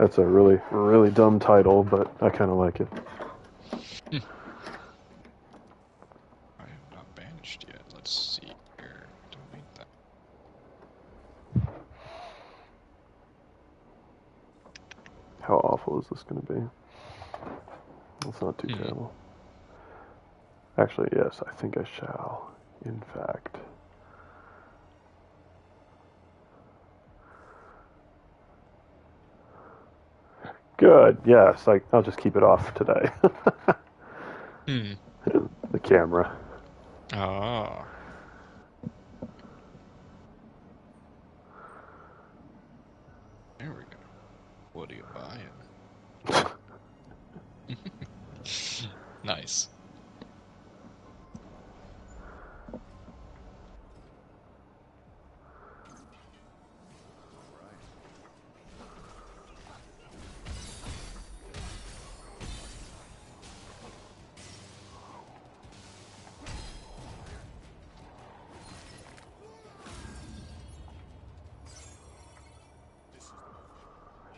That's a really, really dumb title, but I kind of like it. I am not banished yet. Let's see here. Delete that. How awful is this going to be? It's not too terrible. Actually, yes, I think I shall. In fact. Good. Yes, I'll just keep it off today. The camera. Ah. There we go. What are you buying? Nice.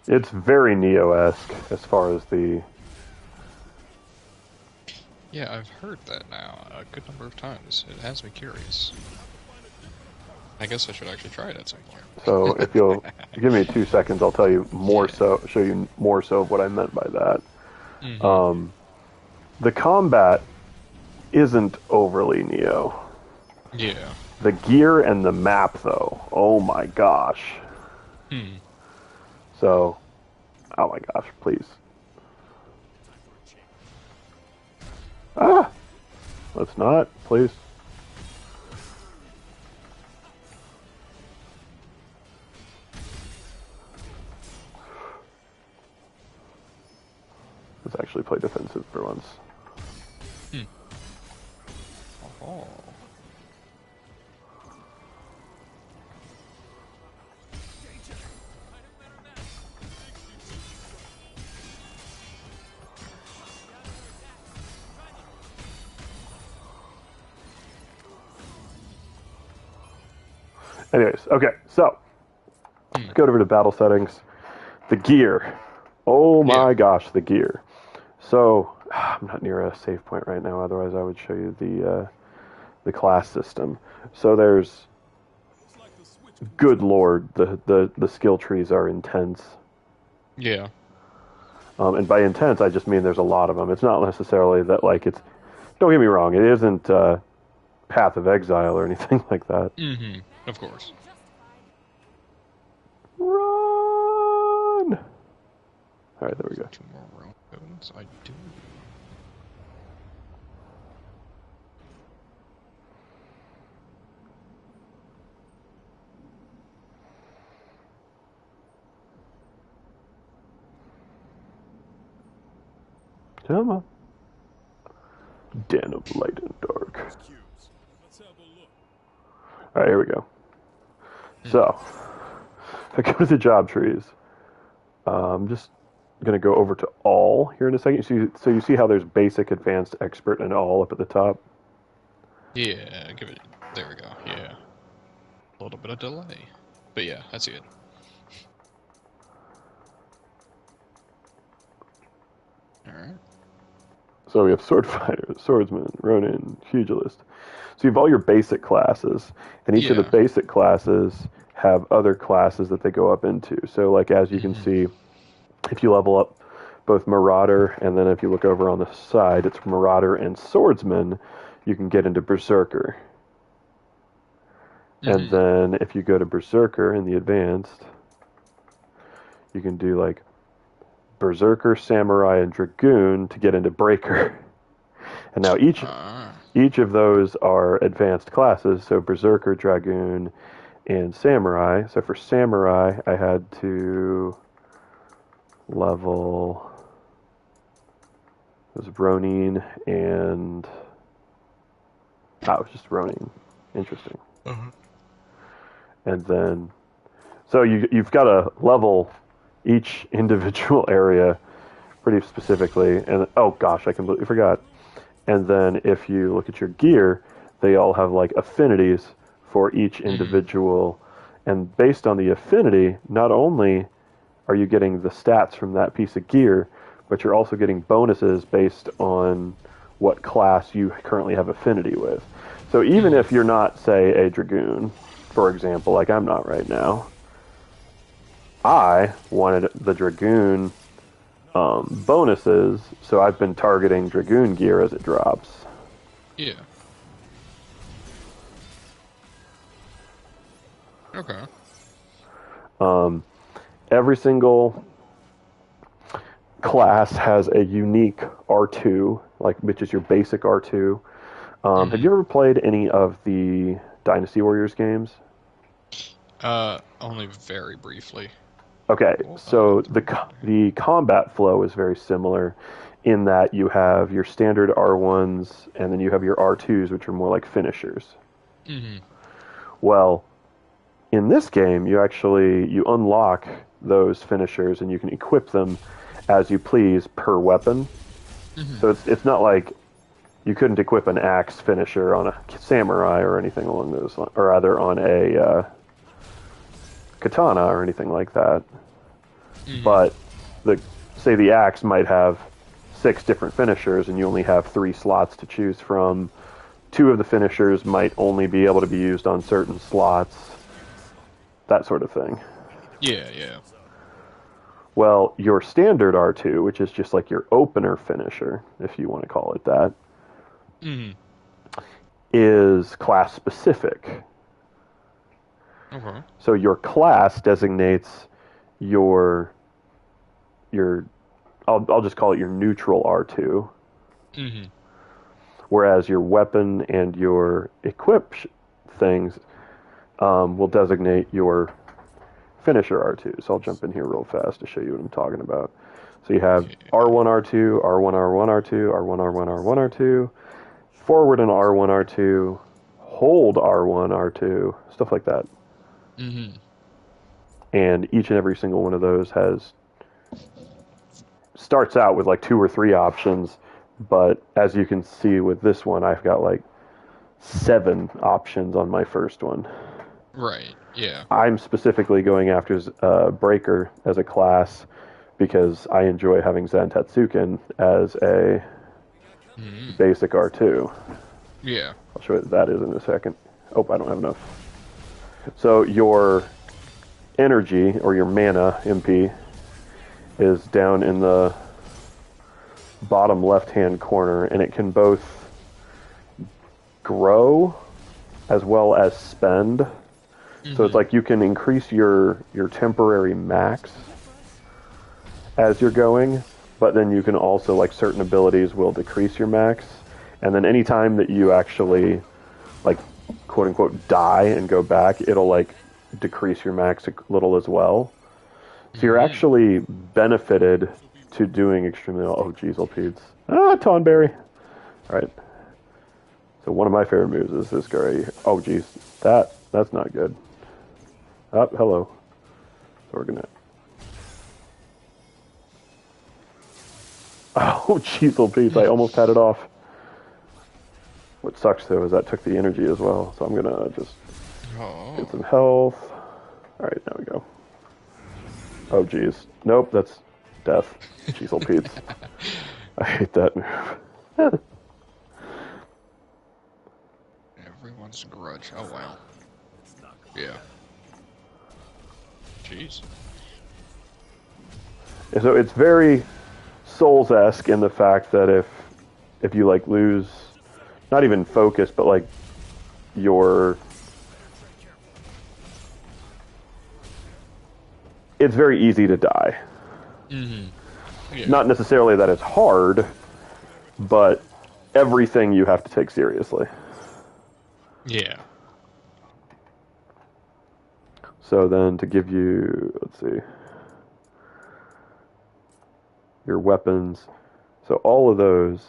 It's very Neo-esque as far as the... Yeah, I've heard that now a good number of times. It has me curious. I guess I should actually try it at some point. So if you'll give me 2 seconds, I'll tell you more show you more so of what I meant by that. The combat isn't overly Neo. Yeah. The gear and the map, though, oh my gosh. So, oh my gosh, please. Ah! Let's not, please. Let's actually play defensive for once. Oh. Anyways, okay, so let's go over to battle settings. The gear. Oh my gosh, the gear. So I'm not near a save point right now. Otherwise, I would show you the class system. So there's, good lord, the skill trees are intense. Yeah. And by intense, I just mean there's a lot of them. It's not necessarily that like it's. Don't get me wrong. It isn't Path of Exile or anything like that. Of course. Run! All right, there we go. 2 more round codes. I do. Come on. Den of Light and Dark. Alright, here we go. So, if I go to the job trees, I'm just going to go over to all here in a second. So you see how there's basic, advanced, expert, and all up at the top? Yeah, give it. There we go. Yeah. A little bit of delay. But yeah, I see it. Alright. So we have Sword Fighter, Swordsman, Ronin, Pugilist. So you have all your basic classes, and each of the basic classes have other classes that they go up into. So like as you can see, if you level up both Marauder, and then if you look over on the side, it's Marauder and Swordsman, you can get into Berserker. And then if you go to Berserker in the advanced, you can do like Berserker, Samurai, and Dragoon to get into Breaker. And now each of those are advanced classes, so Berserker, Dragoon, and Samurai. So for Samurai, I had to level... It was Ronin and... it was just Ronin. Interesting. And then... So you've got to level each individual area pretty specifically. And oh gosh, I completely forgot. And then if you look at your gear, they all have like affinities for each individual. And based on the affinity, not only are you getting the stats from that piece of gear, but you're also getting bonuses based on what class you currently have affinity with. So even if you're not, say, a Dragoon, for example, like I'm not right now, I wanted the Dragoon bonuses, so I've been targeting Dragoon gear as it drops. Yeah. Okay. Every single class has a unique R2, which is your basic R2. Have you ever played any of the Dynasty Warriors games? Only very briefly. Okay, so the combat flow is very similar in that you have your standard R1s and then you have your R2s, which are more like finishers. Well, in this game, you unlock those finishers and you can equip them as you please per weapon. So it's not like you couldn't equip an axe finisher on a samurai or anything along those lines, or either on a katana or anything like that. But say the axe might have 6 different finishers and you only have 3 slots to choose from. 2 of the finishers might only be able to be used on certain slots. That sort of thing. Yeah, yeah. Well, your standard R2, which is just like your opener finisher, if you want to call it that, is class specific. Okay. So your class designates your I'll just call it your neutral R2. Whereas your weapon and your equip things will designate your finisher R2. So I'll jump in here real fast to show you what I'm talking about. So you have R1 R2, R1 R1 R2, R1 R1 R1 R2, forward and R1 R2, hold R1 R2, stuff like that. And each and every single one of those starts out with like 2 or 3 options, but as you can see with this one, I've got like 7 options on my first one. Right, yeah. I'm specifically going after Breaker as a class because I enjoy having Zantetsuken as a basic R2. Yeah. I'll show you what that is in a second. Oh, I don't have enough. So your energy, or your mana, MP, is down in the bottom left-hand corner, and it can both grow as well as spend. So it's like you can increase your temporary max as you're going, but then you can also, like, certain abilities will decrease your max. And then anytime that you actually, like, quote-unquote, die and go back, it'll, like, decrease your max a little as well. So you're actually benefited to doing extremely well. Oh, geez, Peds. Ah, Tonberry. All right. So one of my favorite moves is this guy right here. Oh, geez. That's not good. Oh, hello. So we're gonna... Oh, jeez, Peds. I almost had it off. What sucks, though, is that took the energy as well. So I'm gonna just get some health. All right, now we go. Oh, geez. Nope, that's death. Jeez, Peds. I hate that move. Everyone's grudge. Oh, wow. Yeah. Jeez. So it's very Souls-esque in the fact that if you, like, lose, not even focus, but, like, it's very easy to die. Yeah. Not necessarily that it's hard, but everything you have to take seriously. Yeah. So then to give you, let's see, your weapons. So all of those,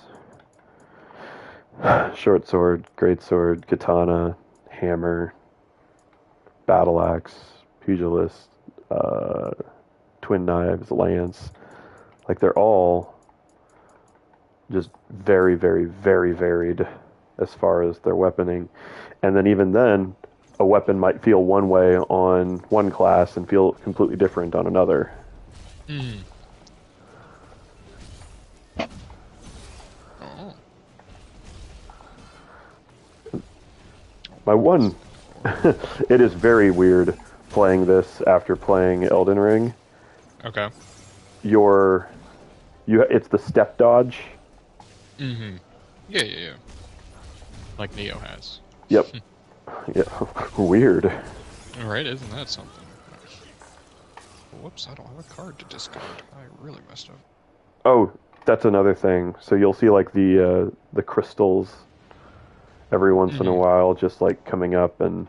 short sword, great sword, katana, hammer, battle axe, pugilist, twin knives, lance, like they're all just very, very, very varied as far as their weaponing. And then even then, a weapon might feel one way on one class and feel completely different on another. Hmm. Oh. My one, it is very weird playing this after playing Elden Ring. Okay. It's the step dodge. Mm-hmm. Yeah, yeah, yeah. Like Neo has. Yep. Yeah. Weird. Right? Isn't that something? Whoops! I don't have a card to discard. I really messed up. Oh, that's another thing. So you'll see like the crystals every once in a Mm-hmm. while, just like coming up, and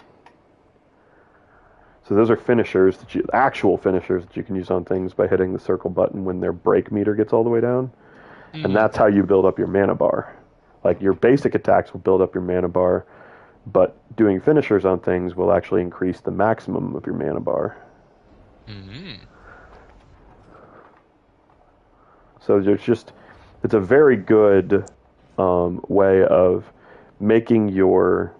so those are finishers actual finishers that you can use on things by hitting the circle button when their break meter gets all the way down, and Mm-hmm. that's how you build up your mana bar. Like your basic attacks will build up your mana bar, but doing finishers on things will actually increase the maximum of your mana bar. Mm-hmm. So it's a very good way of making your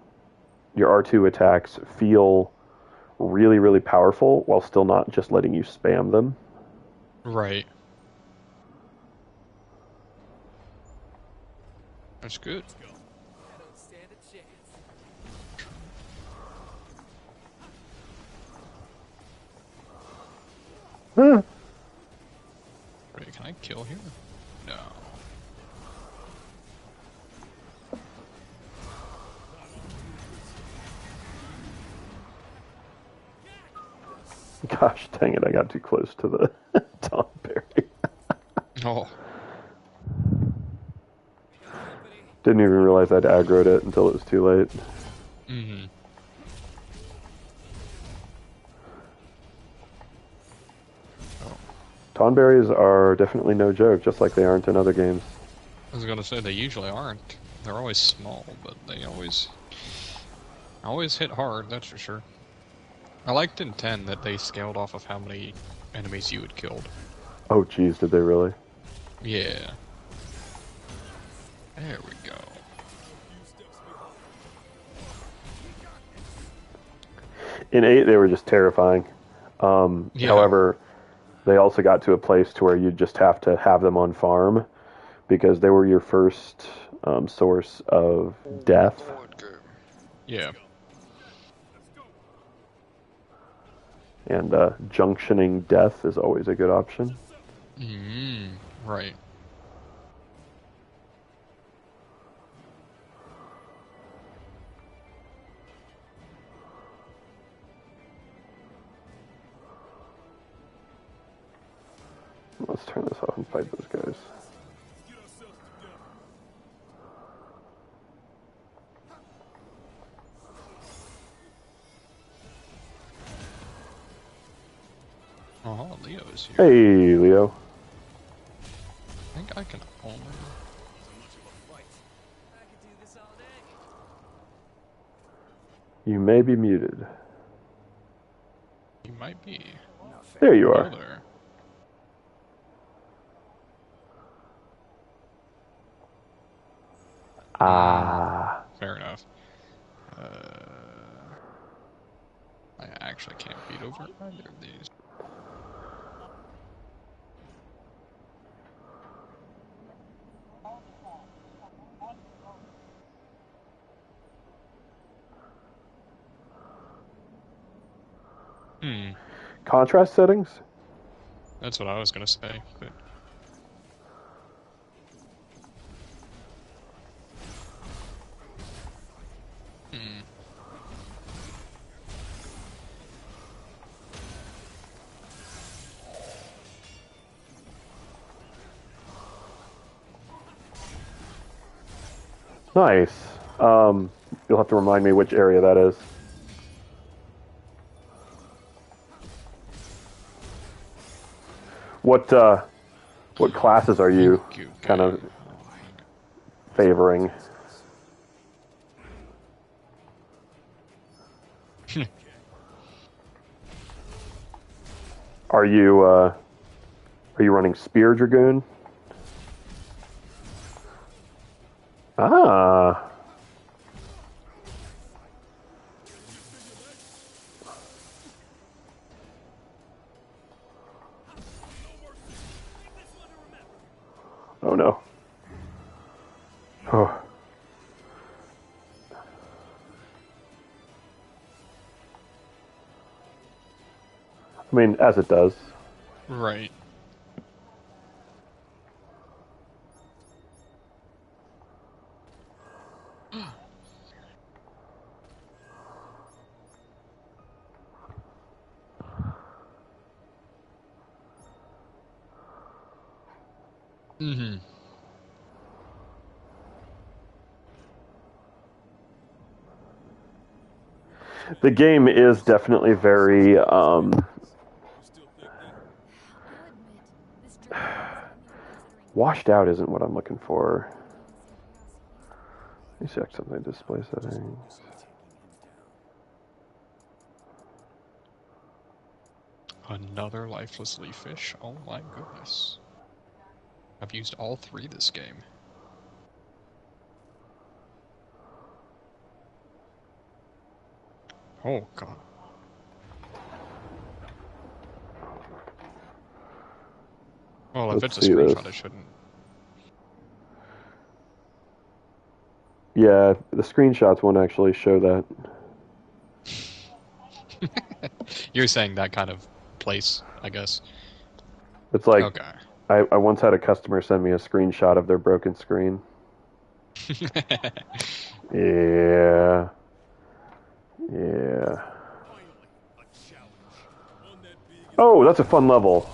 R2 attacks feel really, really powerful while still not just letting you spam them. Right. That's good. Huh. Wait, can I kill here? No. Gosh dang it, I got too close to the Tom Berry. Oh. Didn't even realize I'd aggroed it until it was too late. Mm-hmm. Oh. Tonberries are definitely no joke, just like they aren't in other games. I was gonna say they usually aren't. They're always small, but they always hit hard, that's for sure. I liked in 10 that they scaled off of how many enemies you had killed. Oh, geez, did they really? Yeah. There we go. In 8, they were just terrifying. Yeah. However, they also got to a place to where you just have to have them on farm because they were your first source of death. Yeah. And junctioning death is always a good option. Mm-hmm. Right. Let's turn this off and fight those guys. Oh, Leo's here. Hey, Leo. I think I can only... You may be muted. You might be. There you Hello are. there. Ah. Fair enough. I actually can't beat over either of these. Hmm. Contrast settings? That's what I was gonna say, but... Hmm. Nice. You'll have to remind me which area that is. What classes are you kind of favoring? Are you running Spear Dragoon? Ah. Oh no. Oh. I mean, as it does. Right. Mm-hmm. The game is definitely very washed out isn't what I'm looking for. Let me check something. Display settings. Another lifeless leaf fish? Oh my goodness. I've used all 3 this game. Oh god. Well, if Let's it's a see this. screenshot, it shouldn't. Yeah, the screenshots won't actually show that. You're saying that kind of place, I guess. It's like Okay. I once had a customer send me a screenshot of their broken screen. Yeah. Yeah. Oh, that's a fun level.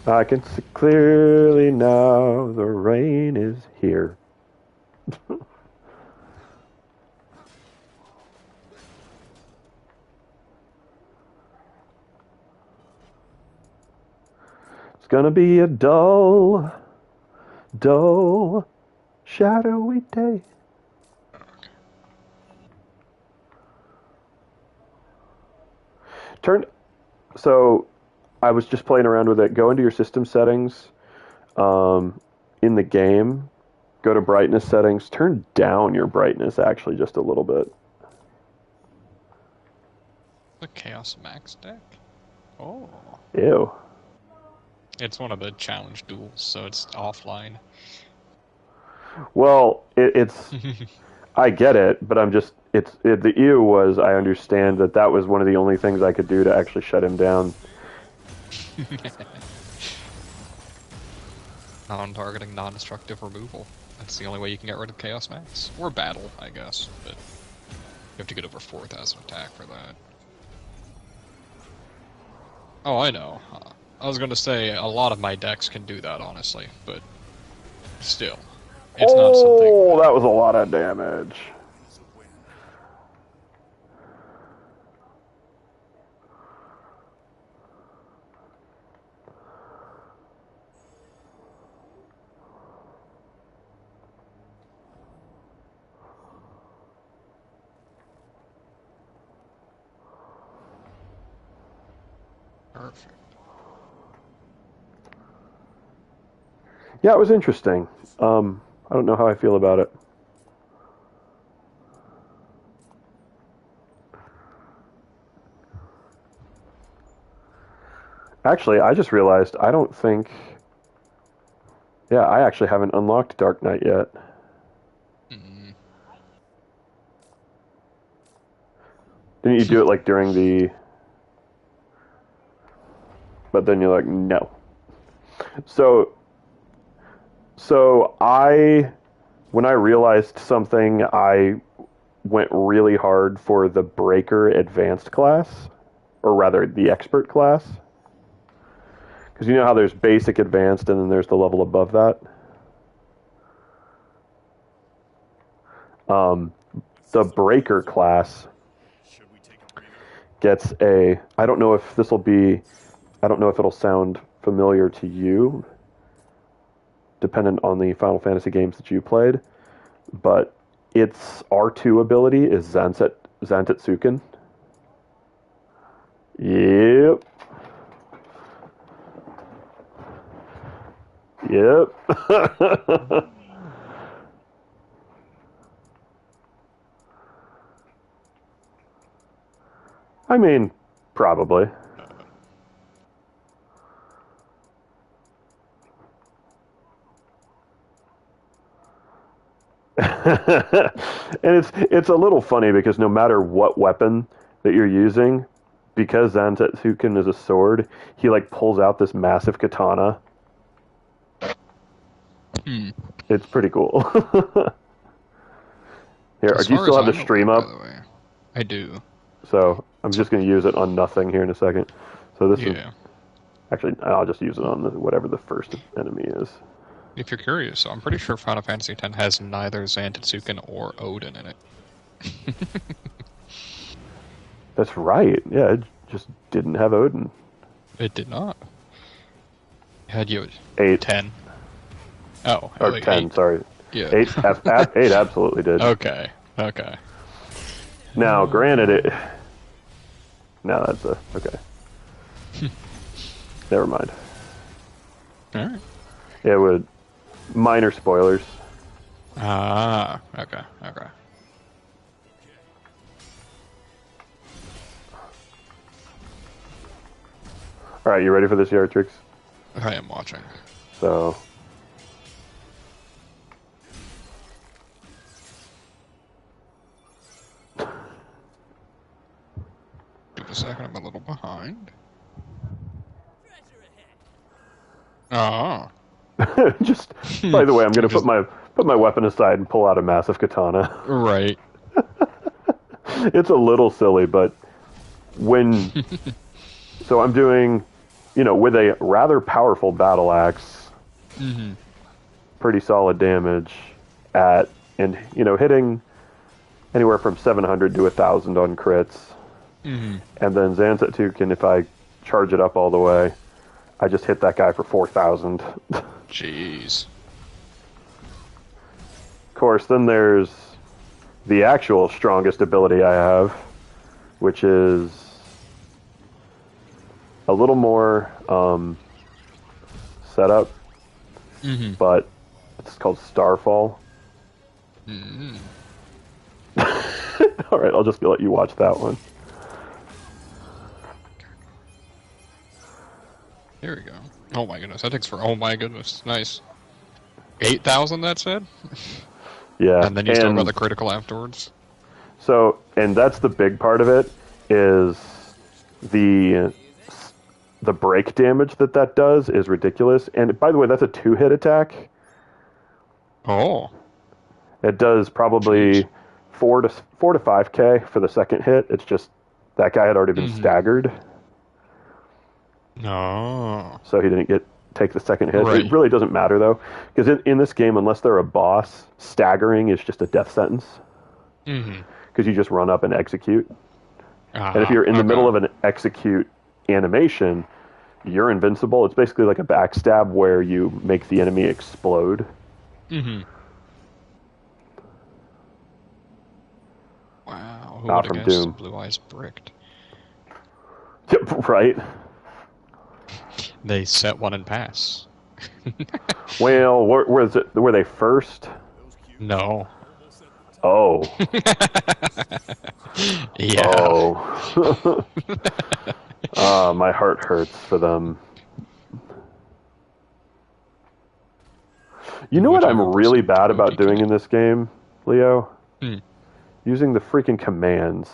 I can see clearly now the rain is here. It's gonna be a dull, dull, shadowy day. Turn. So I was just playing around with it. Go into your system settings in the game. Go to brightness settings. Turn down your brightness actually just a little bit. The Chaos Max deck? Oh. Ew. It's one of the challenge duels, so it's offline. Well, it's. I get it, but I'm just. The ew was. I understand that was one of the only things I could do to actually shut him down. Non-targeting, non-destructive removal. That's the only way you can get rid of Chaos Max. Or battle, I guess, but you have to get over 4,000 attack for that. Oh, I know. I was gonna say a lot of my decks can do that, honestly, but still. It's not something Oh, that was a lot of damage. Perfect. Yeah, it was interesting. I don't know how I feel about it. Actually, I just realized I don't think. Yeah, I actually haven't unlocked Dark Knight yet. Mm. Didn't you do it like during the? But then you're like, no. So, when I realized something, I went really hard for the Breaker Advanced class, or rather, the Expert class. Because you know how there's Basic, Advanced, and then there's the level above that. Um, the Breaker class gets a. I don't know if this will be. I don't know if it'll sound familiar to you, dependent on the Final Fantasy games that you played, but its R2 ability is Zantetsuken. Yep. Yep. I mean, probably. And it's a little funny because no matter what weapon that you're using, because Zantetsuken is a sword, he like pulls out this massive katana. It's pretty cool. Here, As do you far as still have I'm the stream aware, by up? the way, I do. So I'm just going to use it on nothing here in a second. So this is Yeah. actually I'll just use it on whatever the first enemy is. If you're curious, I'm pretty sure Final Fantasy X has neither Zantetsuken or Odin in it. That's right. Yeah, it just didn't have Odin. It did not. It had you 8. 10. Oh, Or like 10, 8. sorry. Yeah. 8, 8 absolutely did. Okay. Okay. Now, granted, it. Now that's okay. Never mind. All right. It would. Minor spoilers. Ah. Okay. Okay. All right, you ready for this, Yartrix? I am watching. So. Give it a second. I'm a little behind. Oh. Just. By the way, I'm going to put my weapon aside and pull out a massive katana. Right. It's a little silly, but when. So I'm doing, with a rather powerful battle axe, pretty solid damage and hitting anywhere from 700 to 1,000 on crits. And then Zantetsuken, if I charge it up all the way, I just hit that guy for 4,000. Jeez. Of course, then there's the actual strongest ability I have, which is a little more setup, but it's called Starfall. All right, I'll just let you watch that one. Here we go. Oh my goodness, that takes for. Oh my goodness, nice. 8,000. That said. Yeah, And then you still got the critical afterwards. So, and that's the big part of it is the break damage that does is ridiculous. And by the way, that's a 2-hit attack. Oh. It does probably 4 to 5k for the second hit. It's just that guy had already been staggered. No. So he didn't take the second hit. Right. It really doesn't matter though, because in this game, unless they're a boss, staggering is just a death sentence. Because you just run up and execute. And if you're in the middle of an execute animation, you're invincible. It's basically like a backstab where you make the enemy explode. Wow. Who Not would from have guessed Doom. Blue Eyes bricked? Yep, right. They set one and pass. Well, were they first? No. Oh. Yeah. Oh. My heart hurts for them. You know what I'm really bad about doing in this game, Leo? Using the freaking commands.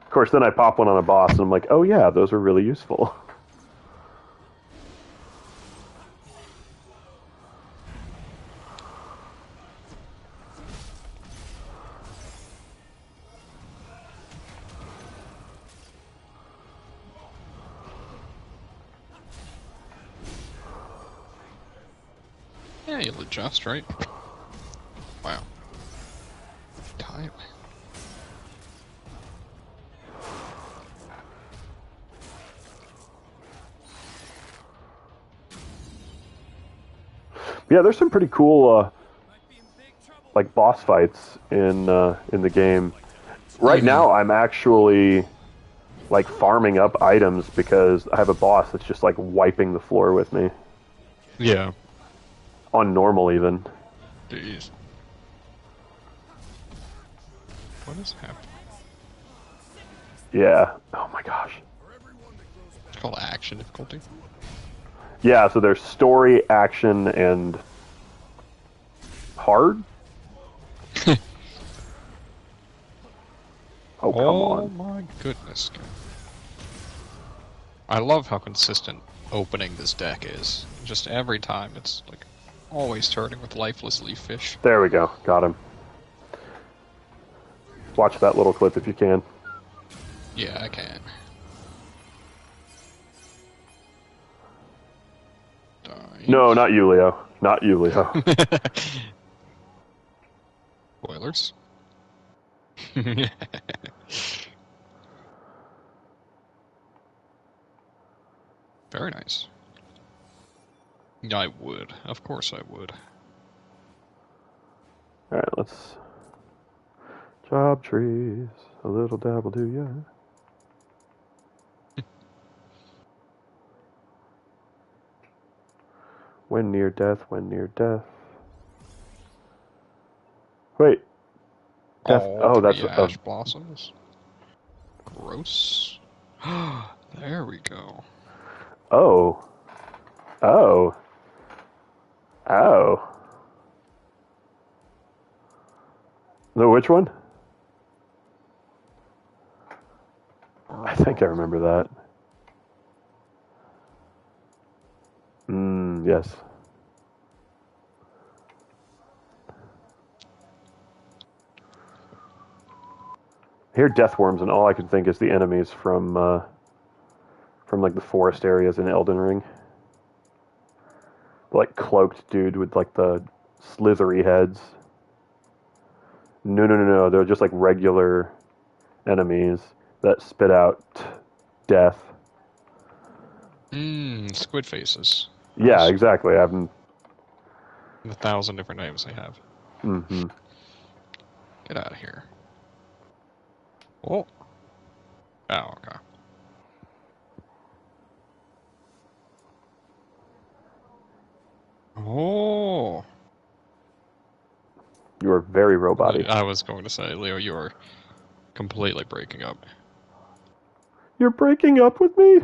Of course, then I pop one on a boss, and I'm like, oh yeah, those are really useful. Yeah, you'll adjust, right? Wow. Time. Yeah, there's some pretty cool, like boss fights in the game. Right now, I'm actually like farming up items because I have a boss that's just like wiping the floor with me. Yeah. On normal, even. Jeez. What is happening? Yeah. Oh my gosh. It's called action difficulty. Yeah, so there's story, action, and hard? Oh, come on. Oh my goodness. I love how consistent opening this deck is. Just every time, it's like always turning with lifeless leaf fish. There we go. Got him. Watch that little clip if you can. Yeah, I can. No, not you, Leo. Not you, Leo. Spoilers. Very nice. I would. Of course I would. Alright, let's... Job trees. A little dabble do ya. When near death, when near death. Wait. Death. Oh, that's ash blossoms. Gross. There we go. Oh. Oh. Oh. No, which one? I think I remember that. Yes. I hear death worms, and all I can think is the enemies from like the forest areas in Elden Ring. The, like cloaked dude with like the slithery heads. No. They're just like regular enemies that spit out death. Squid faces. Yeah, Nice. exactly. I haven't. 1,000 different names they have. Mm-hmm. Get out of here. Oh. Oh, okay. Oh. You are very roboty. I was going to say, Leo, you are completely breaking up. You're breaking up with me?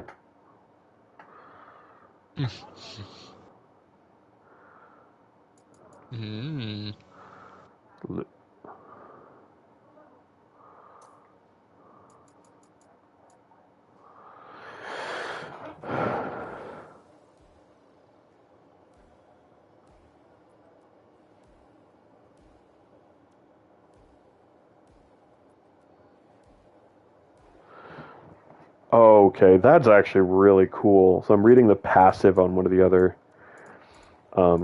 Okay, that's actually really cool. So I'm reading the passive on one of the other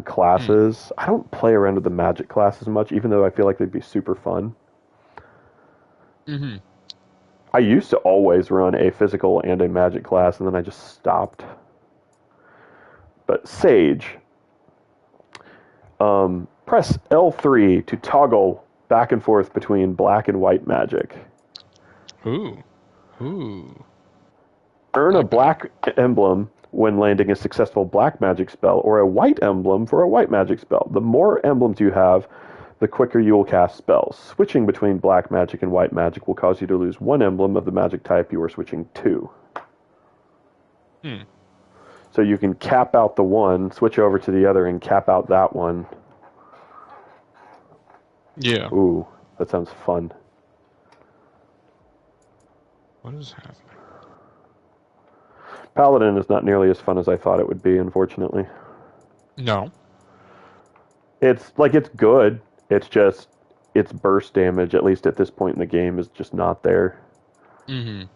classes. I don't play around with the magic classes much, even though I feel like they'd be super fun. I used to always run a physical and a magic class, and then I just stopped. But Sage, press L3 to toggle back and forth between black and white magic. Ooh. Earn a black emblem when landing a successful black magic spell, or a white emblem for a white magic spell. The more emblems you have, the quicker you will cast spells. Switching between black magic and white magic will cause you to lose one emblem of the magic type you are switching to. So you can cap out the one, switch over to the other, and cap out that one. Yeah. Ooh, that sounds fun. What is happening? Paladin is not nearly as fun as I thought it would be, unfortunately. No. It's good. It's just its burst damage, at least at this point in the game, is just not there. I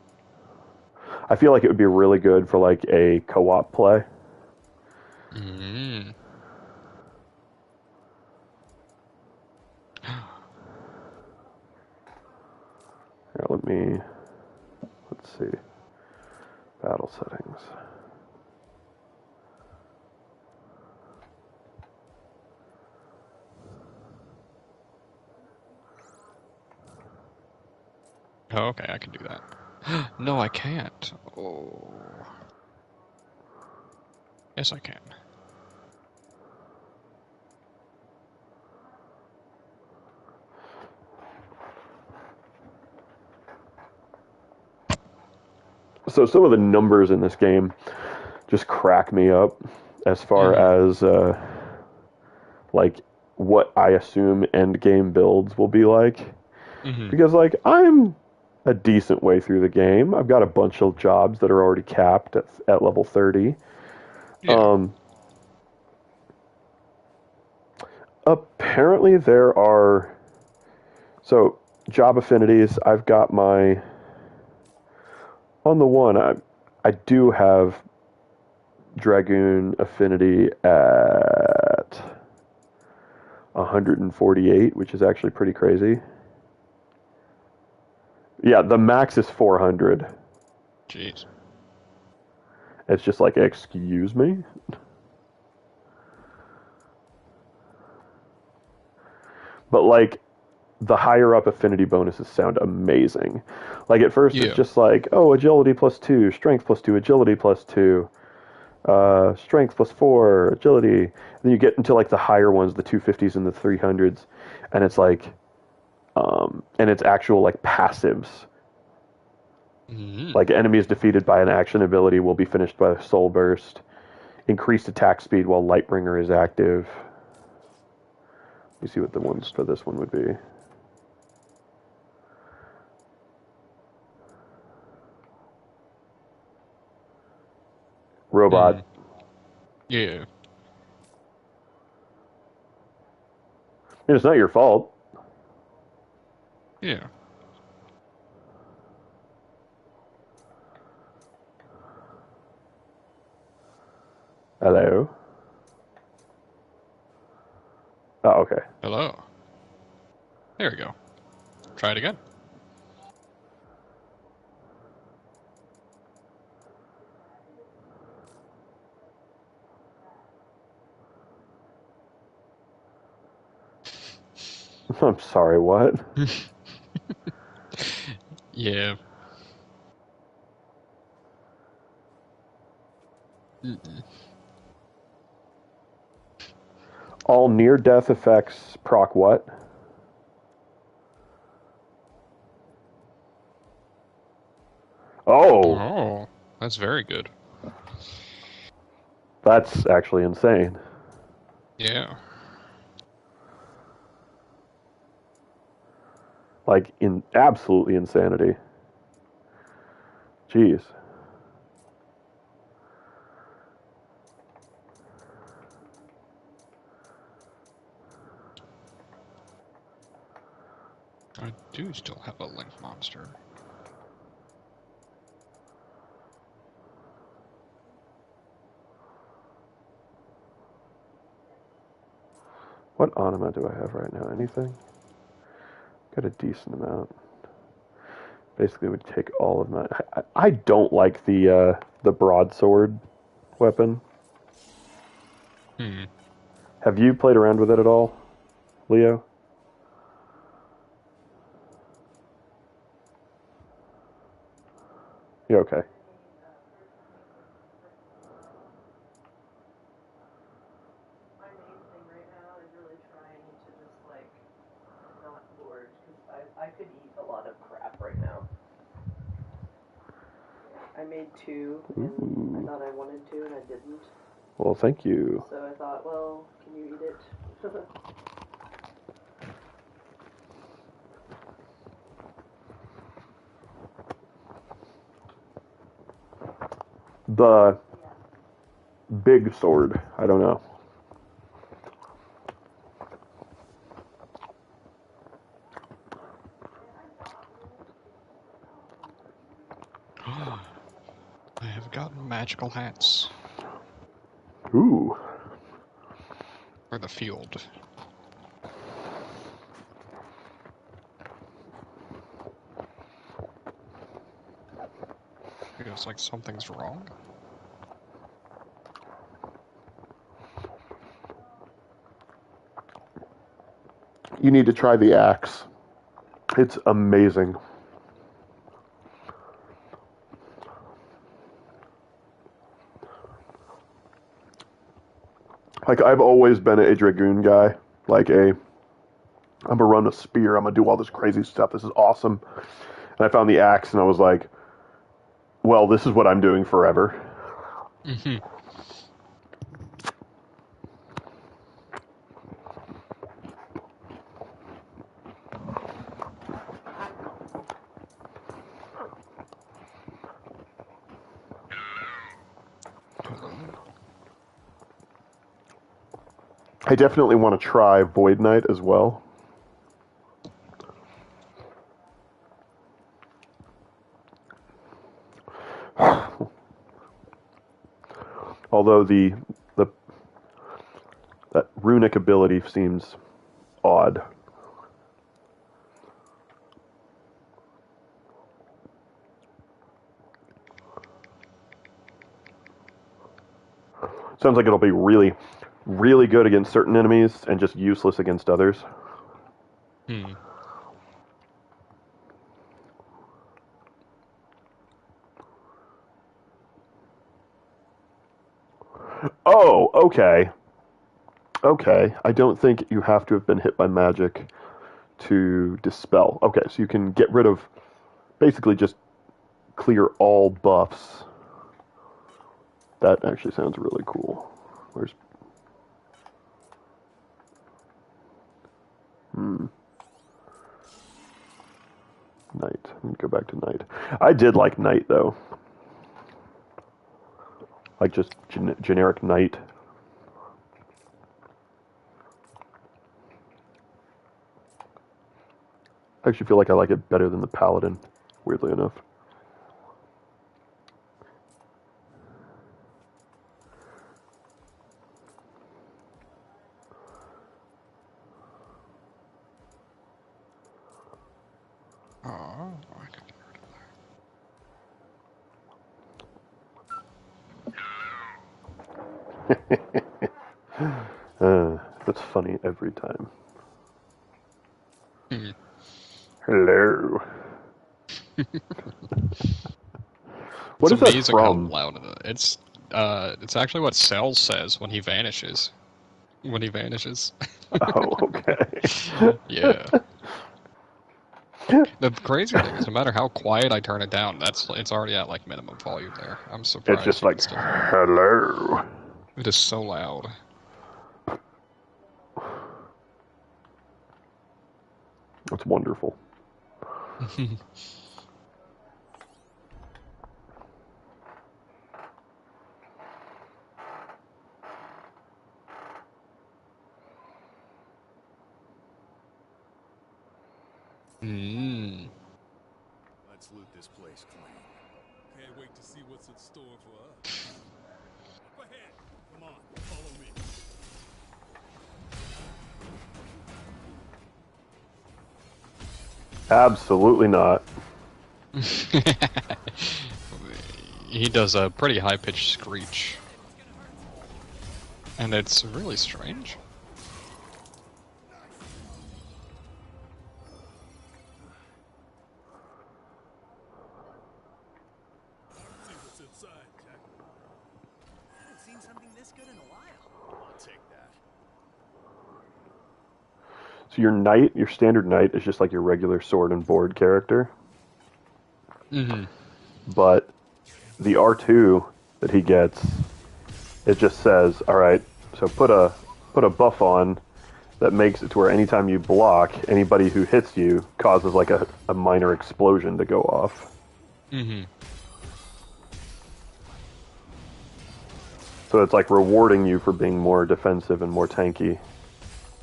feel like it would be really good for like a co-op play. Here, let's see. Battle settings. Oh, okay, I can do that. No, I can't. Oh. Yes, I can. So some of the numbers in this game just crack me up as far as like what I assume end game builds will be like. Because like I'm a decent way through the game. I've got a bunch of jobs that are already capped at level 30. Yeah. Apparently there are job affinities. I've got my on the one I do have Dragoon affinity at 148, which is actually pretty crazy. Yeah, the max is 400. Jeez. It's just like, excuse me? But like, the higher up affinity bonuses sound amazing. Like at first it's Yeah. just like, oh, agility +2, strength +2, agility +2, strength +4, agility. And then you get into like the higher ones, the 250s and the 300s, and it's like, and it's actual like passives. Like enemies defeated by an action ability will be finished by a soul burst. Increased attack speed while Lightbringer is active. Let me see what the ones for this one would be. Robot. Yeah. I mean, it's not your fault. Yeah. Hello. Oh, okay. Hello. There we go. Try it again. I'm sorry, what? Yeah. All near-death effects proc what? Oh, Oh, that's very good. that's actually insane. Yeah. Like, in absolutely insanity. Jeez. I do still have a link monster. What anima do I have right now? Anything? Got a decent amount. Basically, would take all of my. I don't like the broadsword weapon. Have you played around with it at all, Leo? You okay? My main thing right now is really trying to just like not gorge because I could eat a lot of crap right now. I made two and I thought I wanted to and I didn't. Well, thank you. So I thought, well, can you eat it? The big sword. I don't know. I have gotten magical hats Ooh. for the field. Feels like something's wrong. You need to try the axe. It's amazing. Like, I've always been a Dragoon guy. Like, I'm gonna run a spear, I'm gonna do all this crazy stuff, this is awesome. And I found the axe, and I was like, well, this is what I'm doing forever. Mm-hmm. I definitely want to try Void Knight as well. Although that runic ability seems odd. Sounds like it'll be really, really good against certain enemies and just useless against others. Hmm. Oh, okay. Okay. I don't think you have to have been hit by magic to dispel. Okay, so you can get rid of, basically just clear all buffs. That actually sounds really cool. Where's... Night. Let me go back to night. I did like night, though. Like just generic night. I actually feel like I like it better than the paladin, weirdly enough. Oh, That's funny every time. hmm. Hello. What It's is that amazing from? how loud it is. It's actually what Cell says when he vanishes. When he vanishes. Oh, okay. Yeah. The crazy thing is, no matter how quiet I turn it down, it's already at like minimum volume there. I'm It's surprised just you can like, still hear it. hello. It is so loud. That's wonderful. Mm. Let's loot this place clean. Can't wait to see what's in store for us. Up ahead. Come on, follow me. Absolutely not. He does a pretty high-pitched screech. And it's really strange. See what's inside, Jack. I haven't seen something this good in a while. I'll take that. So your knight, your standard knight, is just like your regular sword and board character. Mm-hmm. But the R2 that he gets, it just says, all right, so put a buff on that makes it to where anytime you block, anybody who hits you causes like a minor explosion to go off. Mm-hmm. So it's like rewarding you for being more defensive and more tanky.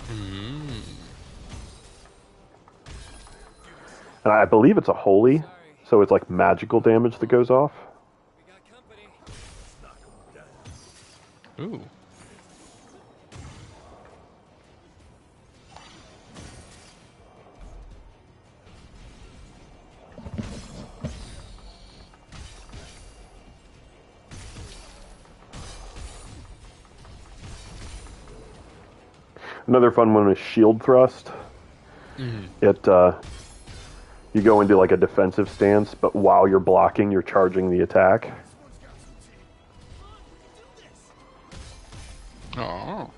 Mm-hmm. And I believe it's a holy, so it's like magical damage that goes off. We got company. Ooh. Another fun one is shield thrust. Mm-hmm. You go into like a defensive stance, but while you're blocking, you're charging the attack. Oh.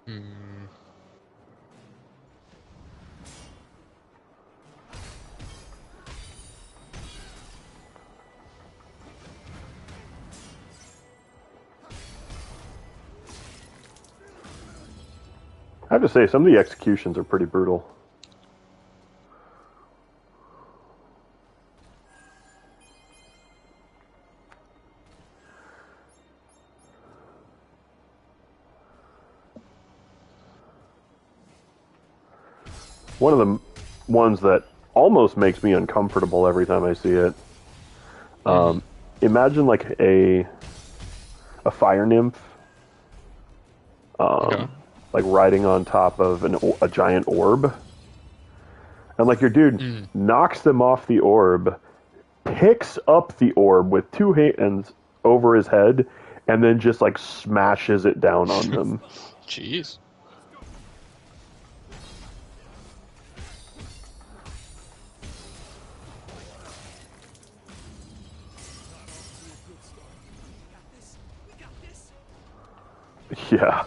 Hmm. I have to say, some of the executions are pretty brutal. One of the ones that almost makes me uncomfortable every time I see it. Imagine like a fire nymph, Okay. like riding on top of a giant orb, and like your dude knocks them off the orb, picks up the orb with two hands over his head, and then just like smashes it down on them. Jeez. Yeah.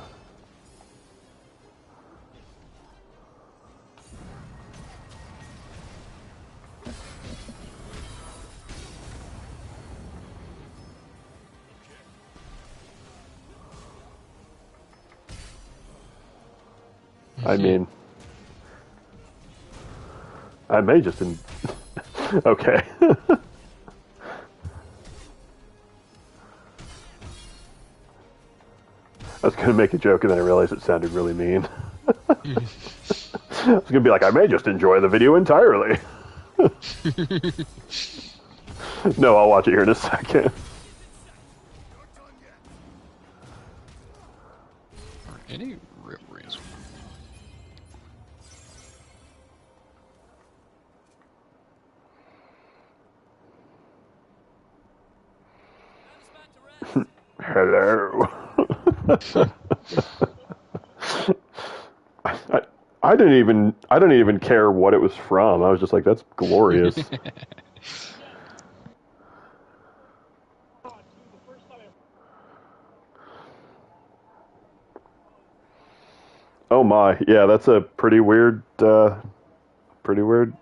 I mean, I may just... Okay. I was going to make a joke and then I realized it sounded really mean. I was going to be like, I may just enjoy the video entirely. No, I'll watch it here in a second. For any real reason. Hello. I didn't even care what it was from. I was just like, that's glorious. Oh my, yeah, that's a pretty weird, pretty weird.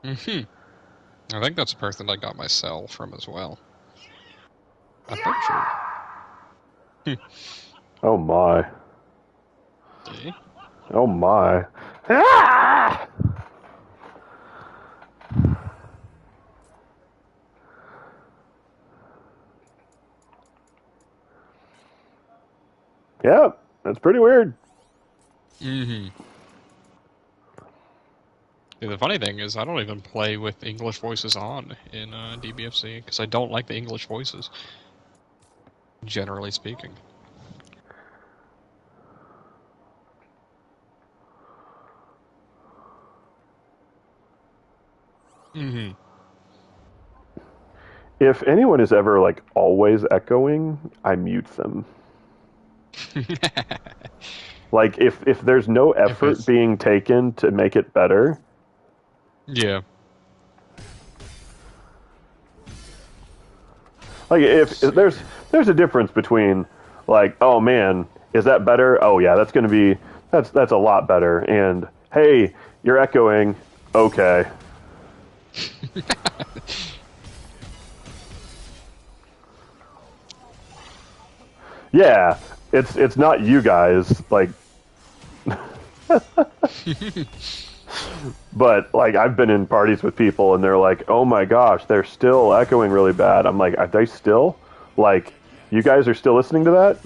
I think that's a person I got my cell from as well. I'm pretty sure. Oh my. See? Oh my. Ah! Yeah, that's pretty weird. Yeah, the funny thing is, I don't even play with English voices on in DBFC because I don't like the English voices, generally speaking. If anyone is ever like always echoing, I mute them. Like if there's no effort being taken to make it better. Yeah. Like if there's a difference between like, oh man, is that better? Oh yeah, that's a lot better. And hey, you're echoing. Okay. Yeah, it's not you guys like. But like I've been in parties with people and they're like, "Oh my gosh, they're still echoing really bad." I'm like, "Are they still? Like, you guys are still listening to that?"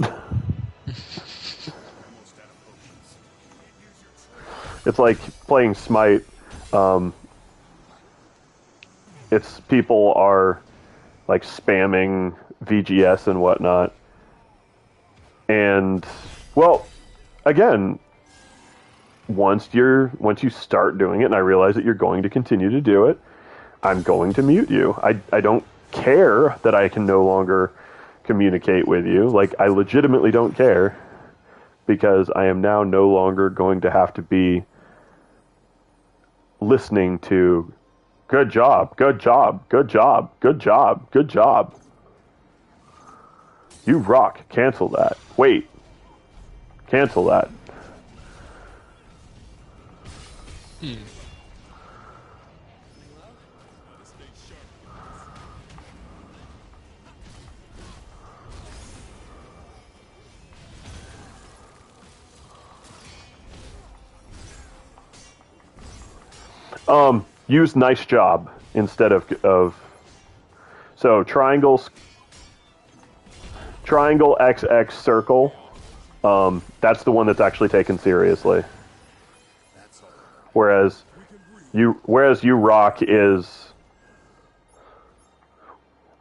It's like playing Smite. It's people are like spamming VGS and whatnot. And well, again, once you start doing it and I realize that you're going to continue to do it, I'm going to mute you. I don't care that I can no longer communicate with you. Like, I legitimately don't care, because I am now no longer going to have to be listening to good job, good job, good job, good job, good job. You rock. Cancel that. Wait. Cancel that. Use nice job instead of so triangle XX circle. That's the one that's actually taken seriously. Whereas you rock is,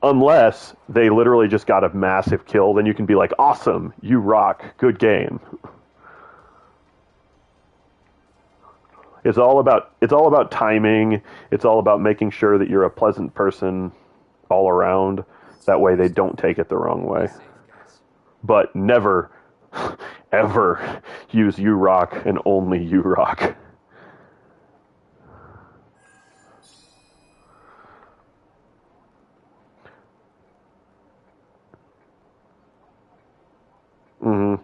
unless they literally just got a massive kill, then you can be like, awesome, you rock, good game. It's all about timing. It's all about making sure that you're a pleasant person all around. That way they don't take it the wrong way. But never, ever use you rock and only you rock. Mm-hmm.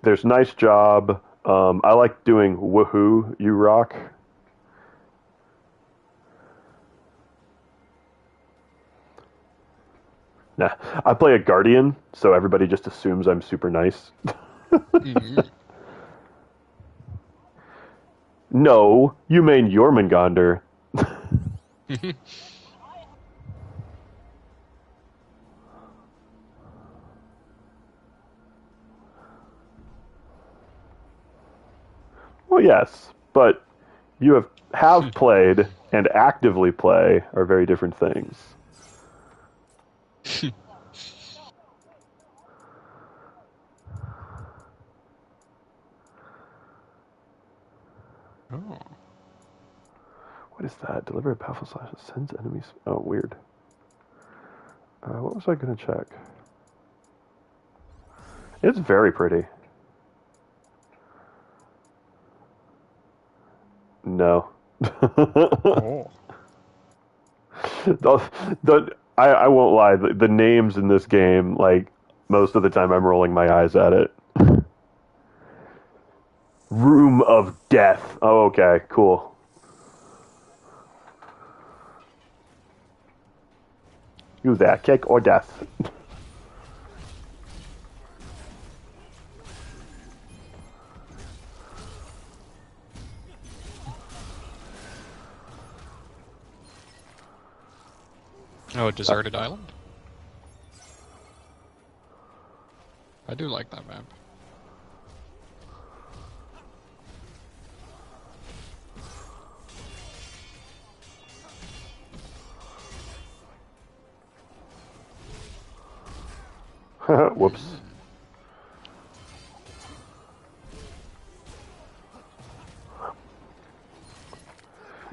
There's nice job. I like doing woohoo, you rock. Nah, I play a guardian, so everybody just assumes I'm super nice. Mm-hmm. No, you mean Jormungandr. Well, yes, but you have played and actively play are very different things. Oh. What is that? Deliver a powerful slash that sends enemies. Oh, weird. What was I going to check? It's very pretty. No. Oh. I won't lie. The names in this game, like, most of the time I'm rolling my eyes at it. Room of Death. Oh, okay. Cool. You there, kick or death? Oh, a deserted island? I do like that map. Whoops.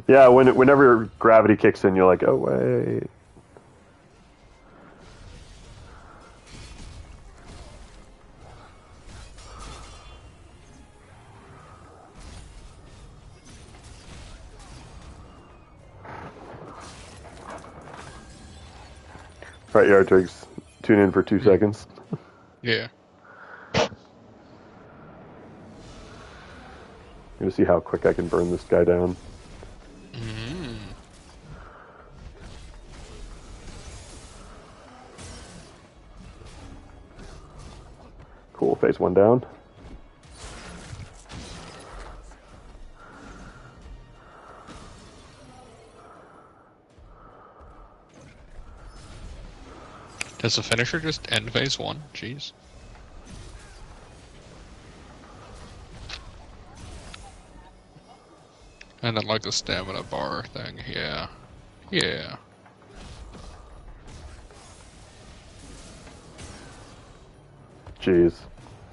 Yeah, whenever gravity kicks in, you're like, oh, wait. Right, Yartrigs. Tune in for 2 seconds. Yeah. I'm gonna see how quick I can burn this guy down. Mm. Cool, phase 1 down. Does the finisher just end phase 1? Jeez. And then like the stamina bar thing, yeah. Yeah. Jeez.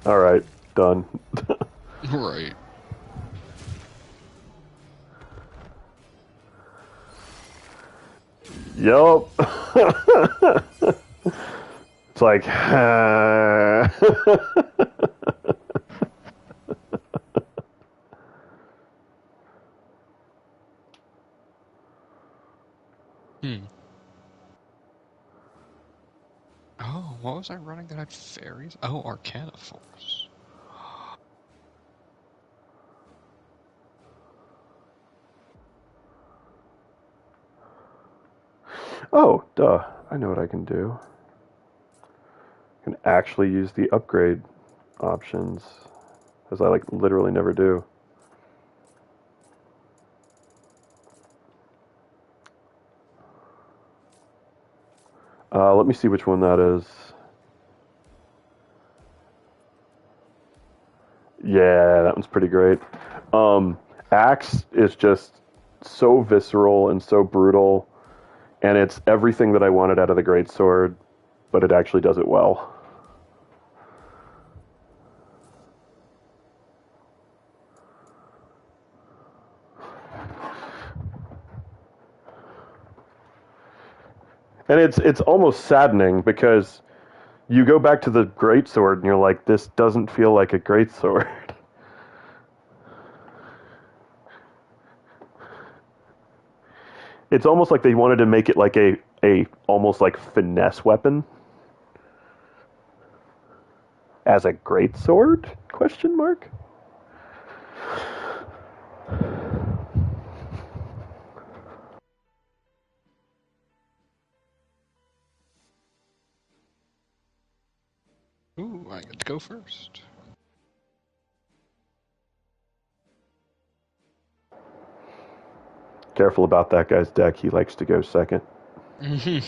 Alright, done. Right. Yup. It's like, Oh, what was I running that had fairies? Oh, Arcana Force. oh, duh. I know what I can do. I can actually use the upgrade options, as I like literally never do. Let me see which one that is. Yeah, that one's pretty great. Axe is just so visceral and so brutal, and it's everything that I wanted out of the greatsword, but it actually does it well. And it's almost saddening because you go back to the greatsword and you're like, this doesn't feel like a greatsword. It's almost like they wanted to make it like a almost like finesse weapon as a greatsword? Question mark. Ooh, I get to go first. Careful about that guy's deck. He likes to go second. I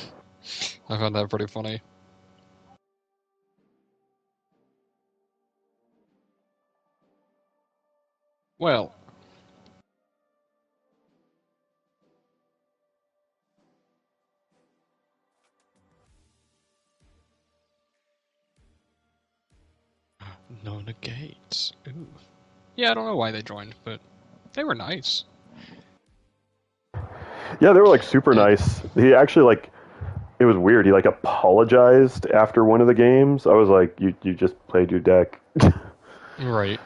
found that pretty funny. Well. No negates. Ooh. Yeah, I don't know why they joined, but they were nice. Yeah, they were like super nice. He actually like, it was weird. He like apologized after one of the games. I was like, you just played your deck. Right.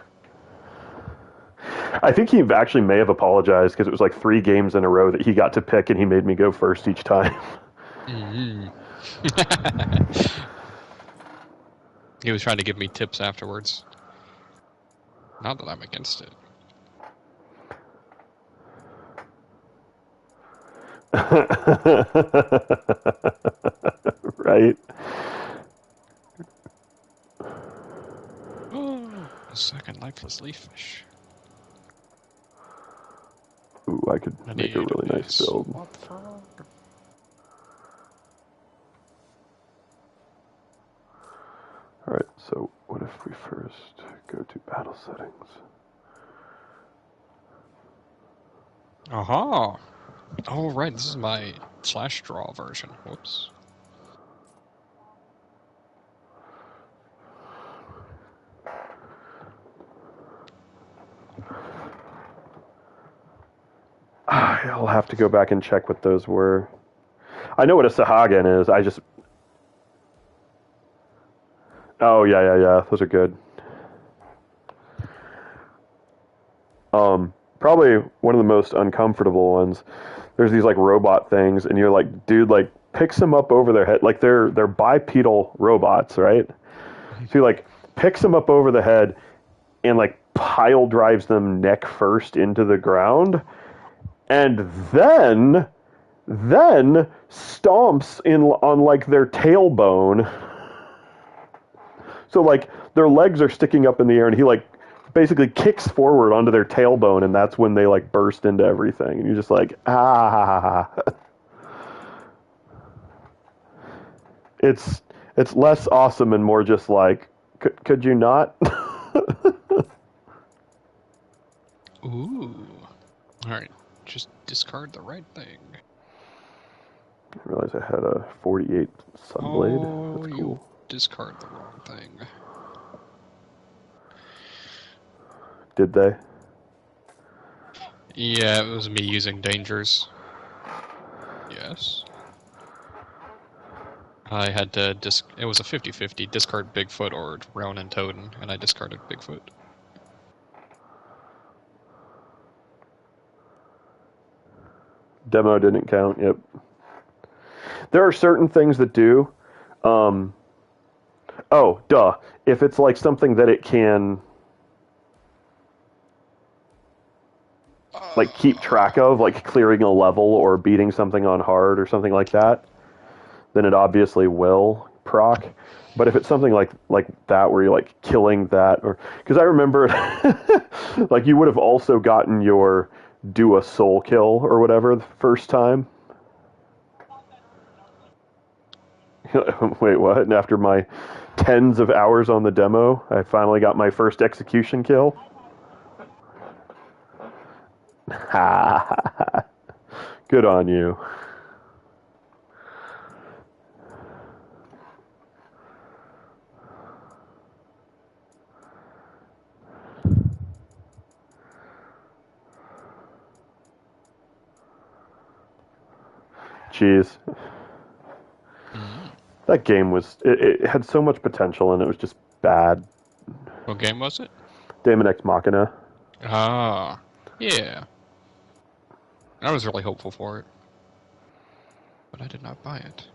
I think he actually may have apologized because it was like 3 games in a row that he got to pick and he made me go first each time. Mm-hmm. He was trying to give me tips afterwards. Not that I'm against it. Right? Oh, a second lifeless leaf fish. Ooh, I could I make a need really nice build. swap for... Alright, so what if we first go to battle settings? Aha! Oh, right, this is my slash draw version. Whoops. I'll have to go back and check what those were. I know what a Sahagan is. I just... Oh, yeah. Those are good. Probably one of the most uncomfortable ones. There's these like robot things, and you're like, dude, like picks them up over their head. Like they're bipedal robots, right? So he like picks them up over the head and like pile drives them neck first into the ground, and then stomps in on like their tailbone. So like their legs are sticking up in the air, and he like basically kicks forward onto their tailbone, and that's when they like burst into everything. And you're just like, ah. It's less awesome and more just like, could you not? Ooh. Alright, just discard the right thing. I realized I had a 48 Sunblade. Oh, That's you cool. discard the wrong thing. Did they? Yeah, it was me using dangers. Yes. I had to it was a 50-50, discard Bigfoot or Ronin Totem, and I discarded Bigfoot. Demo didn't count, yep. There are certain things that do. Oh, duh. If it's like something that it can like keep track of, like clearing a level or beating something on hard or something like that, then it obviously will proc. But if it's something like that where you're like killing that, or because I remember like you would have also gotten your do a soul kill or whatever the first time. Wait, what? And after my tens of hours on the demo, I finally got my first execution kill. Ha! Good on you. Jeez. That game was, it had so much potential and it was just bad. What game was it? Daemon X Machina. Ah, yeah. I was really hopeful for it, but I did not buy it.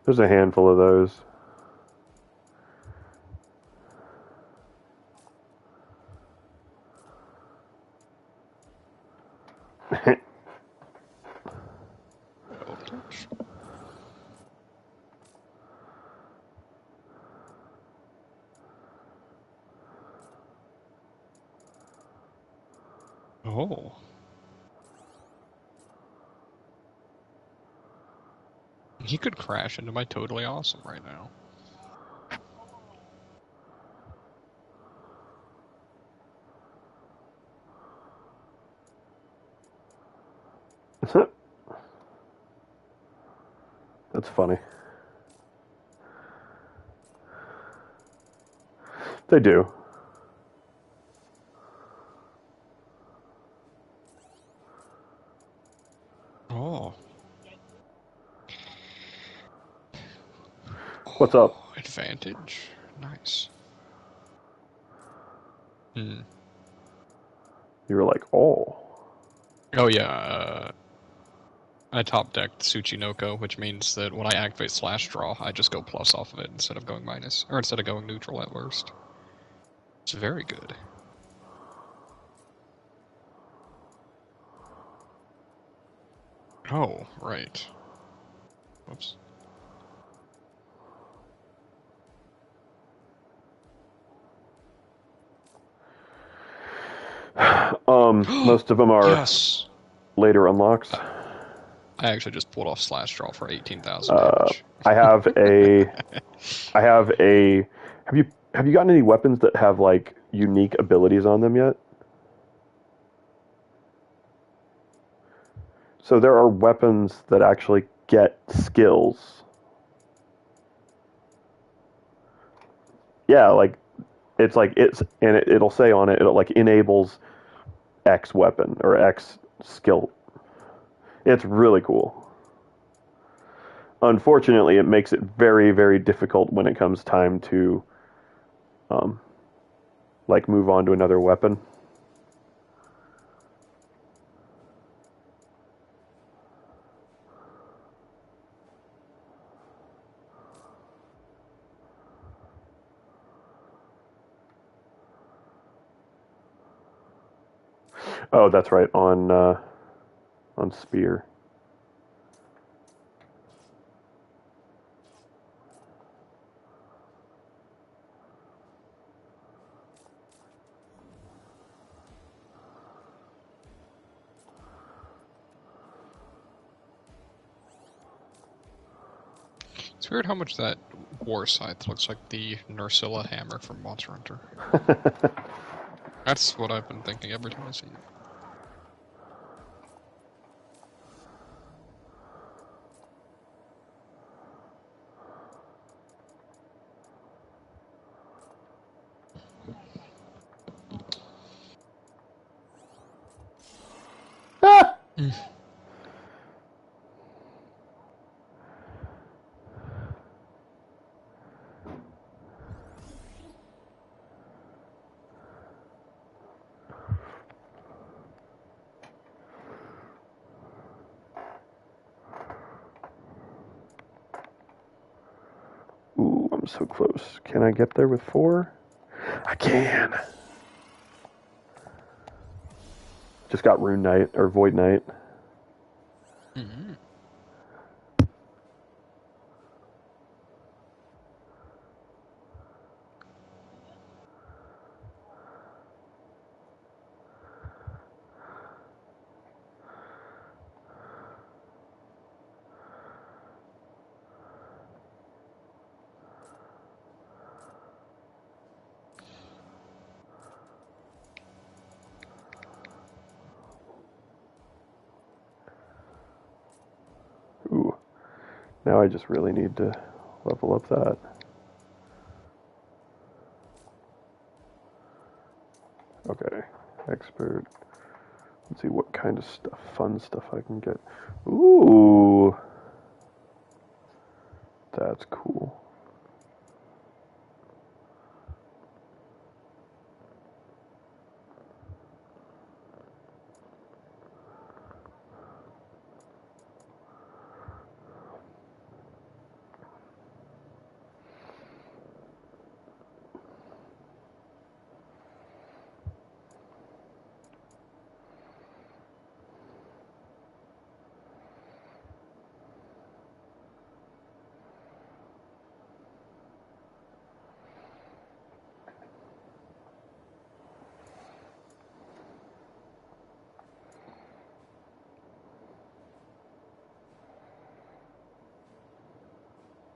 There's a handful of those. Oh. He could crash into my totally awesome right now. That's funny. They do. Oh. What's up? Advantage. Nice. You were like, oh. Oh, yeah. I top decked Tsuchinoko, which means that when I activate Slash Draw, I just go plus off of it instead of going minus. Or instead of going neutral at worst. It's very good. Oh, right. Whoops. Most of them are yes. later unlocks. I actually just pulled off Slash Draw for 18,000 damage. I have you gotten any weapons that have like unique abilities on them yet? So there are weapons that actually get skills. Yeah, like it'll say on it, like enables X weapon or X skill. It's really cool. Unfortunately, it makes it very, very difficult when it comes time to like move on to another weapon. Oh, that's right, on Spear. It's weird how much that War Scythe looks like the Nursilla hammer from Monster Hunter. That's what I've been thinking every time I see it. Ah! Ooh, I'm so close. Can I get there with 4? I can. Just got Rune Knight, or Void Knight. Mm-hmm. Ooh. Now I just really need to level up that. Okay. Expert. Let's see what kind of stuff, fun stuff I can get. Ooh. That's cool.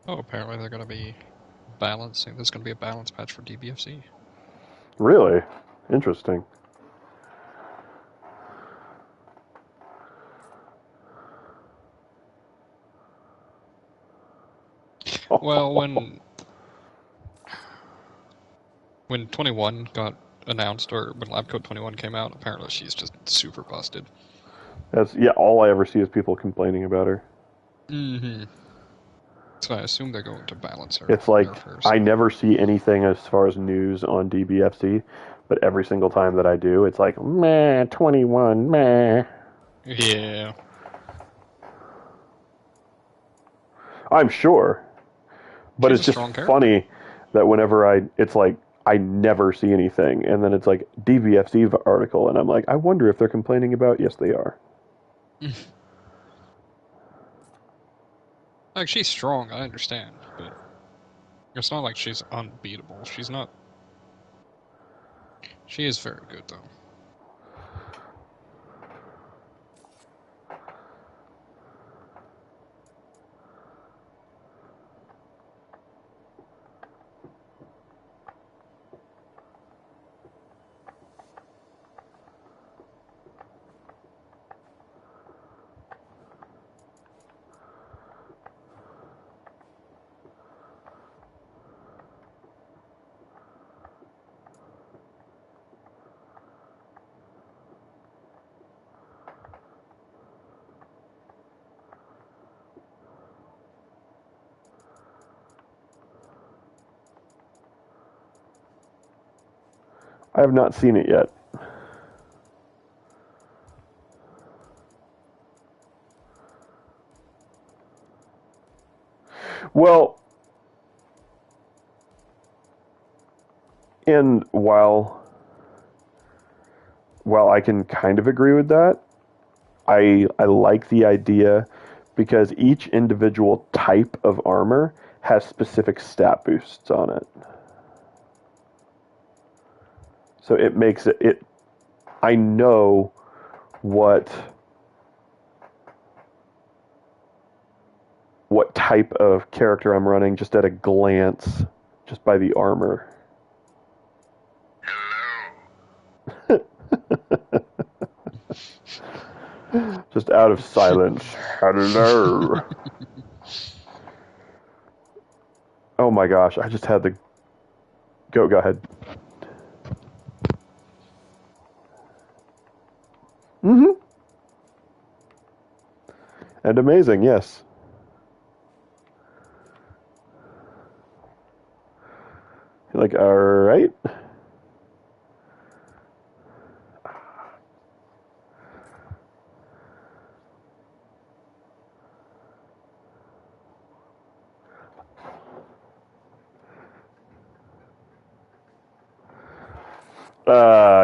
Oh, apparently they're going to be balancing. There's going to be a balance patch for DBFC. Really? Interesting. Well, when 21 got announced, or when Lab Coat 21 came out, apparently she's just super busted. That's, yeah, all I ever see is people complaining about her. Mm-hmm. So I assume they're going to balance her. It's like, I never see anything as far as news on DBFC, but every single time that I do, it's like, meh, 21, meh. Yeah. I'm sure. But She's it's a just strong character. funny that whenever it's like, I never see anything, and then it's like, DBFC article, and I'm like, I wonder if they're complaining about, yes, they are. Like, she's strong, I understand, but it's not like she's unbeatable. She's not. She is very good, though. I have not seen it yet. Well, and while I can kind of agree with that, I like the idea because each individual type of armor has specific stat boosts on it. So it makes it I know what type of character I'm running just at a glance, just by the armor. Hello. Just out of silence. Hello. Oh my gosh, I just had the... Go ahead. Mm-hmm. And amazing, yes. You're like, alright.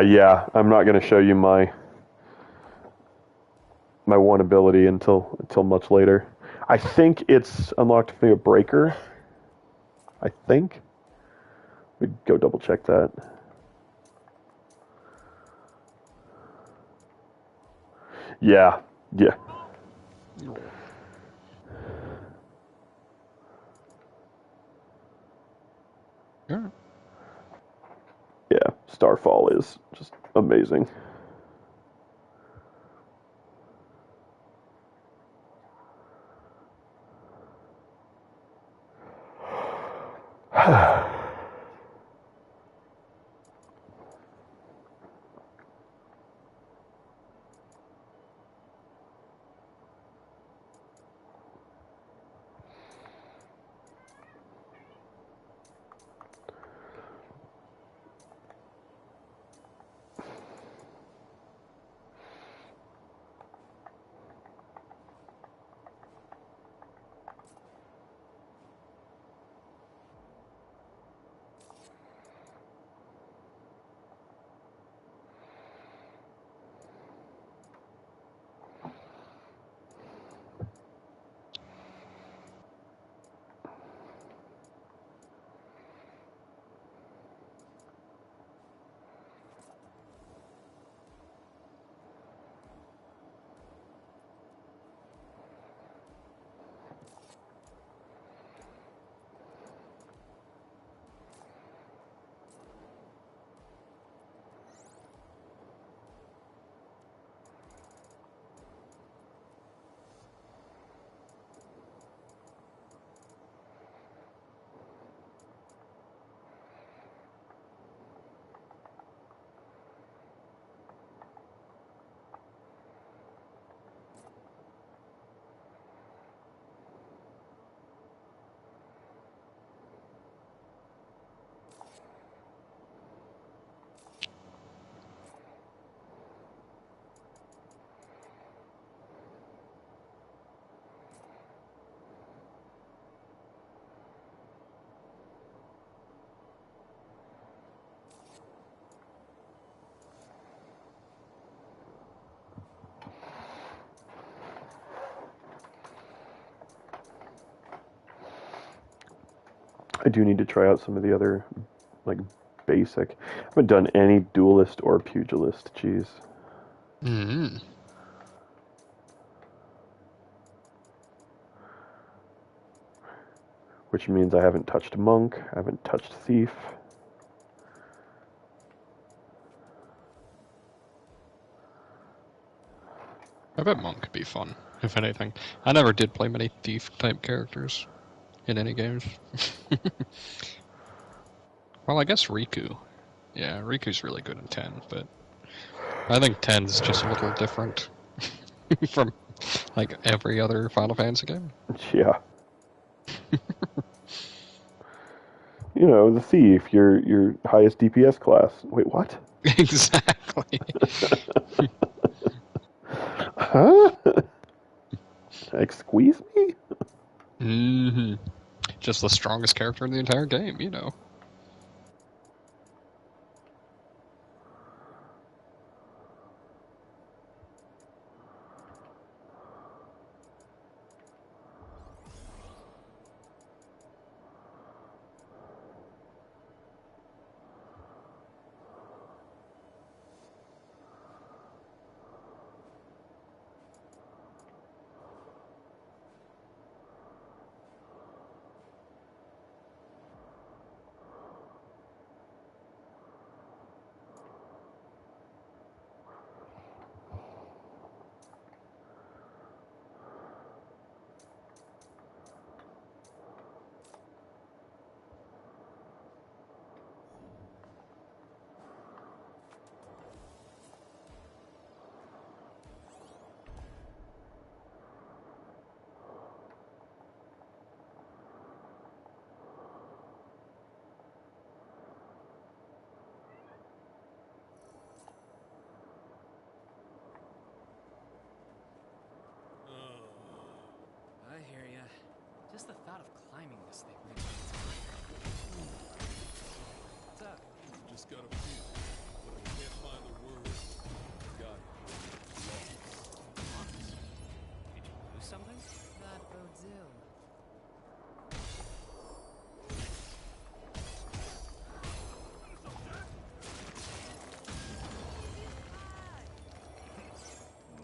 Yeah, I'm not going to show you my one ability until much later. I think it's unlocked via breaker. I think. We'd go double check that. Yeah. Yeah. Yeah. Yeah. Starfall is just amazing. I do need to try out some of the other, like, basic. I haven't done any duelist or pugilist. Jeez. Mm-hmm. Which means I haven't touched monk. I haven't touched thief. I bet monk could be fun, if anything. I never did play many thief-type characters in any games. Well, I guess Riku. Yeah, Riku's really good in 10, but I think 10's just a little different from, like, every other Final Fantasy game. Yeah. You know, the thief, your highest DPS class. Wait, what? Exactly. Huh? Squeeze me? Mm-hmm. Just the strongest character in the entire game, you know. Just the thought of climbing this thing makes me tired. What's up? Just got a few. Can't find the word. Got it. Lost. Did you lose something? That bodes ill.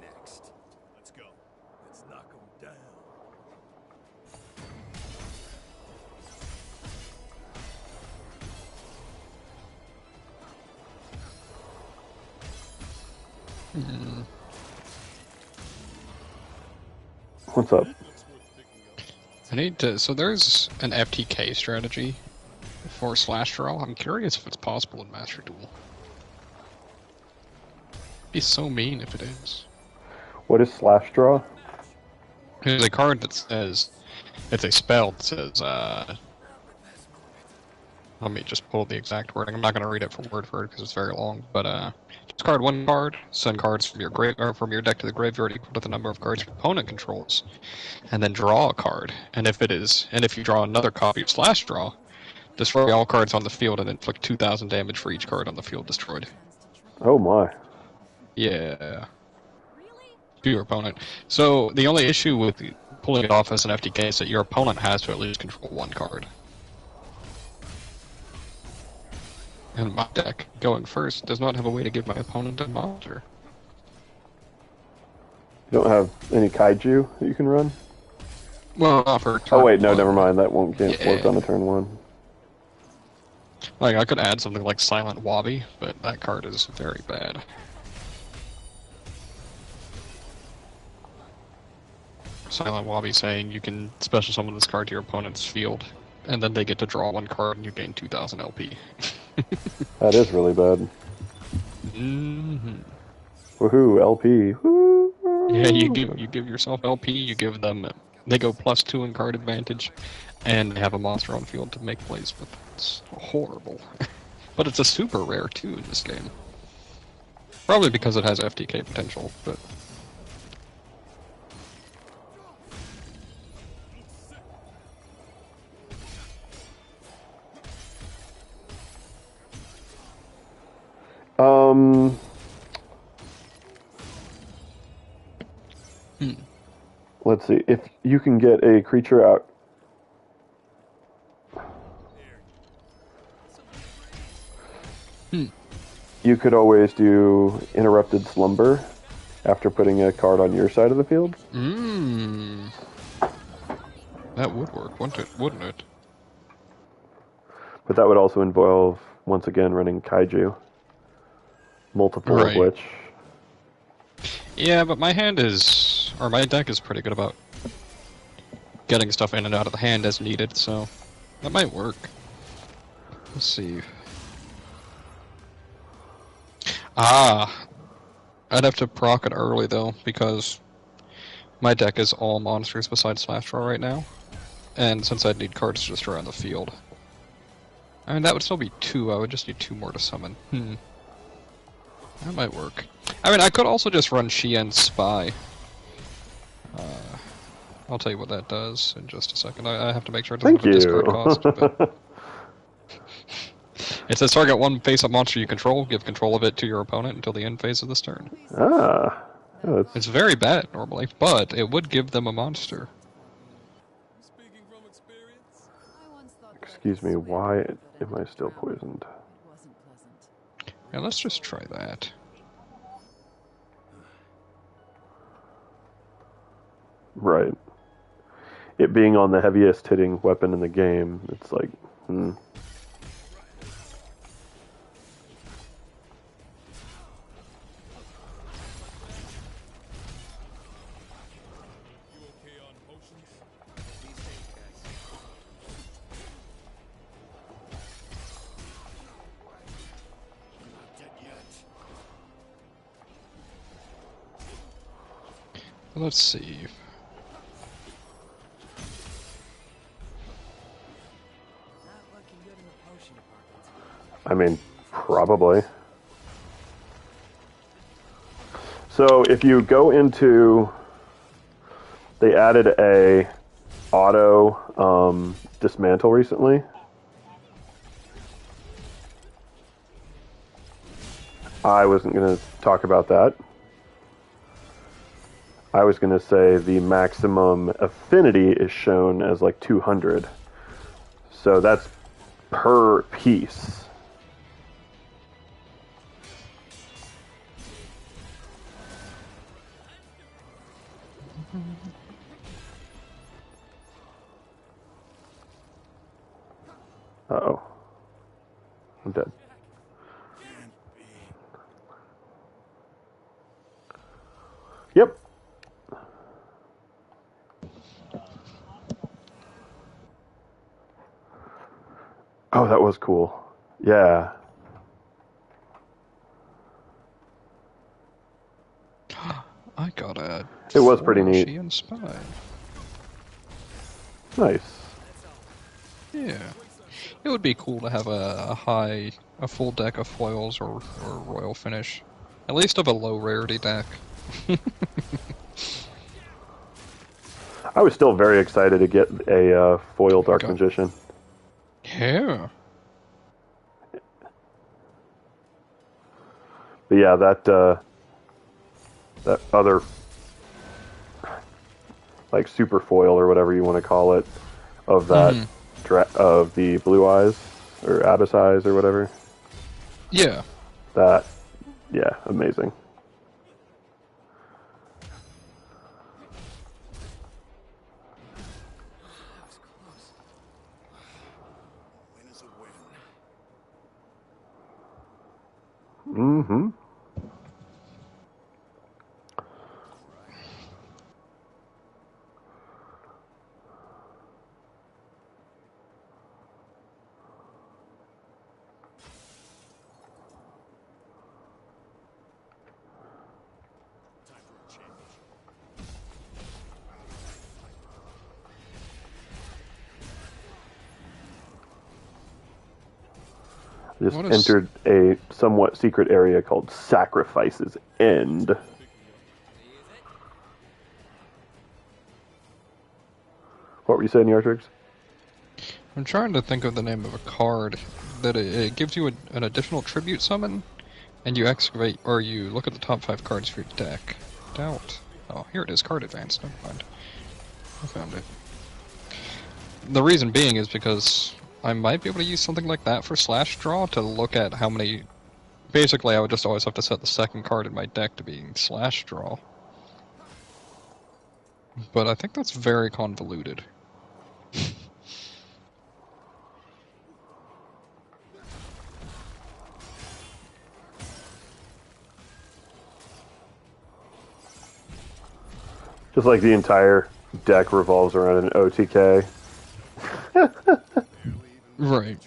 Next. Let's go. Let's knock them down. What's up? I need to. So there's an FTK strategy for slash draw. I'm curious if it's possible in Master Duel. Be so mean if it is. What is slash draw? There's a card that says, it's a spell that says, let me just pull the exact wording. I'm not going to read it for word because it's very long, but discard one card, send cards from your deck to the graveyard equal to the number of cards your opponent controls, and then draw a card. And if you draw another copy of slash draw, destroy all cards on the field and inflict 2,000 damage for each card on the field destroyed. Oh my. Yeah. To your opponent. So the only issue with pulling it off as an FTK is that your opponent has to at least control one card. And my deck, going first, does not have a way to give my opponent a monster. You don't have any kaiju that you can run? Well, not for turn Oh wait, no, one. never mind. That can't Yeah. work on a turn one. Like, I could add something like Silent Wobby, but that card is very bad. Silent Wobby saying you can special summon this card to your opponent's field, and then they get to draw one card and you gain 2,000 LP. That is really bad. Mm-hmm. Woohoo, LP. Woo. Yeah, you give yourself LP, you give them, they go +2 in card advantage, and they have a monster on field to make plays with. It's horrible. But it's a super rare too in this game. Probably because it has FTK potential, but... Let's see. If you can get a creature out. You could always do Interrupted Slumber after putting a card on your side of the field. That would work, wouldn't it? But that would also involve, once again, running kaiju. Multiple of which. Yeah, but my deck is pretty good about getting stuff in and out of the hand as needed, so that might work. Let's see. I'd have to proc it early though, because my deck is all monsters besides Slash Draw right now, and since I'd need cards to destroy on the field. I mean, that would still be 2, I would just need 2 more to summon. That might work. I mean, I could also just run Shien's Spy. I'll tell you what that does in just a second. I have to make sure it doesn't have a discard cost. But... It says target one face-up monster you control, give control of it to your opponent until the end phase of this turn. Yeah, it's very bad normally, but it would give them a monster. Speaking from experience. Excuse me, why am I still poisoned? Yeah, let's just try that. Right. It being on the heaviest hitting weapon in the game, it's like, Let's see. I mean, probably. So if you go into, they added a auto dismantle recently. I wasn't going to talk about that. I was going to say the maximum affinity is shown as like 200. So that's per piece. Uh-oh. I'm dead. Yep. Oh, that was cool. Yeah. I got a It was pretty foil neat. she inspired. Nice. Yeah. It would be cool to have a full deck of foils or royal finish. At least of a low rarity deck. I was still very excited to get a foil Dark Magician. Yeah. But yeah, that other like super foil or whatever you want to call it of that of the Blue Eyes or Abyss Eyes or whatever. Yeah. That, yeah, amazing. Mm-hmm. Just entered a somewhat secret area called Sacrifice's End. What were you saying, Yartrix? I'm trying to think of the name of a card that it gives you an additional tribute summon, and you excavate, or you look at the top 5 cards for your deck. Doubt. Oh, here it is, card advance, never mind. I found it. The reason being is because I might be able to use something like that for slash draw to look at how many... Basically, I would just always have to set the second card in my deck to being slash draw. But I think that's very convoluted. Just like the entire deck revolves around an OTK. Right.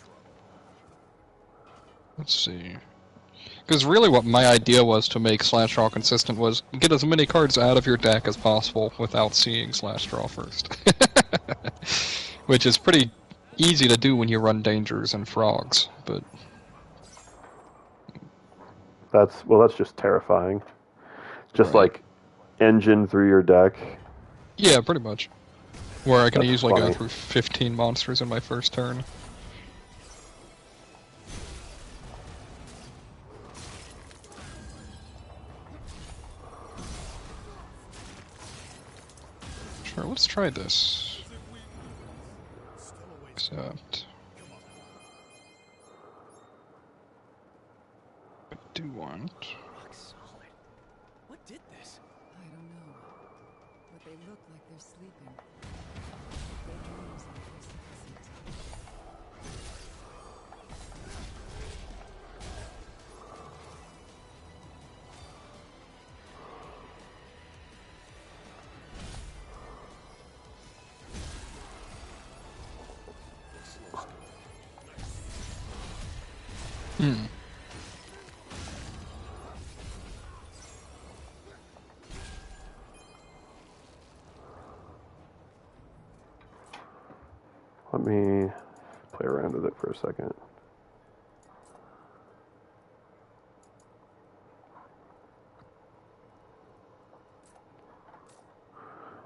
Let's see. Because really what my idea was to make slash draw consistent was get as many cards out of your deck as possible without seeing slash draw first. Which is pretty easy to do when you run dangers and frogs, but... That's just terrifying. Just like engine through your deck. Yeah, pretty much. Where I can That's easily funny. go through 15 monsters in my first turn. Sure, let's try this. Except... I do want... Rock solid. What did this? I don't know. But they look like they're sleeping. Their dreams are persistent. Let me play around with it for a second.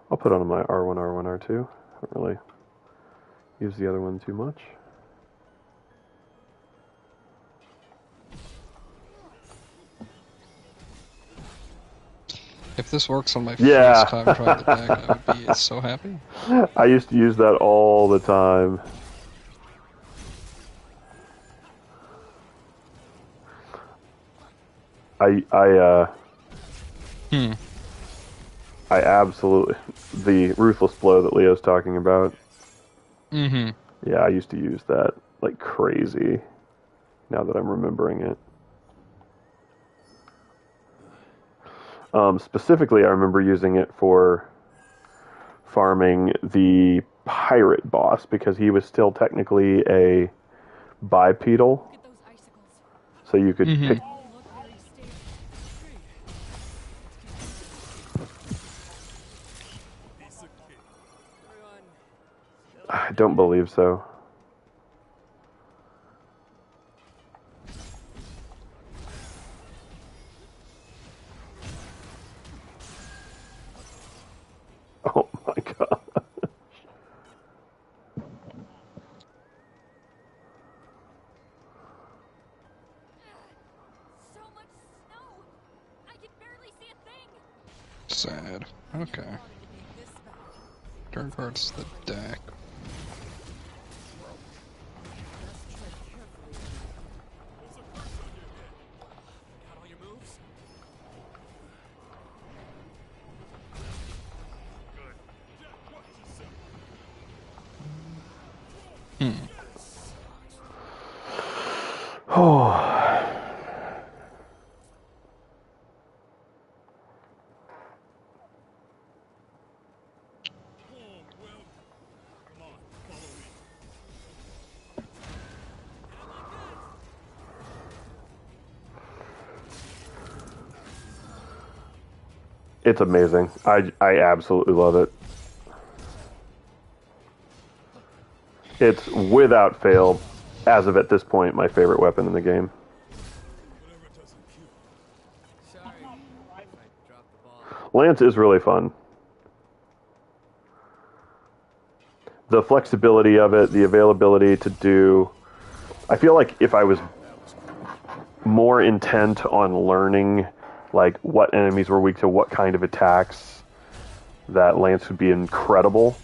I'll put on my R1, R1, R2. Don't really use the other one too much. If this works on my first time trying the deck, I would be so happy. I used to use that all the time. I absolutely, the ruthless blow that Leo's talking about. Mm-hmm. Yeah, I used to use that like crazy. Now that I'm remembering it. Specifically, I remember using it for farming the pirate boss because he was still technically a bipedal. Look at those icicles. So you could pick. They all look very stable. Piece of cake. Everyone, I don't believe so. Oh my god. So much snow! I can barely see a thing! Sad. Okay. Thought it'd be this bad. Turn cards the deck. best tread carefully. There's a curse on your head. Got all your moves? Good. Jack, watch yourself. Oh. Well, come on, follow me. It's amazing. I absolutely love it. It's without fail, as of at this point, my favorite weapon in the game. Whatever doesn't kill. Sorry if I dropped the ball. Lance is really fun. The flexibility of it, the availability to do... I feel like if I was more intent on learning like what enemies were weak to what kind of attacks, that Lance would be incredible,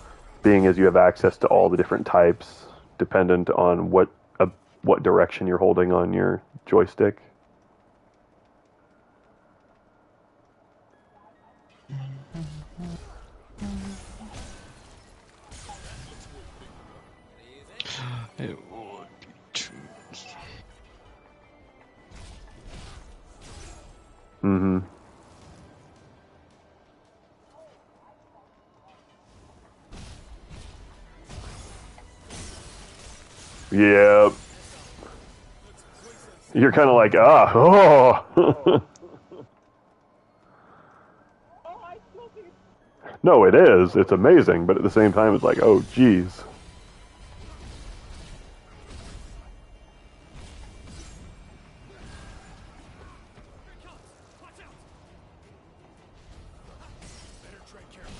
being as you have access to all the different types, dependent on what direction you're holding on your joystick. It would be too. Mm-hmm. Yep. You're kind of like, oh. No, it is. It's amazing, but at the same time, it's like, oh, geez. Watch out! Better tread carefully.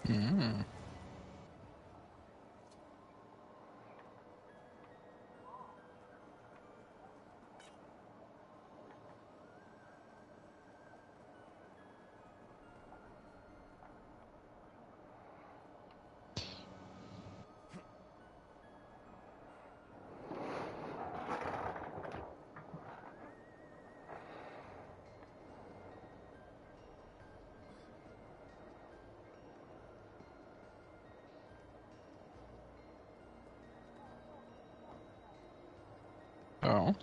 Mm. Oh.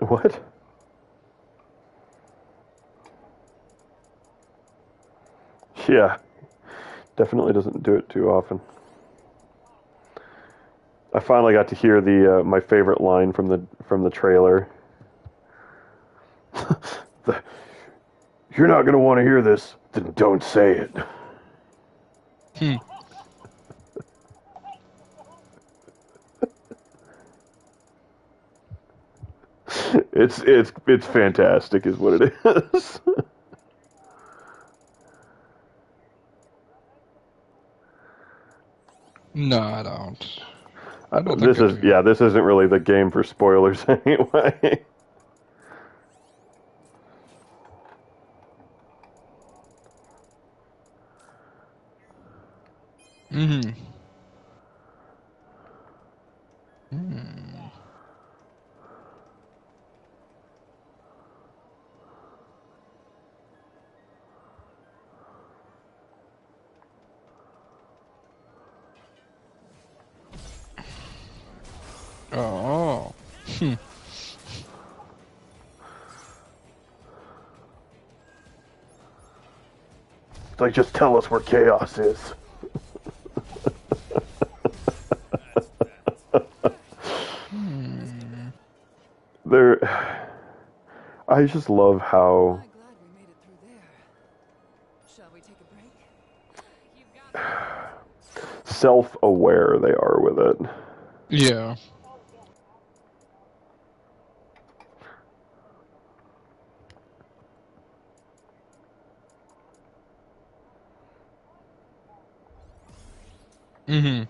What? Yeah. Definitely doesn't do it too often. I finally got to hear the my favorite line from the trailer. You're not gonna want to hear this, then don't say it. Hmm. It's fantastic, is what it is. No, I don't. I don't think This I is do. this isn't really the game for spoilers anyway. Mm-hmm. Hmm. Oh. Hmm. It's like, just tell us where chaos is. Hmm. There, I just love how My glad we made it through there. Shall we take a break? You've got self-aware they are with it. Yeah. Mm-hmm.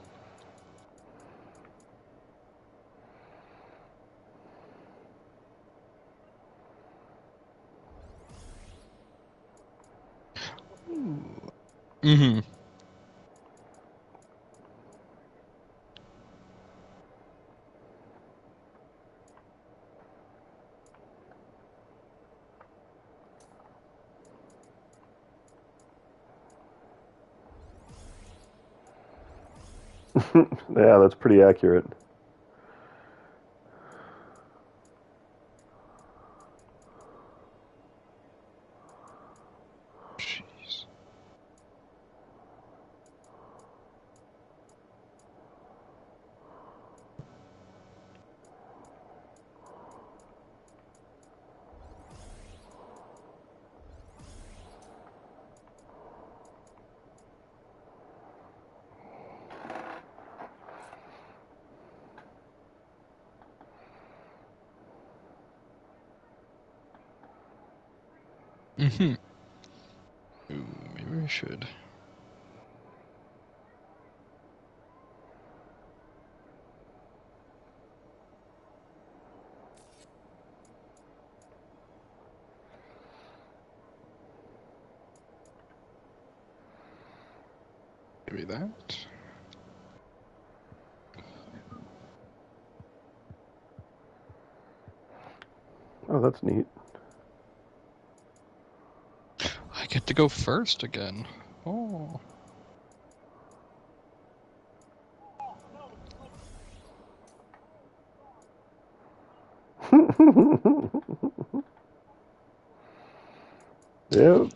Mm-hmm. Yeah, that's pretty accurate. Jeez. Mm-hmm. Ooh, maybe we should. Maybe that. Oh, that's neat. I get to go first again. Oh. Yeah.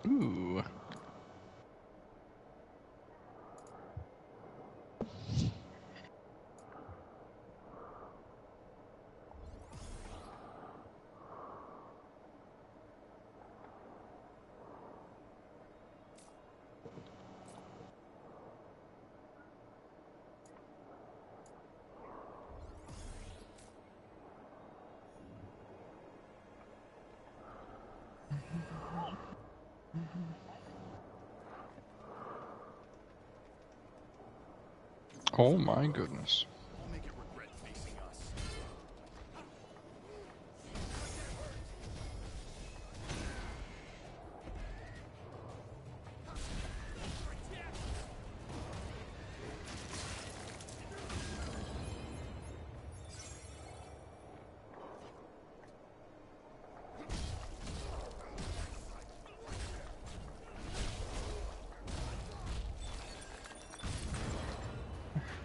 Ooh. Oh my goodness. I'll make it regret facing us.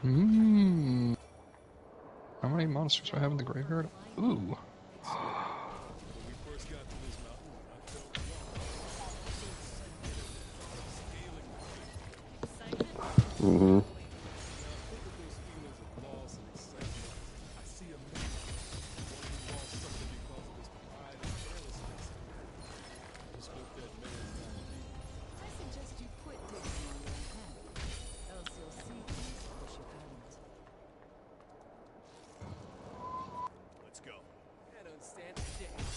Hmm. How many monsters do I have in the graveyard? Ooh. When we first got to this mountain, I felt lost. So excited. Scaling the Mm-hmm. Now, think of those feelings of loss and excitement. I see a man, one who lost something because of his pride and carelessness. I just hope that man's not me. I suggest you quit digging on your own head, else you'll see things you wish you hadn't. Let's go. I don't stand a chance.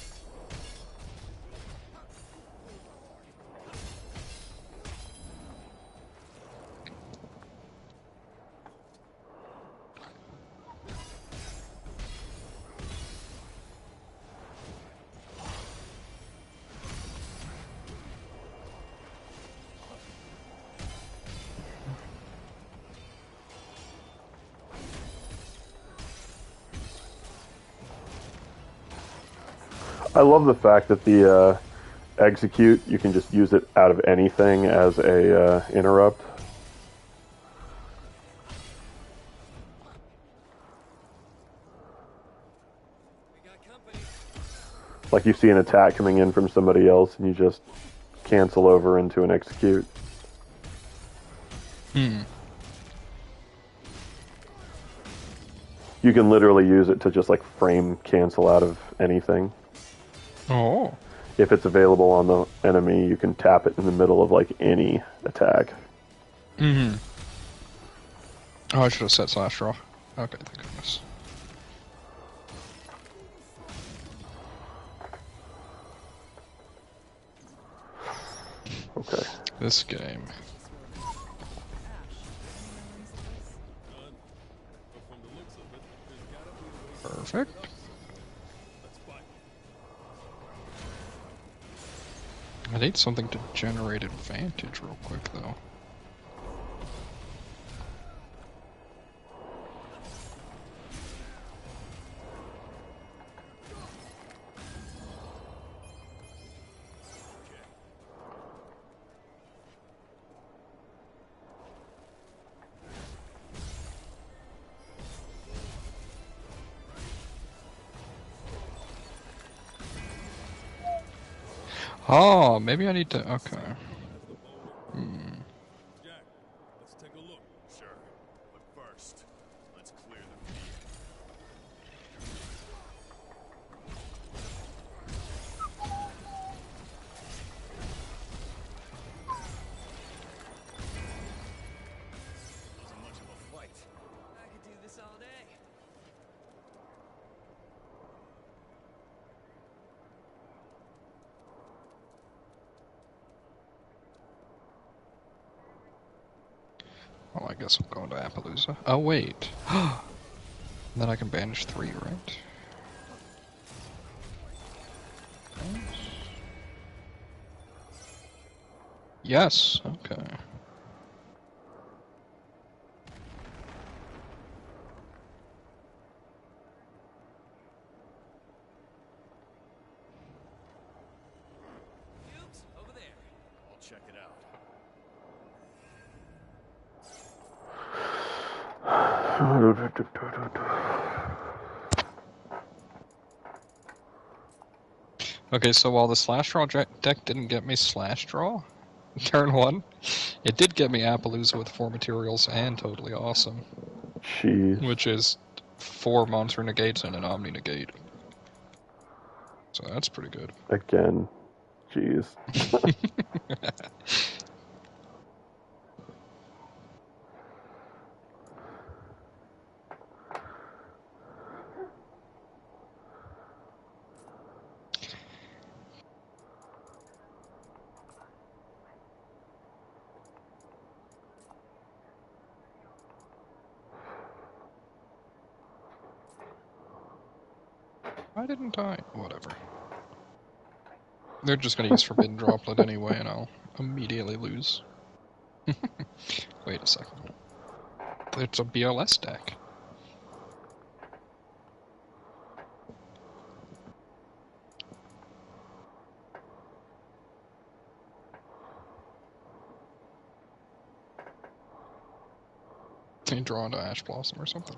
I love the fact that the execute, you can just use it out of anything as a interrupt. We got company. Like you see an attack coming in from somebody else and you just cancel over into an execute. Hmm. You can literally use it to just like frame cancel out of anything. Oh. If it's available on the enemy, you can tap it in the middle of like any attack. Mm-hmm. Oh, I should have set slash draw. Okay, thank goodness. Okay. This game. Ash, any memories of this? None. But from the looks of it, there's gotta be a way to Perfect. open it up somewhere. Let's find it. I need something to generate advantage real quick, though. Oh, maybe I need to. Okay. Hmm. Jack, let's take a look. Sure, but first, let's clear the field. Wasn't much of a fight. I could do this all day. Well, I guess I'm going to Appaloosa. Oh, wait. Then I can banish 3, right? Yes, okay. Cubes, over there. I'll check it out. Okay, so while the slash draw deck didn't get me slash draw, turn 1, it did get me Appaloosa with 4 materials and totally awesome. Jeez. Which is 4 monster negates and an omni negate. So that's pretty good. Again. Jeez. Why didn't I? Whatever. They're just gonna use Forbidden Droplet anyway, and I'll immediately lose. Wait a second. It's a BLS deck. Can you draw into Ash Blossom or something?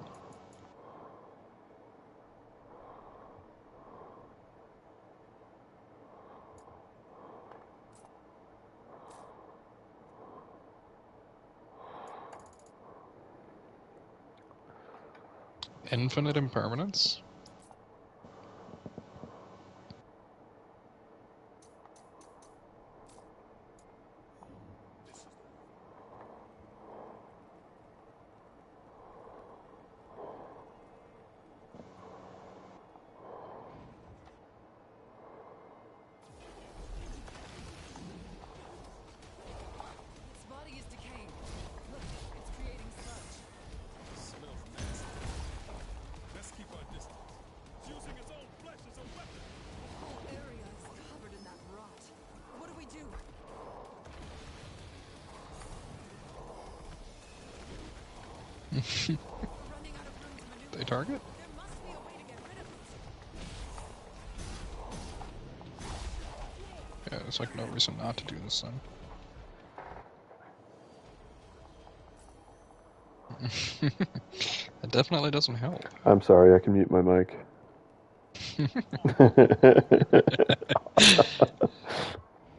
Infinite impermanence? Its body is decaying. Look, it's creating sludge. Smells nasty. Let's keep our distance. It's using its own flesh as a weapon. The whole area is covered in that rot. What do we do? We're running out of room to maneuver. They target? There must be a way to get rid of it. Yeah, there's like no reason not to do this then. It definitely doesn't help. I'm sorry, I can mute my mic.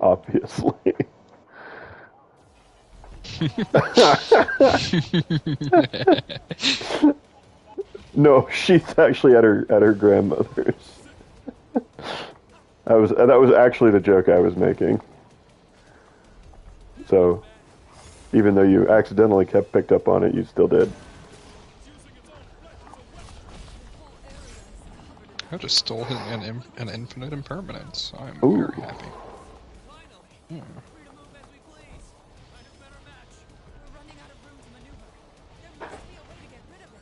Obviously. No, she's actually at her grandmother's. That was actually the joke I was making. So, even though you accidentally picked up on it, you still did. I just stole him an infinite impermanence. I'm Ooh. very happy. Finally! Free to move as we please. Find a better match. We're running out of room to maneuver. There must be a way to get rid of it.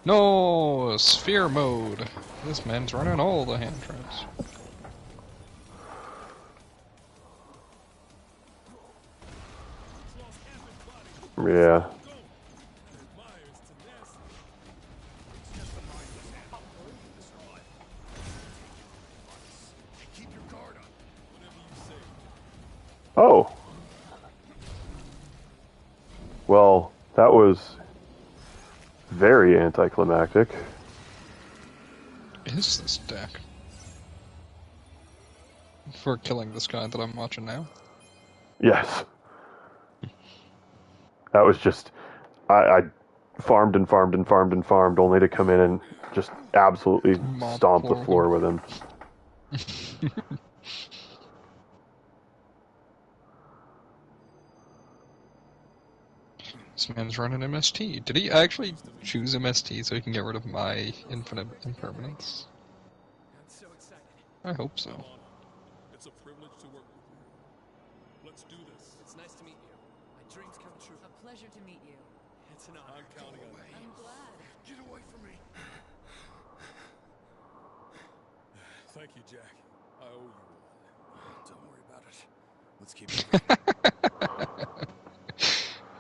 No! Sphere mode! This man's running all the hand traps. Yeah. Keep your guard up. Oh. Well, that was very anticlimactic. Is this deck? For killing this guy that I'm watching now? Yes. That was just... I farmed and farmed and farmed and farmed only to come in and just absolutely stomp the floor with him. This man's running MST. Did he actually choose MST so he can get rid of my infinite impermanence? I'm so excited. I hope so. It's a privilege to work with you. Let's do this. It's nice to meet you. My dreams come true. A pleasure to meet you. It's an honor. I'm counting on you. I'm glad. Get away from me. Thank you, Jack. I owe you one. Don't worry about it. Let's keep moving.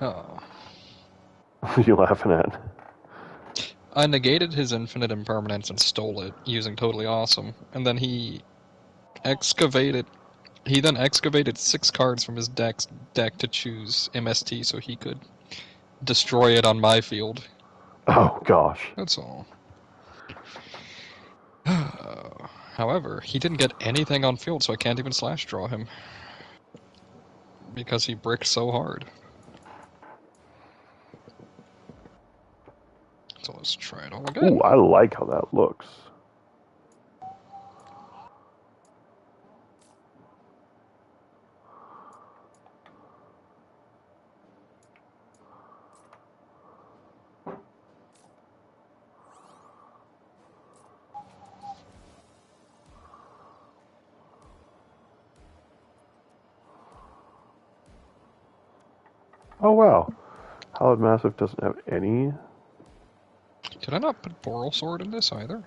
Oh. What are you laughing at? I negated his infinite impermanence and stole it using Totally Awesome, and then he then excavated 6 cards from his deck to choose MST so he could destroy it on my field. Oh, gosh. That's all. However, he didn't get anything on field, so I can't even slash draw him. Because he bricked so hard. So let's try it all again. Ooh, I like how that looks. Oh, wow. Hallowed Massive doesn't have any... Did I not put Boral Sword in this either?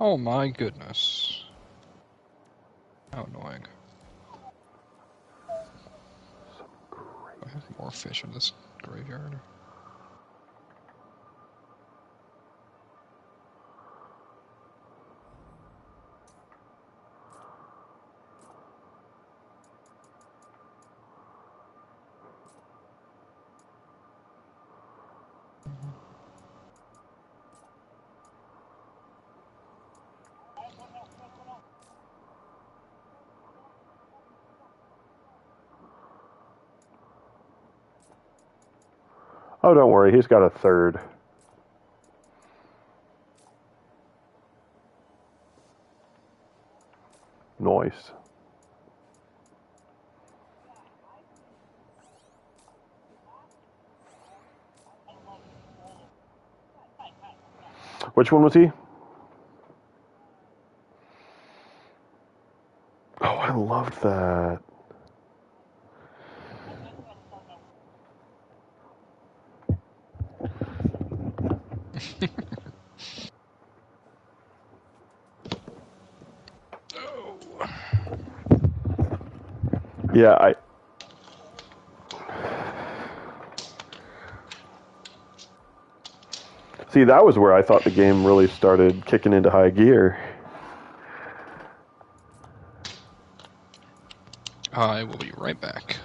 Oh my goodness. How annoying. I have more fish in this graveyard. Oh, don't worry, he's got a third. Nice. Which one was he? Oh, I loved that. Yeah, see, that was where I thought the game really started kicking into high gear. I will be right back.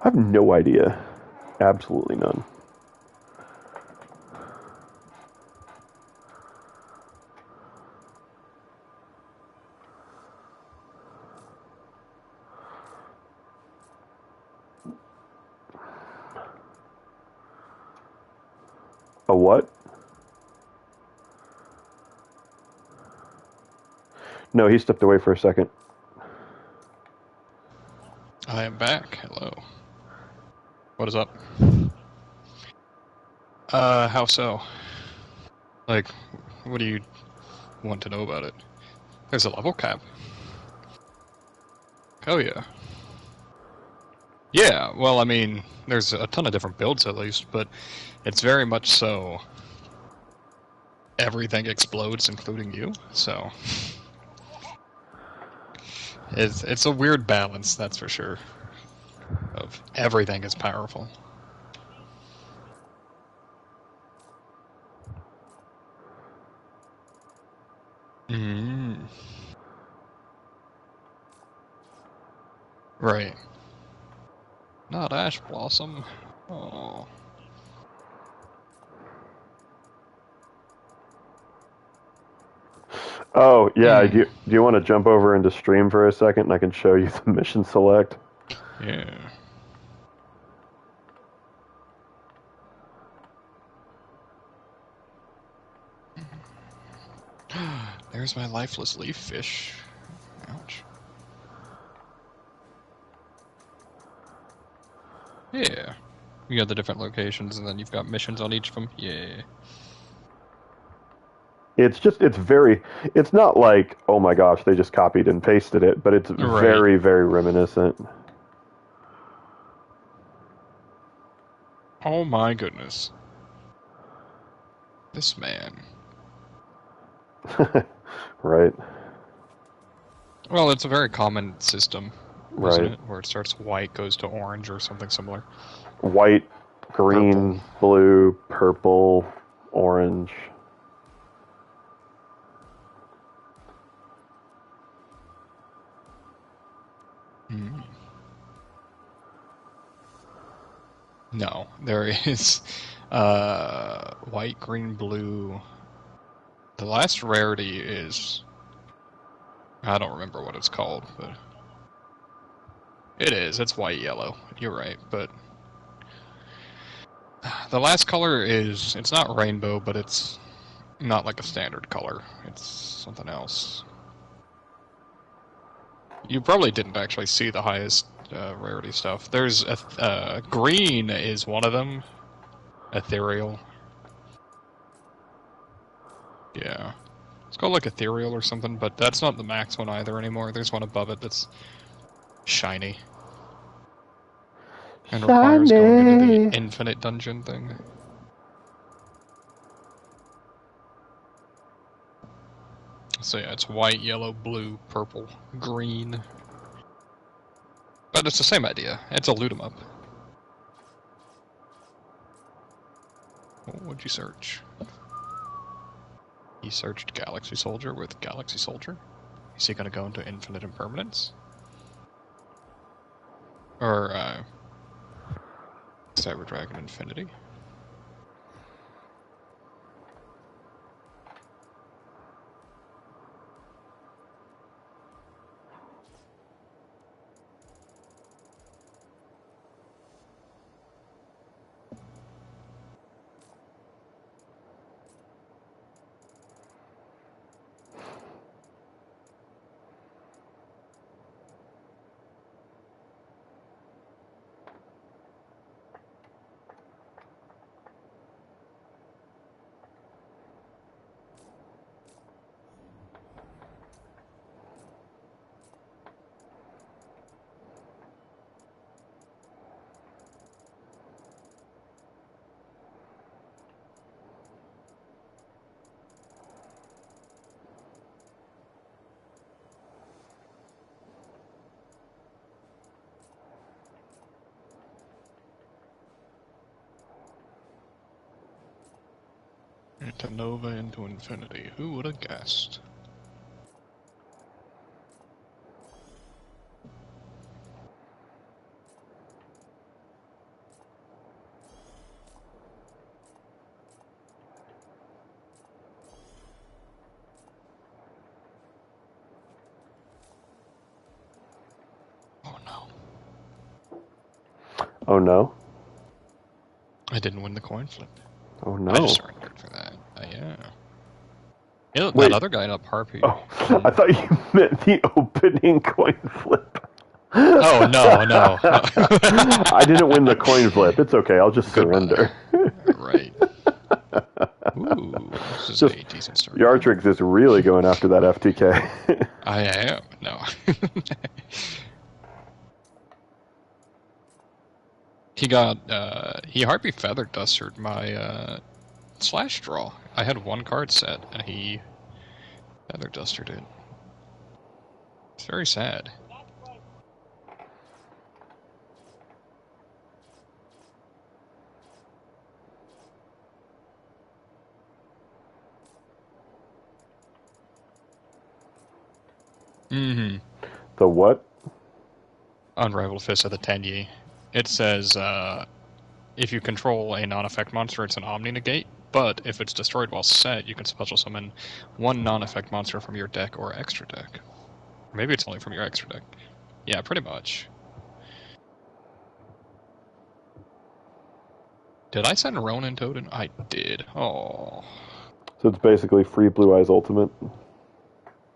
I have no idea. Absolutely none. A what? No, he stepped away for a second. I am back. Hello. What is up? How so? Like, what do you want to know about it? There's a level cap. Oh yeah. Yeah, well, I mean, there's a ton of different builds at least, but it's very much so everything explodes, including you, so it's a weird balance, that's for sure, of everything is powerful. Mm. Right. Not Ash Blossom. Oh. Oh, yeah, do you want to jump over into stream for a second and I can show you the mission select? Yeah. There's my lifeless leaf fish. Ouch. Yeah. You got the different locations, and then you've got missions on each of them. Yeah. It's not like, oh my gosh, they just copied and pasted it, but it's Right. very, very reminiscent. Oh my goodness. This man. Right. Well, it's a very common system, isn't Right. it? Where it starts white, goes to orange, or something similar. White, green, Purple. blue, purple, orange. Mm. No, there is white, green, blue. The last rarity is... I don't remember what it's called, but... It is. It's white, yellow. You're right, but... The last color is... It's not rainbow, but it's not like a standard color. It's something else. You probably didn't actually see the highest rarity stuff. There's green is one of them. Ethereal. Yeah. It's called like ethereal or something, but that's not the max one either anymore. There's one above it that's shiny. And requires going into the infinite dungeon thing. So yeah, it's white, yellow, blue, purple, green. But it's the same idea. It's a loot 'em up. What would you search? He searched Galaxy Soldier with Galaxy Soldier. Is he gonna go into Infinite Impermanence? Or, Cyber Dragon Infinity? Into Nova, into Infinity. Who would have guessed? Oh no. Oh no? I didn't win the coin flip. Oh no. I just surrendered for that. Yeah. Yeah, Wait. that other guy up Harpy. Oh, I thought you meant the opening coin flip. Oh, no. I didn't win the coin flip. It's okay. I'll just surrender. Right. Ooh, this is Just- a decent start. Yartrix is really going after that FTK. I am. No. He Harpy Feather Dustered my, Slash Draw. I had one card set, and he Feather Dustered it. It's very sad. Mm-hmm. The what? Unrivaled Fist of the Tenyi. It says, if you control a non-effect monster, it's an Omni Negate, but if it's destroyed while set, you can special summon one non-effect monster from your deck or extra deck. Maybe it's only from your extra deck. Yeah, pretty much. Did I send Ronin Totem? I did. Oh. So it's basically free Blue Eyes Ultimate.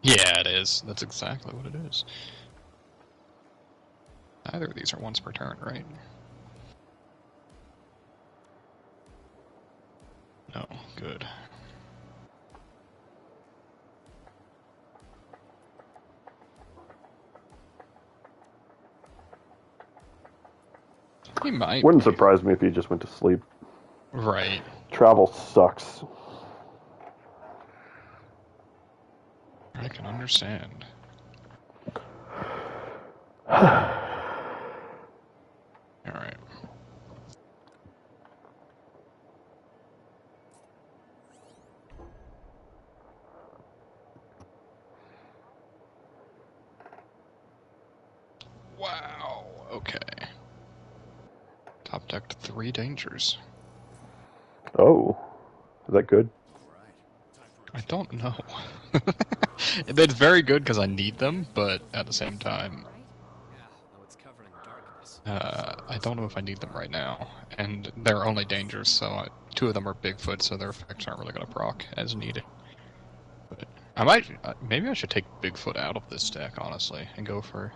Yeah, it is. That's exactly what it is. Neither of these are once per turn, right? No, good. He might. Wouldn't surprise me if he just went to sleep. Right. Travel sucks. I can understand. Alright. Wow. Okay. Top decked 3 dangers. Oh. Is that good? I don't know. It's very good because I need them, but at the same time, I don't know if I need them right now. And they're only dangers, so 2 of them are Bigfoot, so their effects aren't really going to proc as needed. But I might, maybe I should take Bigfoot out of this deck, honestly, and go for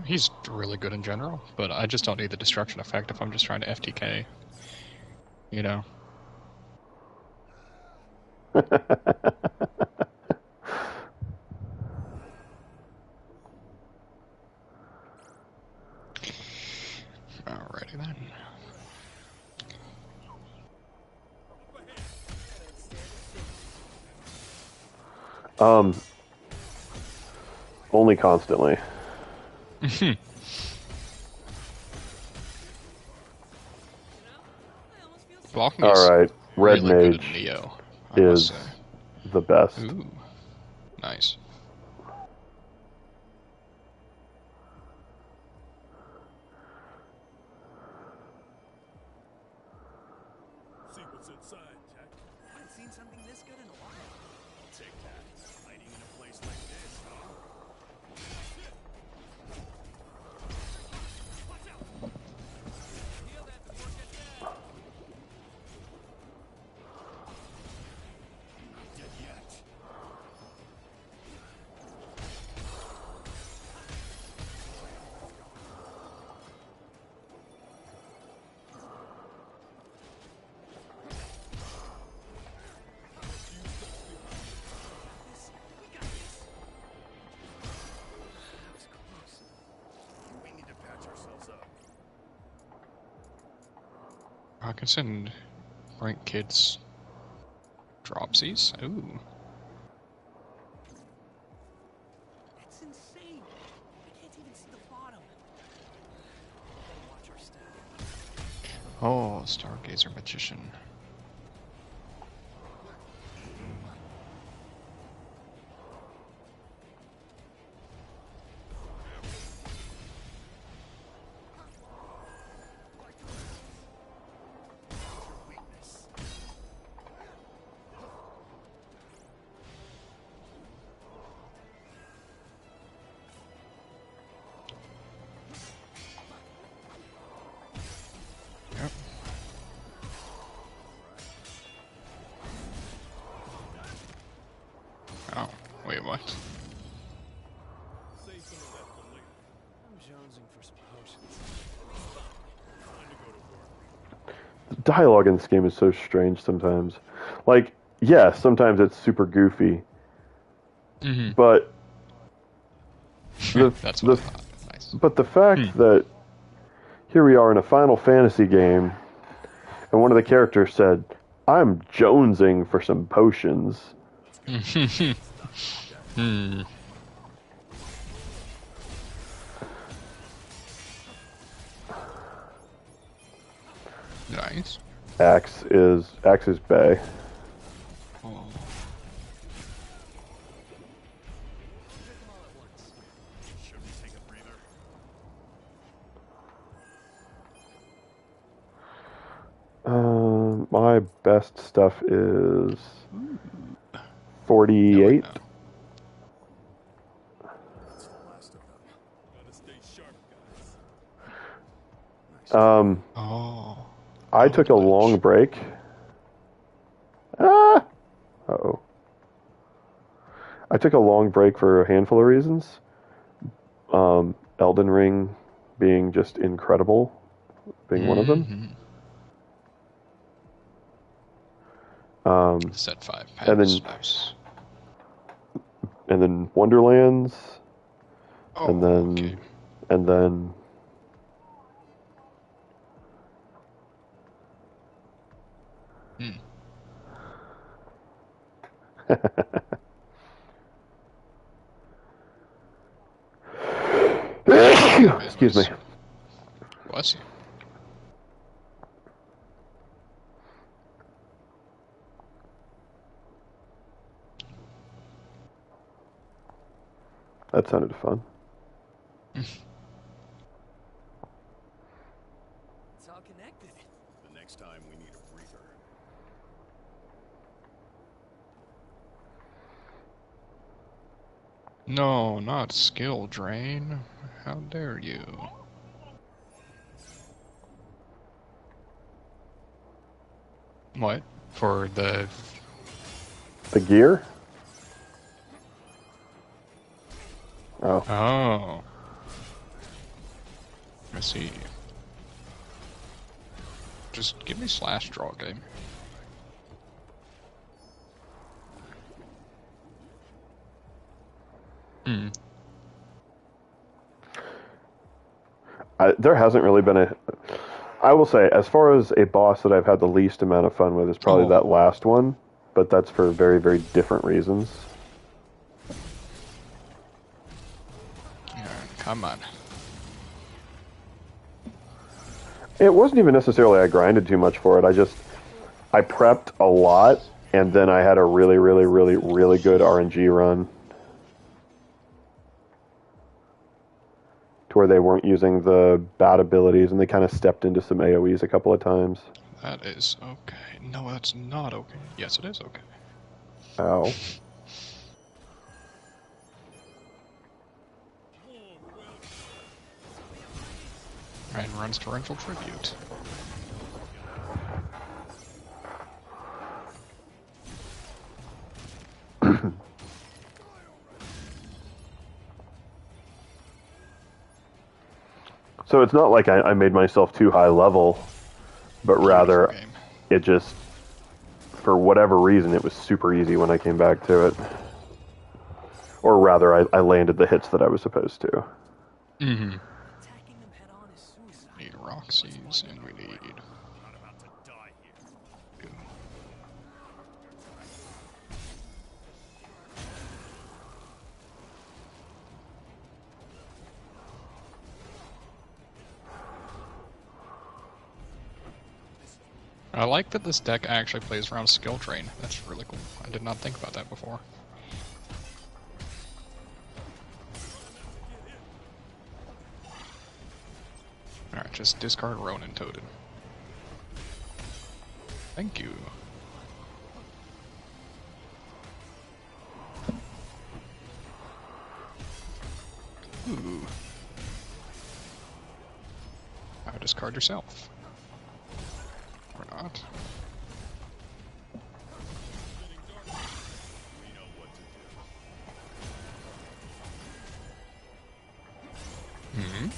he's really good in general, but I just don't need the destruction effect if I'm just trying to FTK. You know? Alrighty then. Only constantly. Blocking All is right, Red really good in Mage Neo, I must is say. the best. Ooh, nice. See what's inside, Jack. I haven't seen something this good in a while. I'll take that. Hiding in a place like this, huh? Heal that before it gets bad. Not dead yet. That was close. We need to patch ourselves up. I can send rank kids dropsies. Ooh. It's insane. I can't even see the bottom. Gotta watch our step. Oh, Stargazer Magician. Your weakness. Yep. Oh, wait, what? Save some of that for later. I'm jonesing for some potions. Time to go to work. The dialogue in this game is so strange sometimes. Like, yeah, sometimes it's super goofy, Mm-hmm. but That's the what I thought. Nice. but the fact that here we are in a Final Fantasy game, and one of the characters said, "I'm jonesing for some potions." Hmm. Nice. Axe is Bay. Oh. Should we take a breather? My best stuff is No, 48. no. That's the last of them. Gotta stay sharp, guys. Oh. I took a long glitch. break. Ah! Uh-oh. I took a long break for a handful of reasons. Elden Ring being just incredible, being one of them. Set 5 and pens. then- Nice. And then Wonderlands, Oh, and then okay. and then excuse me. Bless you. That sounded fun. It's all connected. The next time we need a breather. No, not skill drain. How dare you? What? For the... The gear? Oh. Oh. I see. Just give me slash draw game. There hasn't really been a... I will say, as far as a boss that I've had the least amount of fun with is probably that last one, but that's for very, very different reasons. Come on. It wasn't even necessarily I grinded too much for it. I just I prepped a lot, and then I had a really, really, really, really good RNG run. To where they weren't using the bad abilities, and they kind of stepped into some AoEs a couple of times. That is okay. No, that's not okay. Yes, it is okay. Ow. And runs torrential tribute. So it's not like I made myself too high level, but rather it just, for whatever reason, it was super easy when I came back to it. Or rather, I landed the hits that I was supposed to. Mm-hmm. Need Roxy's, and we need... Not about to die here. I like that this deck actually plays around skill train. That's really cool. I did not think about that before. Alright, just discard Ronin Totem. Thank you. Ooh. Now discard yourself. Or not. We know what to do. Mm-hmm.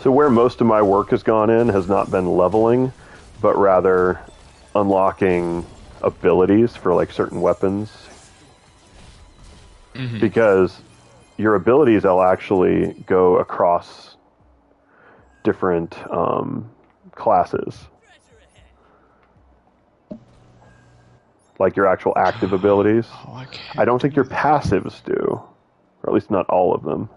So where most of my work has gone in has not been leveling, but rather unlocking abilities for like certain weapons. Mm-hmm. Because your abilities will actually go across different classes. Like your actual active abilities. Oh, I don't think your passives do. Or at least not all of them.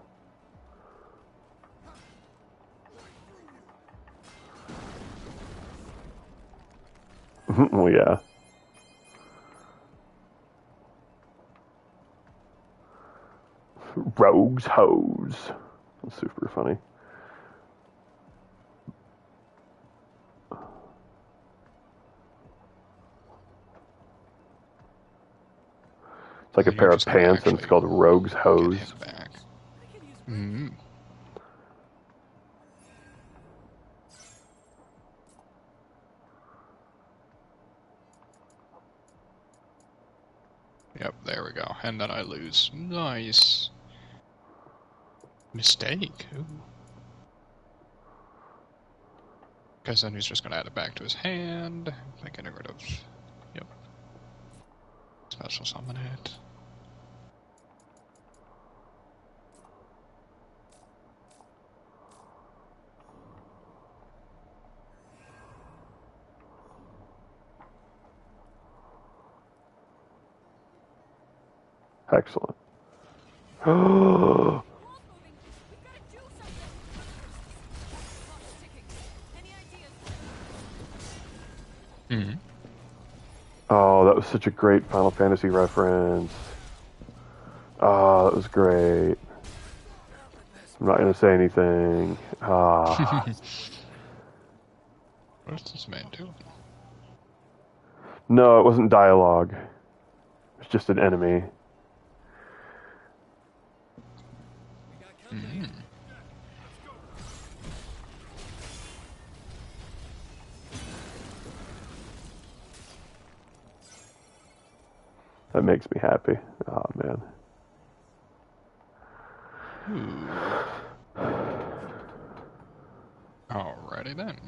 Well, yeah. Rogues hose. That's super funny. It's like a pair of pants, and it's called Rogue's Hose. Get him back. Mm-hmm. Yep, there we go. And then I lose. Nice. Mistake. Ooh. Because then he's just going to add it back to his hand. By getting rid of... Yep. Special summon it. Excellent. Mm-hmm. Oh, that was such a great Final Fantasy reference. Oh, that was great. I'm not going to say anything. Ah. What is this man doing? No, it wasn't dialogue. It was just an enemy. Mm-hmm. That makes me happy. Oh, man. Ooh. Alrighty then.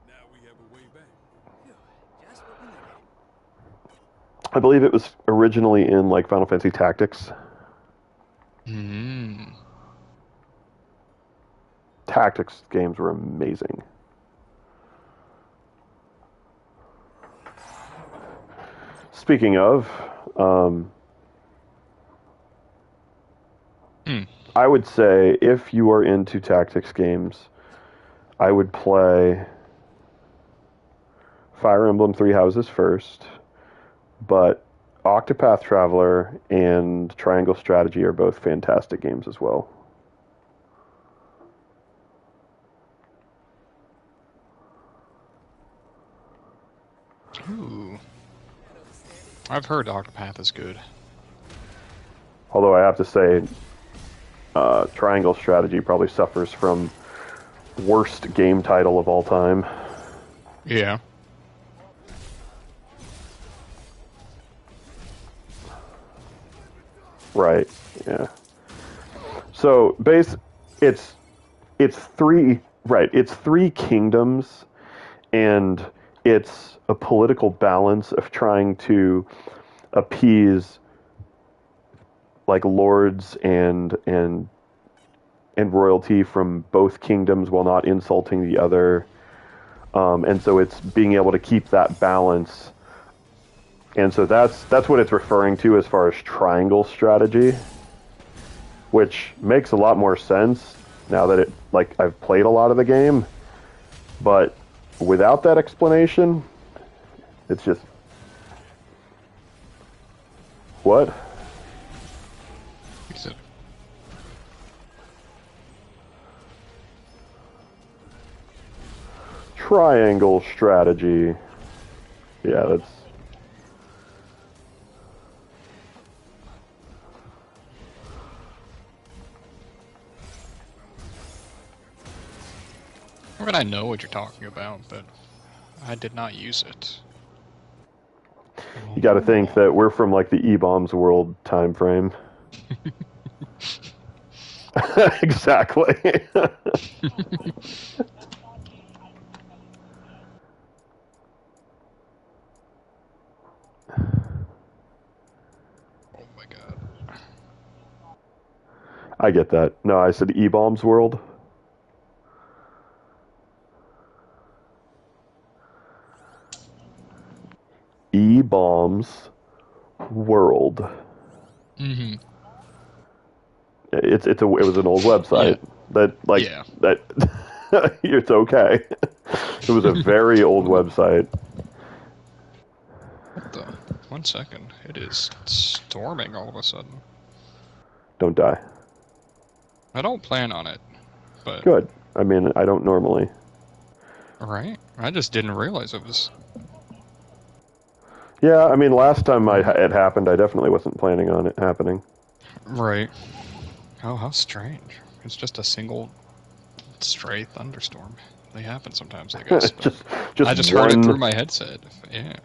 Now we have a way back. Just what we needed. I believe it was originally in like Final Fantasy Tactics. Mm-hmm. Tactics games were amazing. Speaking of, I would say if you are into tactics games, I would play Fire Emblem Three Houses first, but Octopath Traveler and Triangle Strategy are both fantastic games as well. Ooh. I've heard Octopath is good. Although I have to say, Triangle Strategy probably suffers from worst game title of all time. Yeah. Right. Yeah. So it's it's three kingdoms, and it's a political balance of trying to appease like lords and royalty from both kingdoms while not insulting the other. And so it's being able to keep that balance. And so that's what it's referring to as far as triangle strategy, which makes a lot more sense now that I've played a lot of the game. But without that explanation, it's just what? Triangle strategy. Yeah, that's. I mean, I know what you're talking about, but I did not use it. You got to think that we're from like the E-bombs world time frame. Exactly. Oh my god. I get that. No, I said E-bombs world. E-bombs world. Mm-hmm. It was an old website that it's okay. It was a very old website. What the? 1 second. It is storming all of a sudden. Don't die. I don't plan on it, but... Good. I mean, I don't normally. Right? I just didn't realize it was... Yeah, I mean, last time it happened, I definitely wasn't planning on it happening. Right. Oh, how strange. It's just a single stray thunderstorm. They happen sometimes, I guess. just I just heard it through my headset. Yeah.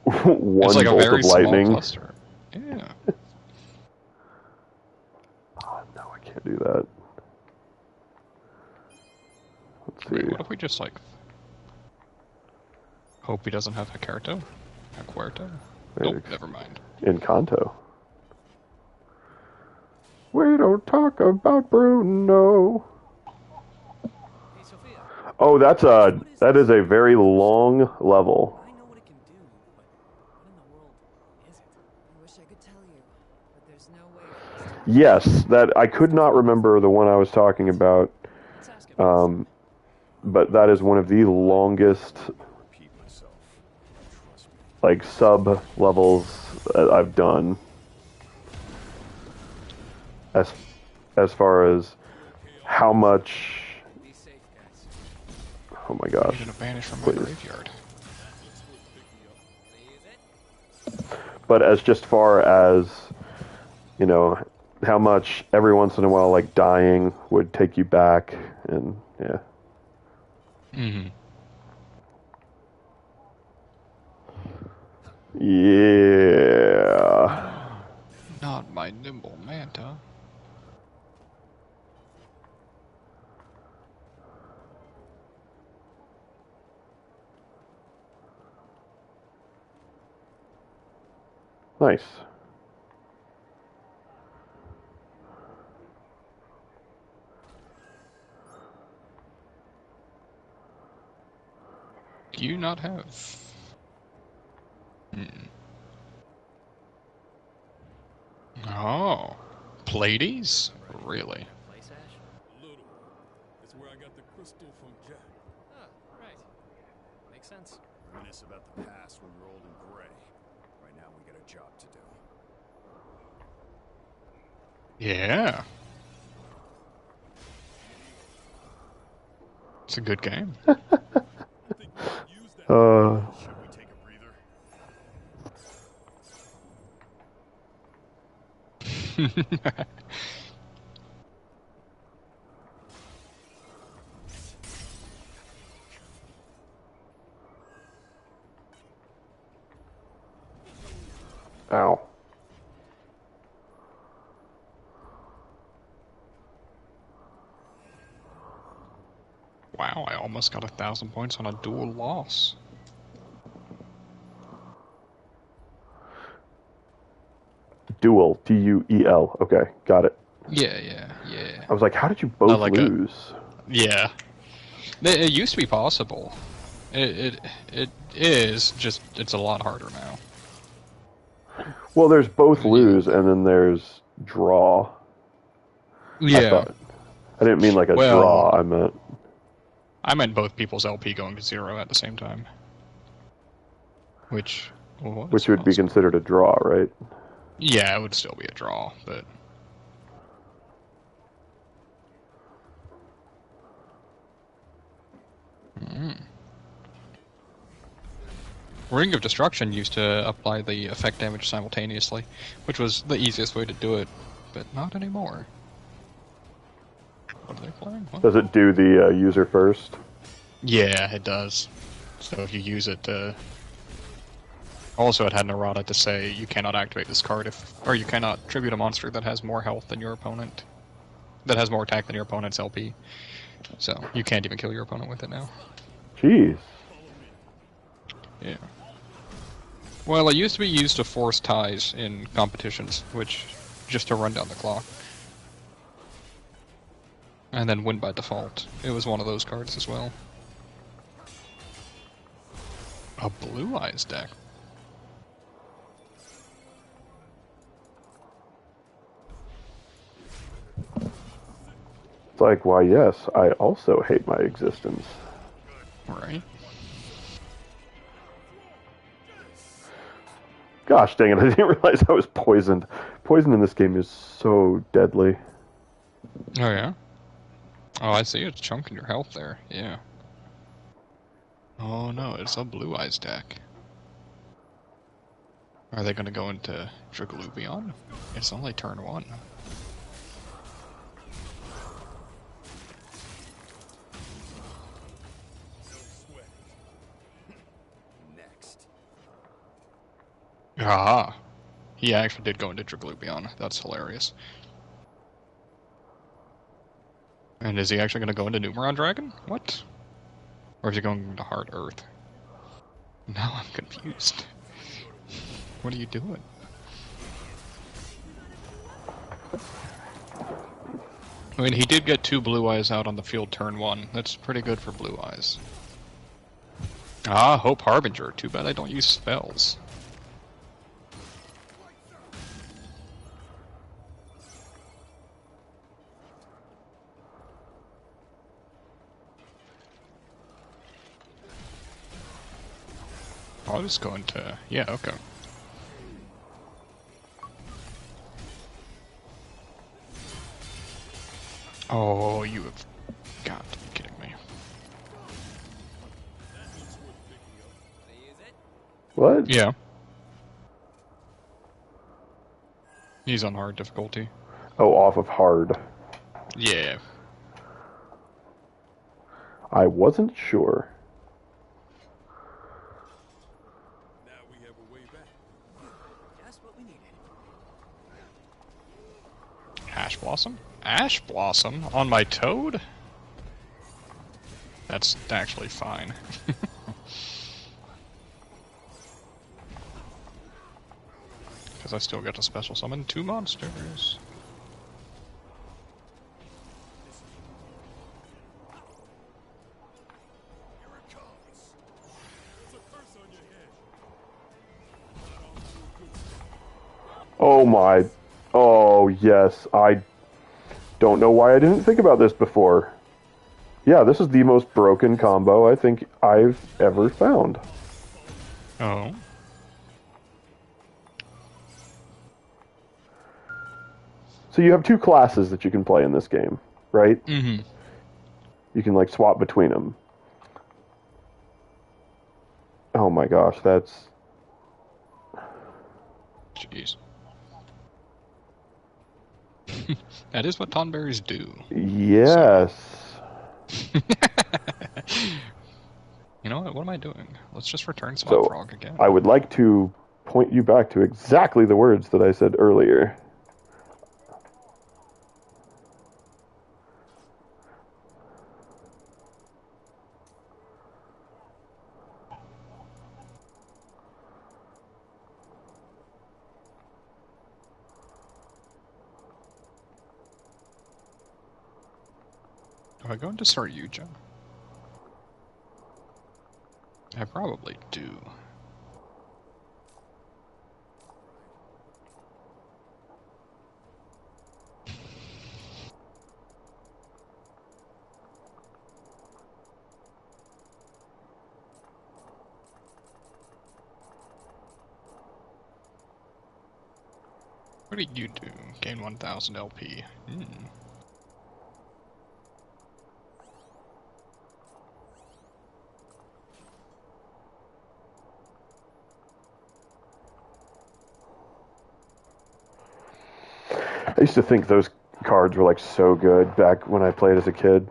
One it's like a bolt very of lightning. small cluster. Yeah. Oh, no, I can't do that. Let's see. Wait, what if we just, like... Hope he doesn't have Hakuerto? Nope, never mind. Encanto. We don't talk about Bruno. Hey, Sophia. Oh, that is a very long level. I know what it can do, but what in the world is it? I wish I could tell you, but there's no way for us to... Yes, that I could not remember the one I was talking about. Let's ask him. But that is one of the longest Repeat myself. Trust me. like sub levels I've done. As far as how much. Be safe, guys. Oh my gosh. I'm gonna vanish from my Please. graveyard. But as just far as, you know, how much every once in a while like dying would take you back, and yeah. Mm-hmm. Yeah. Not my nimble manta. Nice. Do you not have... Oh. Pleiades? Really? Place Ash? Little. It's where I got the crystal from Jack. Ah, right. Makes sense. Reminisce about the past when we were old and gray. Right now, we got a job to do. Yeah. It's a good game. I think we could use that. Should we take a breather? Ow. Wow, I almost got 1,000 points on a dual loss. Duel. D-U-E-L. Okay, got it. Yeah. I was like, how did you both like a- lose? Yeah. It used to be possible. It is, just it's a lot harder now. Well, there's both lose, and then there's draw. Yeah. I didn't mean like a Well- draw. I meant both people's LP going to 0 at the same time. Which Which would be possible. considered a draw, right? Yeah, it would still be a draw, but... Ring of Destruction used to apply the effect damage simultaneously, which was the easiest way to do it, but not anymore. What are they playing? What? Does it do the user first? Yeah, it does. So if you use it to... Also, it had an errata to say you cannot activate this card or you cannot tribute a monster that has more health than your opponent. That has more attack than your opponent's LP. So, you can't even kill your opponent with it now. Jeez. Yeah. Well, it used to be used to force ties in competitions, which... just to run down the clock. And then win by default. It was one of those cards as well. A Blue Eyes deck. It's like, why, yes, I also hate my existence. Right. Gosh dang it, I didn't realize I was poisoned. Poison in this game is so deadly. Oh, yeah? Oh, I see it's chunking your health there. Yeah. Oh, no, it's a Blue Eyes deck. Are they going to go into Dragluvion? It's only turn 1. Next. Ah, he actually did go into Dragluvion. That's hilarious. And is he actually going to go into Numeron Dragon? What? Or is he going into Hard Earth? Now I'm confused. What are you doing? I mean, he did get 2 Blue Eyes out on the field turn 1. That's pretty good for Blue Eyes. Ah, Hope Harbinger. Too bad I don't use spells. I'll just go into... yeah, okay. Oh, you have got to be kidding me. What? Yeah. He's on hard difficulty. Oh, off of hard. Yeah. I wasn't sure. Now we have a way back. Just what we needed. Ash Blossom? Ash Blossom? On my Toad? That's actually fine. Because I still get to special summon 2 monsters. Here it comes. There's a curse on your head. Oh my. Oh, yes. I don't know why I didn't think about this before. Yeah, this is the most broken combo I think I've ever found. Oh. So you have two classes that you can play in this game, right? Mm-hmm. You can, like, swap between them. Oh my gosh, that's... Jeez. That is what tonberries do. Yes. So. You know what? What am I doing? Let's just return Swap So, Frog again. I would like to point you back to exactly the words that I said earlier. Do I go into Saryuja? I probably do. What do you do? Gain 1000 LP. I used to think those cards were, like, so good back when I played as a kid.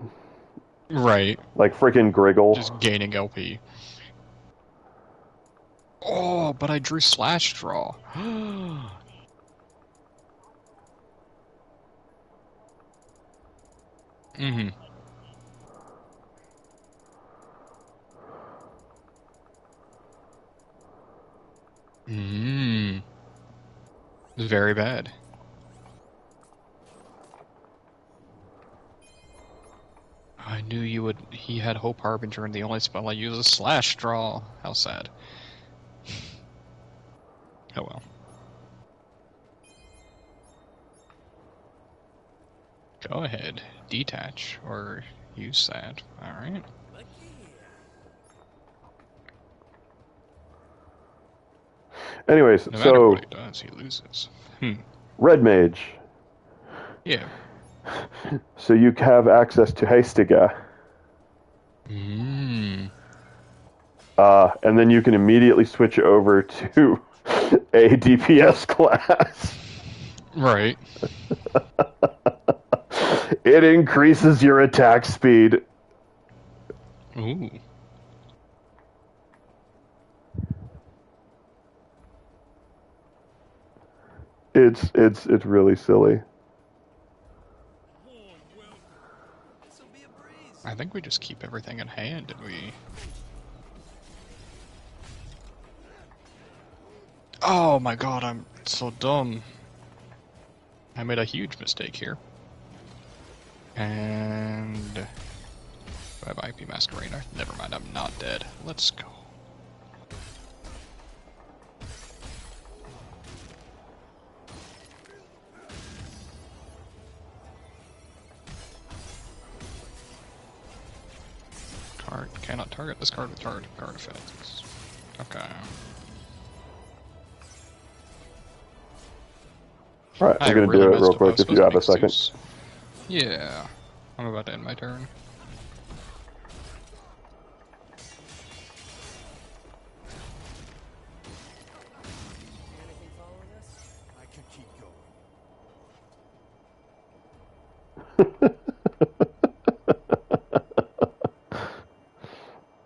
Right. Like freaking Griggle. Just gaining LP. Oh, but I drew Slash Draw. Mm-hmm. It's very bad. I knew you would. He had Hope Harbinger, and the only spell I use is Slash Draw. How sad. Oh well. Go ahead. Detach, or use that. Alright. Anyways, No matter so what he does, he loses. Red Mage. Yeah. So you have access to Hastiga. Mm. And then you can immediately switch over to a DPS class. Right. It increases your attack speed. Ooh. It's really silly. I think we just keep everything in hand and we... Oh my god, I'm so dumb. I made a huge mistake here. And... Do I have IP Masquerader? Never mind, I'm not dead. Let's go. Cannot target this card with card effects. Okay. Alright, I'm gonna do it real quick if you have a second. Yeah. I'm about to end my turn. I can keep going.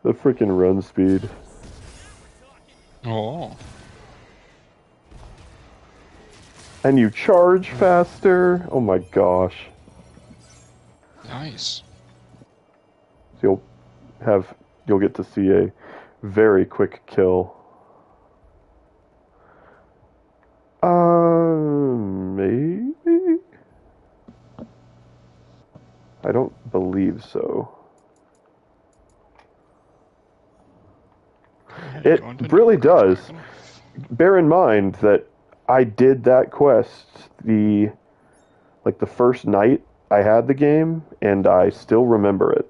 The freaking run speed. Oh. And you charge faster. Oh my gosh. Nice. So you'll get to see a very quick kill. Maybe? I don't believe so. It really does. Bear in mind that I did that quest the first night I had the game, and I still remember it.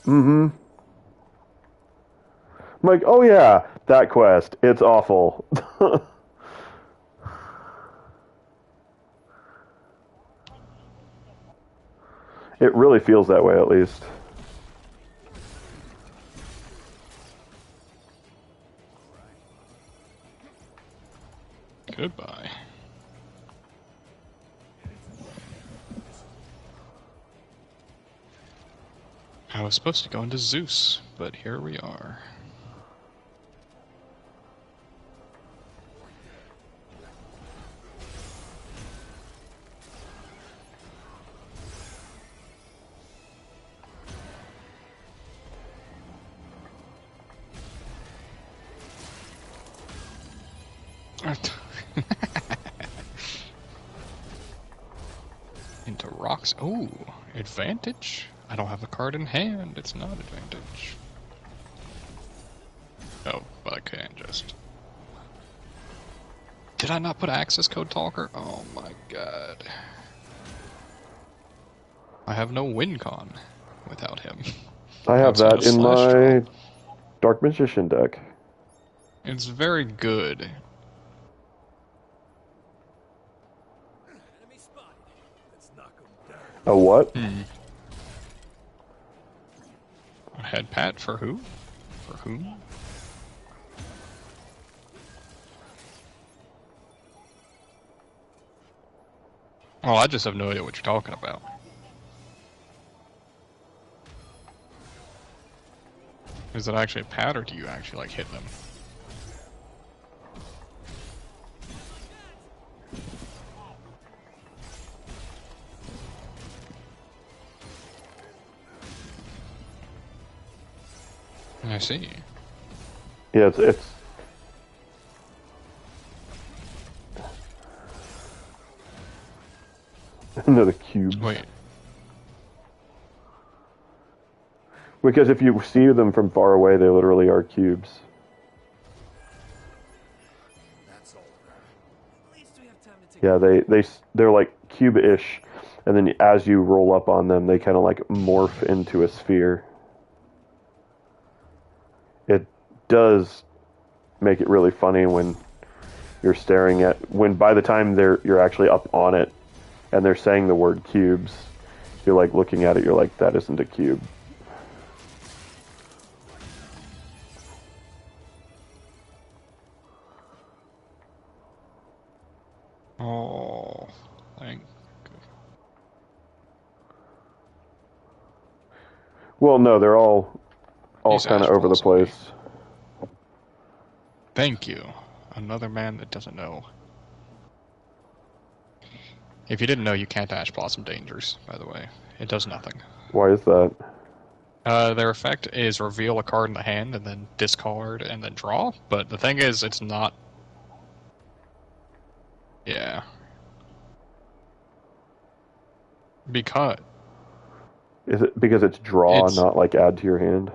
Mm-hmm. I'm like, oh yeah, that quest. It's awful. It really feels that way, at least. Goodbye. I was supposed to go into Zeus, but here we are. Into rocks. Oh, advantage? I don't have a card in hand. It's not advantage. Oh, but I can just. Did I not put access code talker? Oh my god. I have no win con without him. I have that in my Dark Magician deck. It's very good. Enemy spotted. Let's knock him down. A what? A head pat for who? For whom? Oh, I just have no idea what you're talking about. Is it actually a pat, or do you actually like hit them? I see. Yeah, it's another cube. Wait. Because if you see them from far away, they literally are cubes. That's all. At least we have time to take Yeah, they're like cube-ish, and then as you roll up on them, they kind of like morph into a sphere. It does make it really funny when you're staring at by the time you're actually up on it, and they're saying the word cubes. You're like looking at it. You're like, that isn't a cube. Oh, thank. Well, no, they're all These kind of Ash over the Balls away. place. Thank you. Another man that doesn't know. If you didn't know, you can't Ash Blossom Dangers, by the way. It does nothing. Why is that? Their effect is reveal a card in the hand and then discard and then draw, but the thing is, it's not... Yeah. Because... Is it because it's draw, not like add to your hand?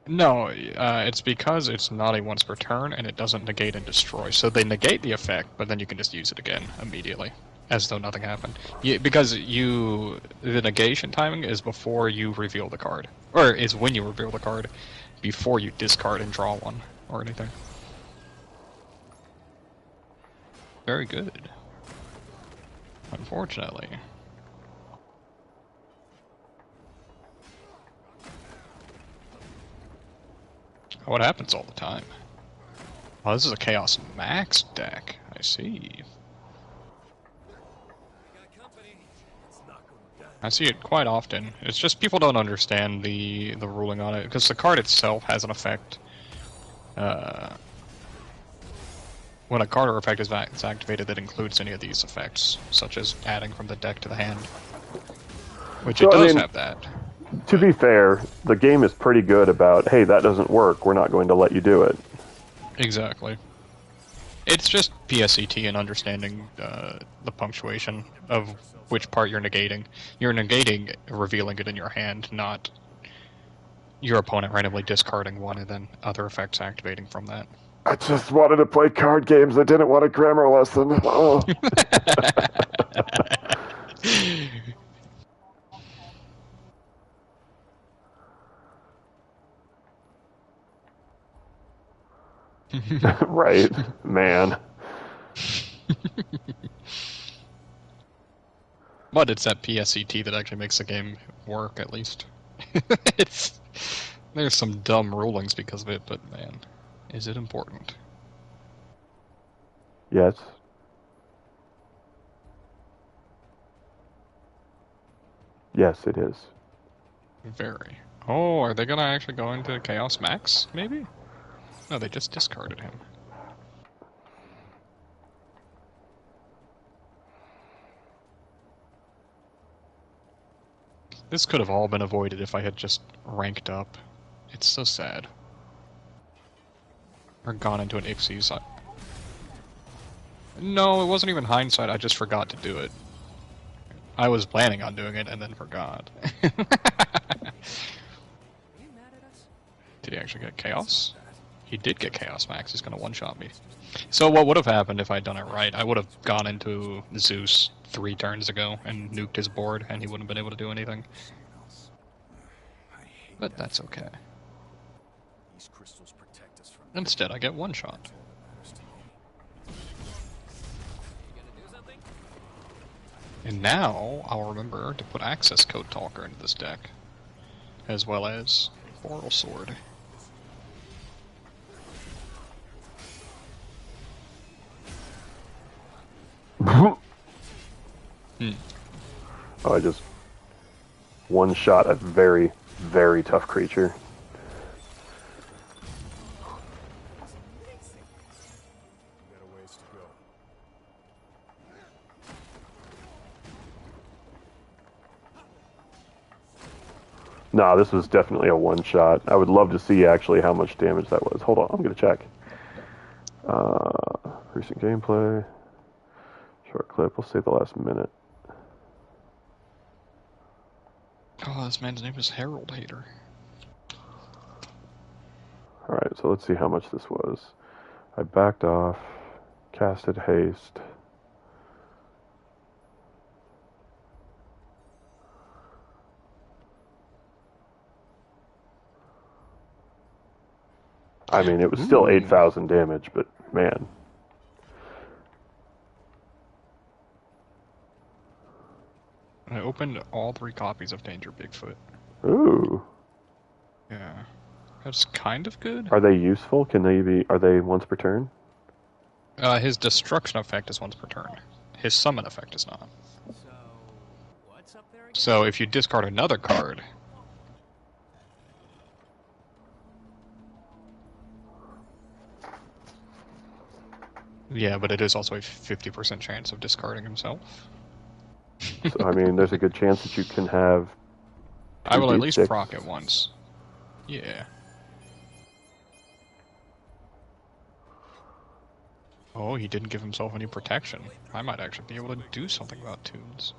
No, it's because it's not a once per turn and it doesn't negate and destroy. So they negate the effect, but then you can just use it again immediately, as though nothing happened. Because the negation timing is before you reveal the card. Or is when you reveal the card, before you discard and draw one, or anything. Very good. Unfortunately. What happens all the time? Oh, this is a Chaos Max deck. I see. I see it quite often. It's just people don't understand the ruling on it, because the card itself has an effect. When a card or effect is activated that includes any of these effects, such as adding from the deck to the hand. Which it does have that. To be fair, the game is pretty good about, hey, that doesn't work, we're not going to let you do it. Exactly. It's just PSET and understanding the punctuation of which part you're negating. You're negating revealing it in your hand, not your opponent randomly discarding one and then other effects activating from that. I just wanted to play card games. I didn't want a grammar lesson. Oh. Right, man. But it's that PSET that actually makes the game work, at least. There's some dumb rulings because of it, but man, is it important? Yes. Yes, it is. Very. Oh, are they gonna actually go into Chaos Max, maybe? No, they just discarded him. This could have all been avoided if I had just ranked up. It's so sad. Or gone into an Ixies. No, it wasn't even hindsight, I just forgot to do it. I was planning on doing it and then forgot. Did he actually get Chaos? He did get Chaos Max, he's gonna one-shot me. So what would have happened if I'd done it right? I would have gone into Zeus 3 turns ago and nuked his board, and he wouldn't have been able to do anything. But that's okay. These crystals protect us from Instead, I get one shot. And now, I'll remember to put Access Code Talker into this deck. As well as Oral Sword. Oh, I just one shot a very, very tough creature. We got a ways to go. Nah, this was definitely a one shot. I would love to see actually how much damage that was. Hold on, I'm gonna check. Recent gameplay. Short clip. We'll say the last minute. Oh, this man's name is Harold Hater. Alright, so let's see how much this was. I backed off, casted haste. I mean, it was still 8,000 damage, but man. I opened all 3 copies of Danger Bigfoot. Ooh. Yeah. That's kind of good. Are they useful? Are they once per turn? His destruction effect is once per turn. His summon effect is not. So, what's up there again? So if you discard another card... Yeah, but it is also a 50% chance of discarding himself. So, I mean, there's a good chance that you can have... I will at least 2d6. proc it once. Yeah. Oh, he didn't give himself any protection. I might actually be able to do something about tunes.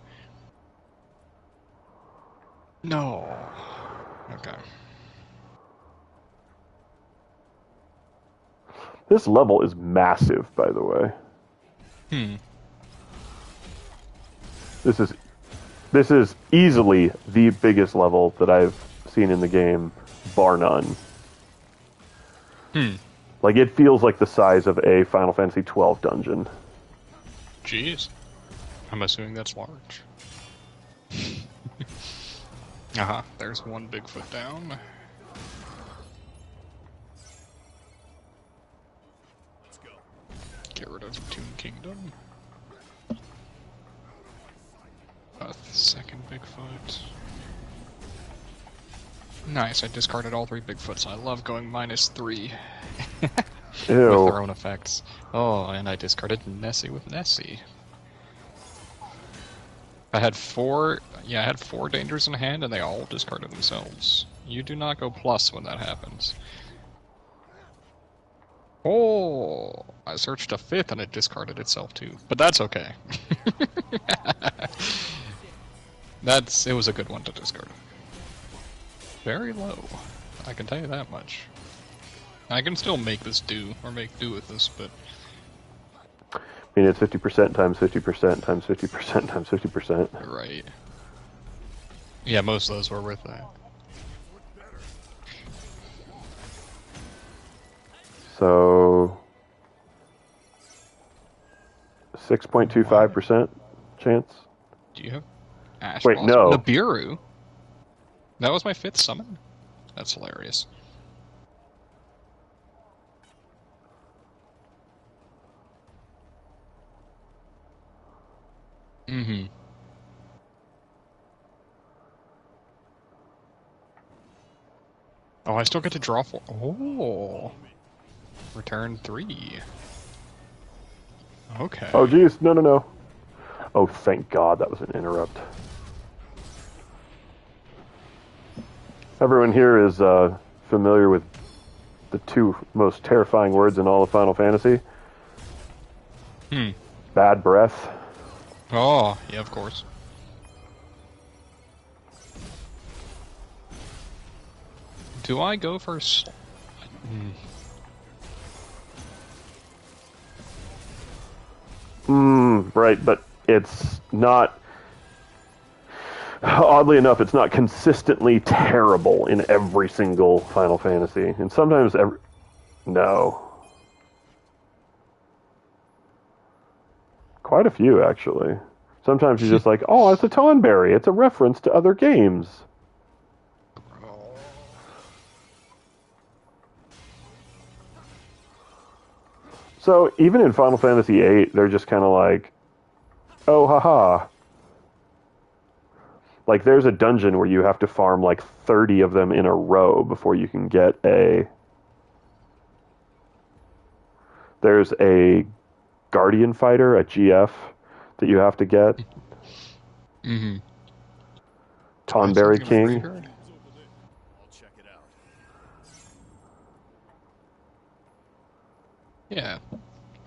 No. Okay. This level is massive, by the way. This is easily the biggest level that I've seen in the game, bar none. Like, it feels like the size of a Final Fantasy XII dungeon. Jeez. I'm assuming that's large. Aha, there's one Bigfoot down. Let's go. Get rid of Toon Kingdom. A second Bigfoot. Nice, I discarded all 3 Bigfoots. I love going -3. Ew. With their own effects. Oh, and I discarded Nessie with Nessie. I had 4 dangers in hand, and they all discarded themselves. You do not go plus when that happens. Oh, I searched a 5th and it discarded itself too. But that's okay. It was a good one to discard. Very low. I can tell you that much. I can still make this do, or make do with this, but... I mean, it's 50% times 50% times 50% times 50%. Right. Yeah, most of those were worth that. So... 6.25% chance? Do you have Ash Wait, Blossom? no. Nibiru? That was my 5th summon? That's hilarious. Mm-hmm. Oh, I still get to draw 4. Oh. Return 3. Okay. Oh, geez. No, no, no. Oh, thank God that was an interrupt. Everyone here is familiar with the 2 most terrifying words in all of Final Fantasy. Bad breath. Oh, yeah, of course. Do I go first? Right, but it's not... Oddly enough, it's not consistently terrible in every single Final Fantasy. And sometimes No. Quite a few, actually. Sometimes you're just like, oh, it's a Tonberry. It's a reference to other games. So, even in Final Fantasy VIII, they're just kind of like, oh, haha. Like, there's a dungeon where you have to farm like 30 of them in a row before you can get a... There's a Guardian Fighter, a GF, that you have to get. Mm-hmm. Tonberry King. I'll check it out. Yeah.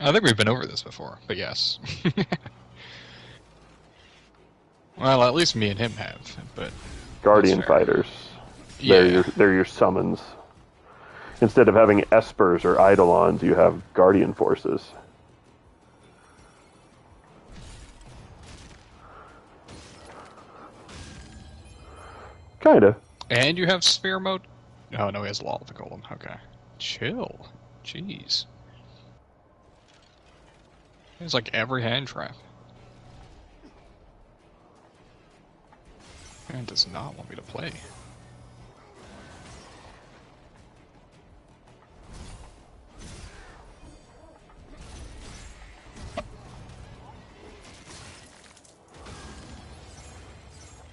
I think we've been over this before, but yes. Well, at least me and him have, but... Guardian Fighters. Yeah. They're your summons. Instead of having Espers or Eidolons, you have Guardian Forces. Kinda. And you have Sphere mode? Oh, no, he has Law of the Golem. Okay. Chill. Jeez. It's like every hand trap. Man does not want me to play.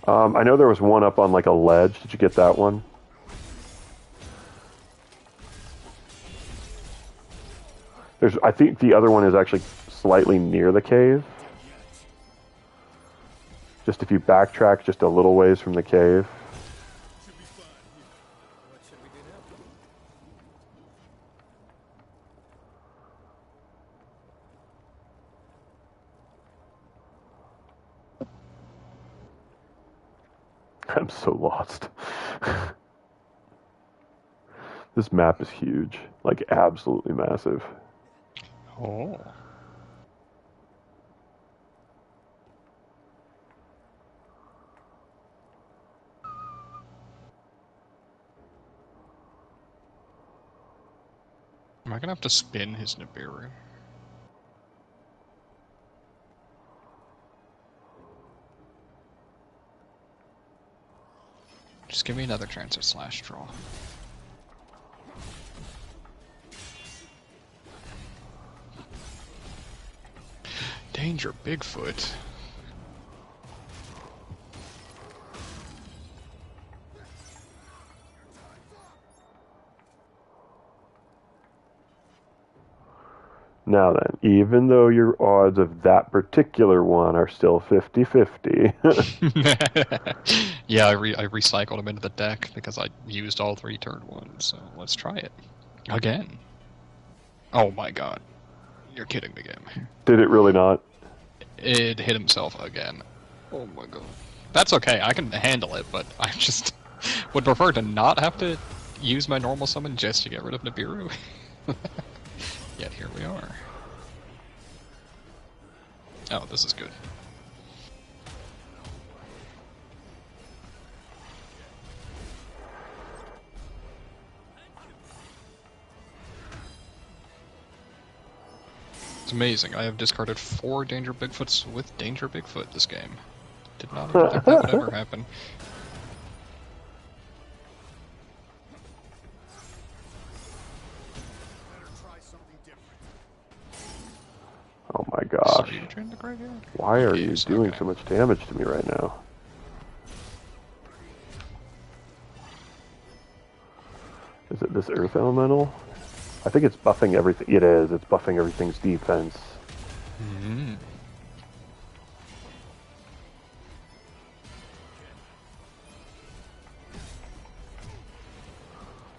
I know there was one up on like a ledge. Did you get that one? I think the other one is actually slightly near the cave. Just if you backtrack just a little ways from the cave. Should be fine. What should we do now? I'm so lost. This map is huge. Like, absolutely massive. Oh. Am I gonna have to spin his Nibiru? Just give me another chance at slash draw. Danger, Bigfoot. Now then, even though your odds of that particular one are still 50-50. Yeah, I recycled him into the deck because I used all 3 turn 1, so let's try it. Again. Oh my god. You're kidding me, game. Did it really not? It hit himself again. Oh my god. That's okay, I can handle it, but I just would prefer to not have to use my normal summon just to get rid of Nibiru. Yet here we are. Oh, this is good. It's amazing. I have discarded 4 Danger Bigfoots with Danger Bigfoot this game. Did not even think that would ever happen. Oh my gosh. So you return the graveyard? Why are you Yes, doing okay. so much damage to me right now? Is it this Earth Elemental? I think it's buffing everything. It is. It's buffing everything's defense. Mm-hmm.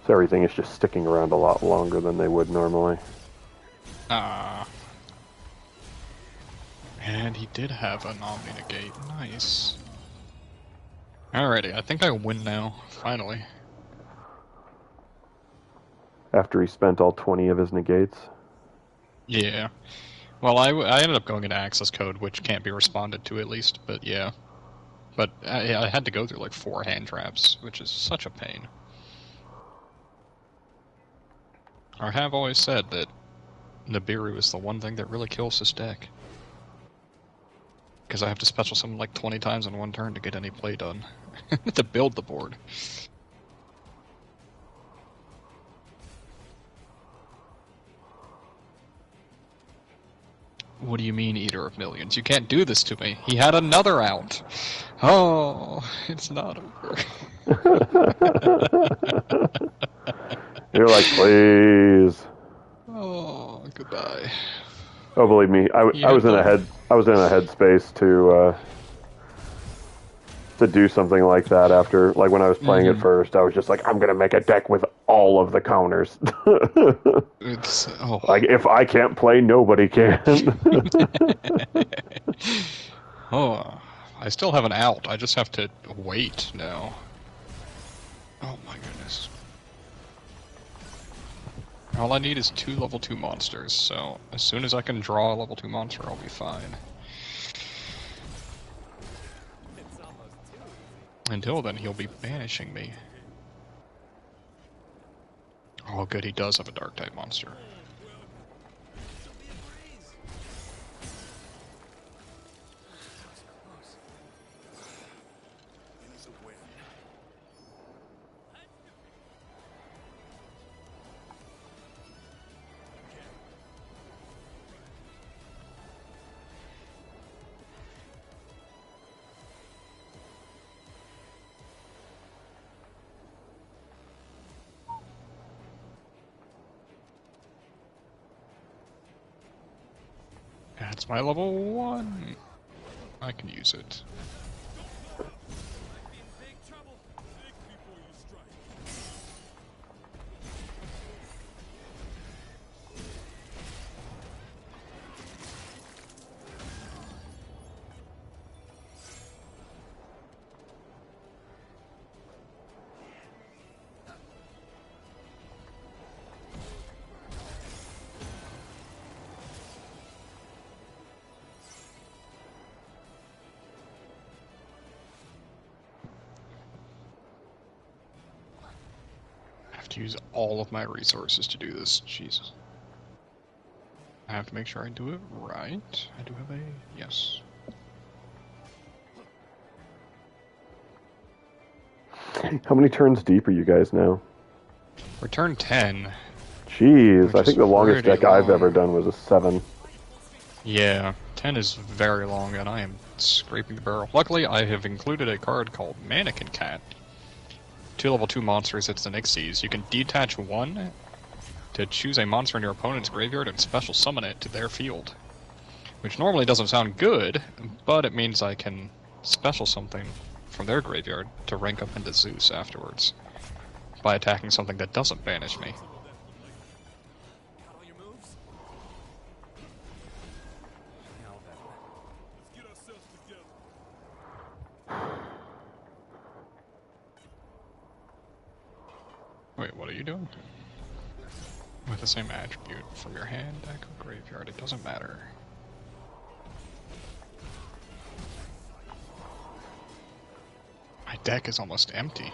So everything is just sticking around a lot longer than they would normally. Ah. And he did have an Omni-Negate. Nice. Alrighty, I think I win now. Finally. After he spent all 20 of his negates. Yeah. Well, I ended up going into access code, which can't be responded to at least, but yeah. But I had to go through like 4 hand traps, which is such a pain. I have always said that Nibiru is the one thing that really kills this deck. Because I have to special summon like 20 times in one turn to get any play done. To build the board. What do you mean, Eater of Millions? You can't do this to me. He had another out. Oh, it's not over. You're like, please. Oh, goodbye. Oh, believe me, I was in a headspace to do something like that after, like when I was playing it first. I was just like, I'm gonna make a deck with all of the counters. It's like if I can't play, nobody can. Oh, I still have an out. I just have to wait now. Oh my goodness. All I need is 2 level 2 monsters, so as soon as I can draw a level 2 monster, I'll be fine. Until then, he'll be banishing me. Oh good, he does have a dark type monster. That's my level 1. I can use it. I have to use all of my resources to do this. Jesus. I have to make sure I do it right. I do have a... yes. How many turns deep are you guys now? Return 10. Jeez, I think the longest deck I've ever done was a 7. Yeah, 10 is very long, and I am scraping the barrel. Luckily, I have included a card called Mannequin Cat. 2 level 2 monsters, it's an Ixies. You can detach 1 to choose a monster in your opponent's graveyard and special summon it to their field. Which normally doesn't sound good, but it means I can special something from their graveyard to rank up into Zeus afterwards. By attacking something that doesn't banish me. Wait, what are you doing? With the same attribute from your hand, deck, or graveyard, it doesn't matter. My deck is almost empty.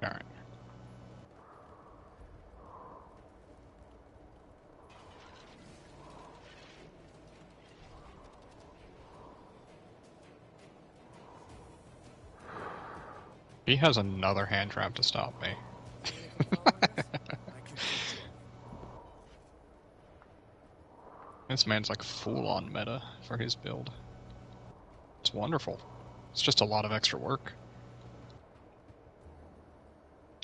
Alright. He has another hand trap to stop me. This man's like full-on meta for his build. It's wonderful. It's just a lot of extra work.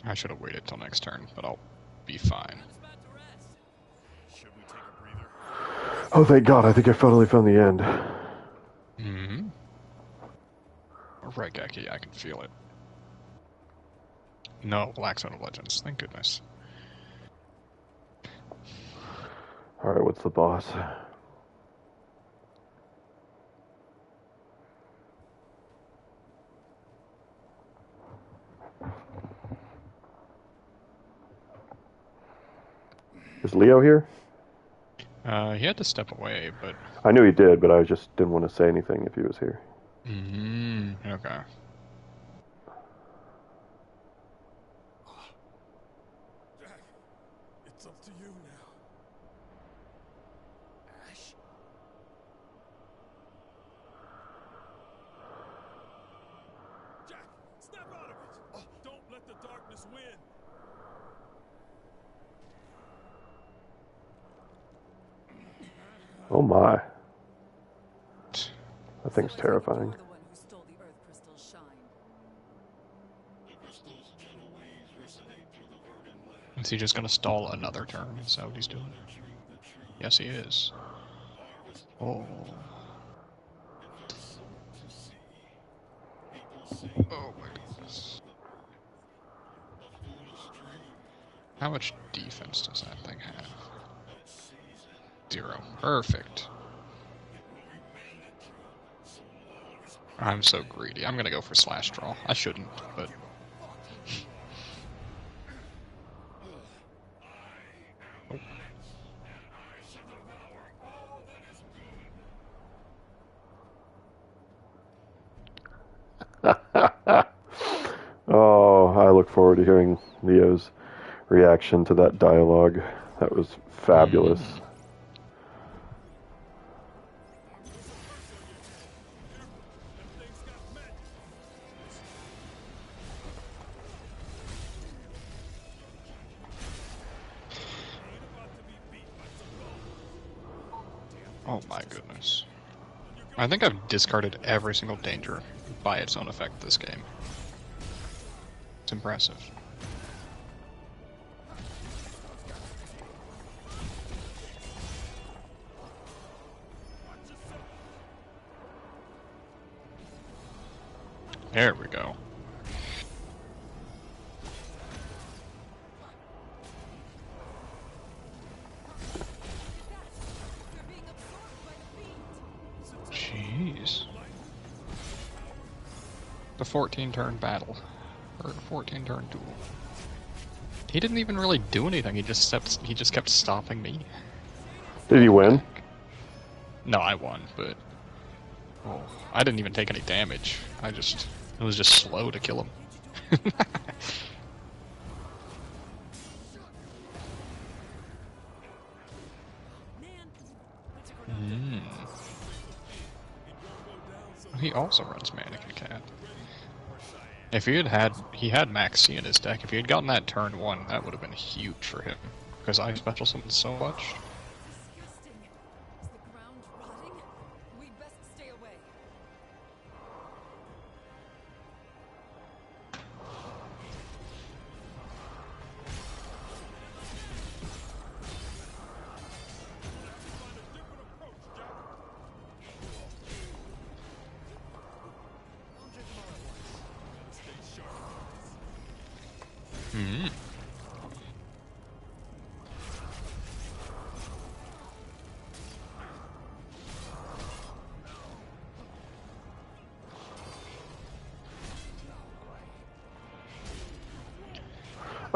I should have waited till next turn, but I'll be fine. Should we take a breather? Oh, thank God, I think I finally found the end. Mm-hmm. Right, Geki, I can feel it. No, Black Zone of Legends, thank goodness. Alright, what's the boss? Is Leo here? He had to step away, but... I knew he did, but I just didn't want to say anything if he was here. Okay. Jack, it's up to you now. Ash? Jack, snap out of it! Don't let the darkness win! Oh my. That thing's terrifying. You're the one who stole the Earth Crystal's shine. Is he just gonna stall another turn? Is that what he's doing? Yes, he is. Oh. Oh my goodness. How much defense does that thing have? 0. Perfect. I'm so greedy. I'm gonna go for slash draw. I shouldn't, but... Oh, I look forward to hearing Leo's reaction to that dialogue. That was fabulous. Oh my goodness. I think I've discarded every single danger by its own effect this game. It's impressive. There we go. Jeez. The 14-turn battle. Or 14-turn duel. He didn't even really do anything, he just kept stopping me. Did he win? No, I won, but... Oh, I didn't even take any damage. It was just slow to kill him. He also runs Mannequin Cat. If he had Max C in his deck, if he had gotten that turn 1, that would have been huge for him. Because I special summon so much. Disgusting. Is the ground rotting? We'd best stay away.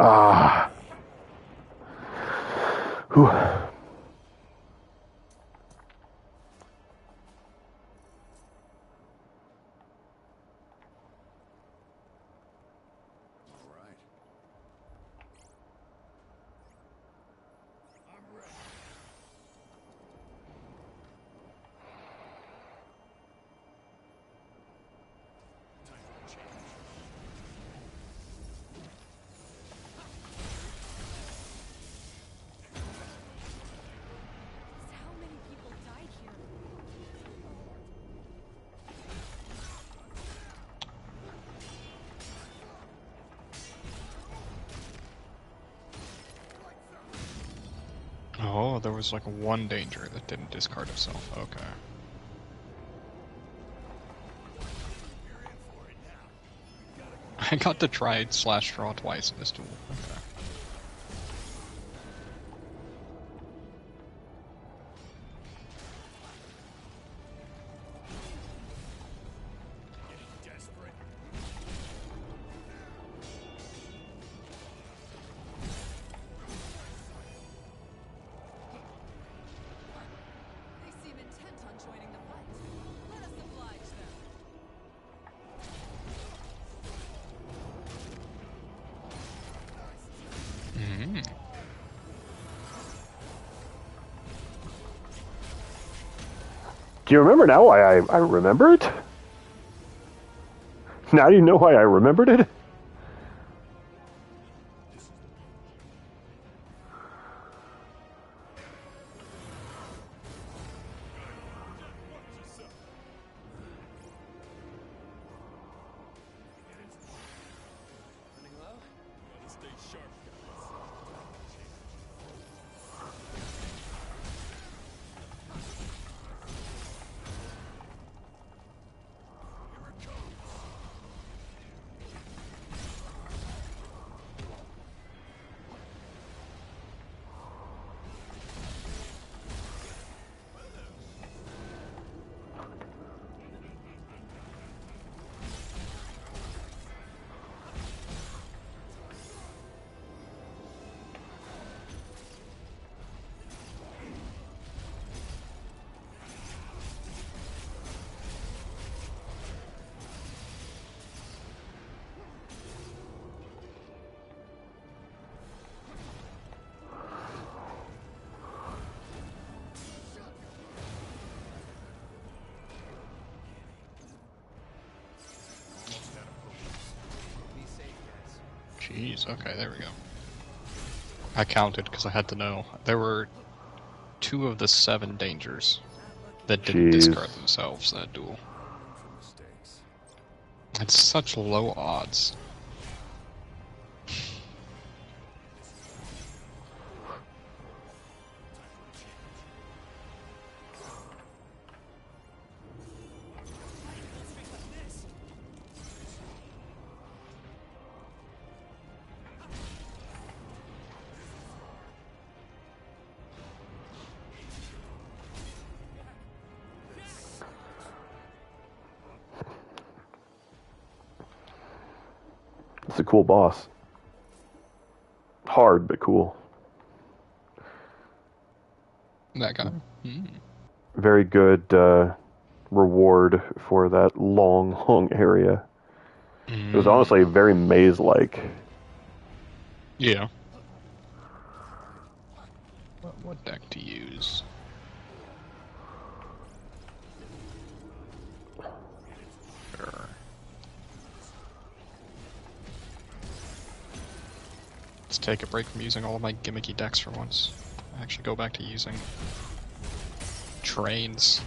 Ah. Whew. How many people died here? Oh, there was like one danger that didn't discard itself. Okay. I got to try slash draw twice in this duel. Okay. They seem intent on joining the fight. Let us oblige them. Mm. Do you remember now why I remember it? Now do you know why I remembered it? Running low? Gotta stay sharp, guys. Here it comes. Jeez, okay, there we go. I counted because I had to know. There were 2 of the 7 dangers that didn't discard themselves that duel. It's such low odds. It's a cool boss. Hard, but cool. That guy. Mm. Very good reward for that long area. It was honestly very maze-like. Yeah. What deck to use? Sure. Let's take a break from using all of my gimmicky decks for once. Actually go back to using trains.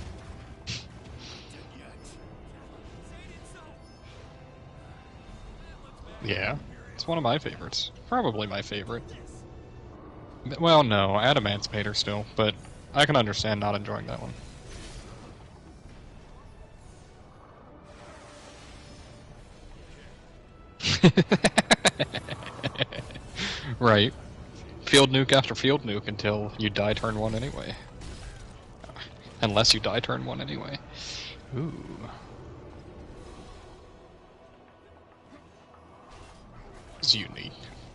Yeah, it's one of my favorites. Probably my favorite. Well, no, Adamantimator still, but I can understand not enjoying that one. Right. Field nuke after field nuke until you die turn 1 anyway. Unless you die turn 1 anyway. Ooh. It's unique.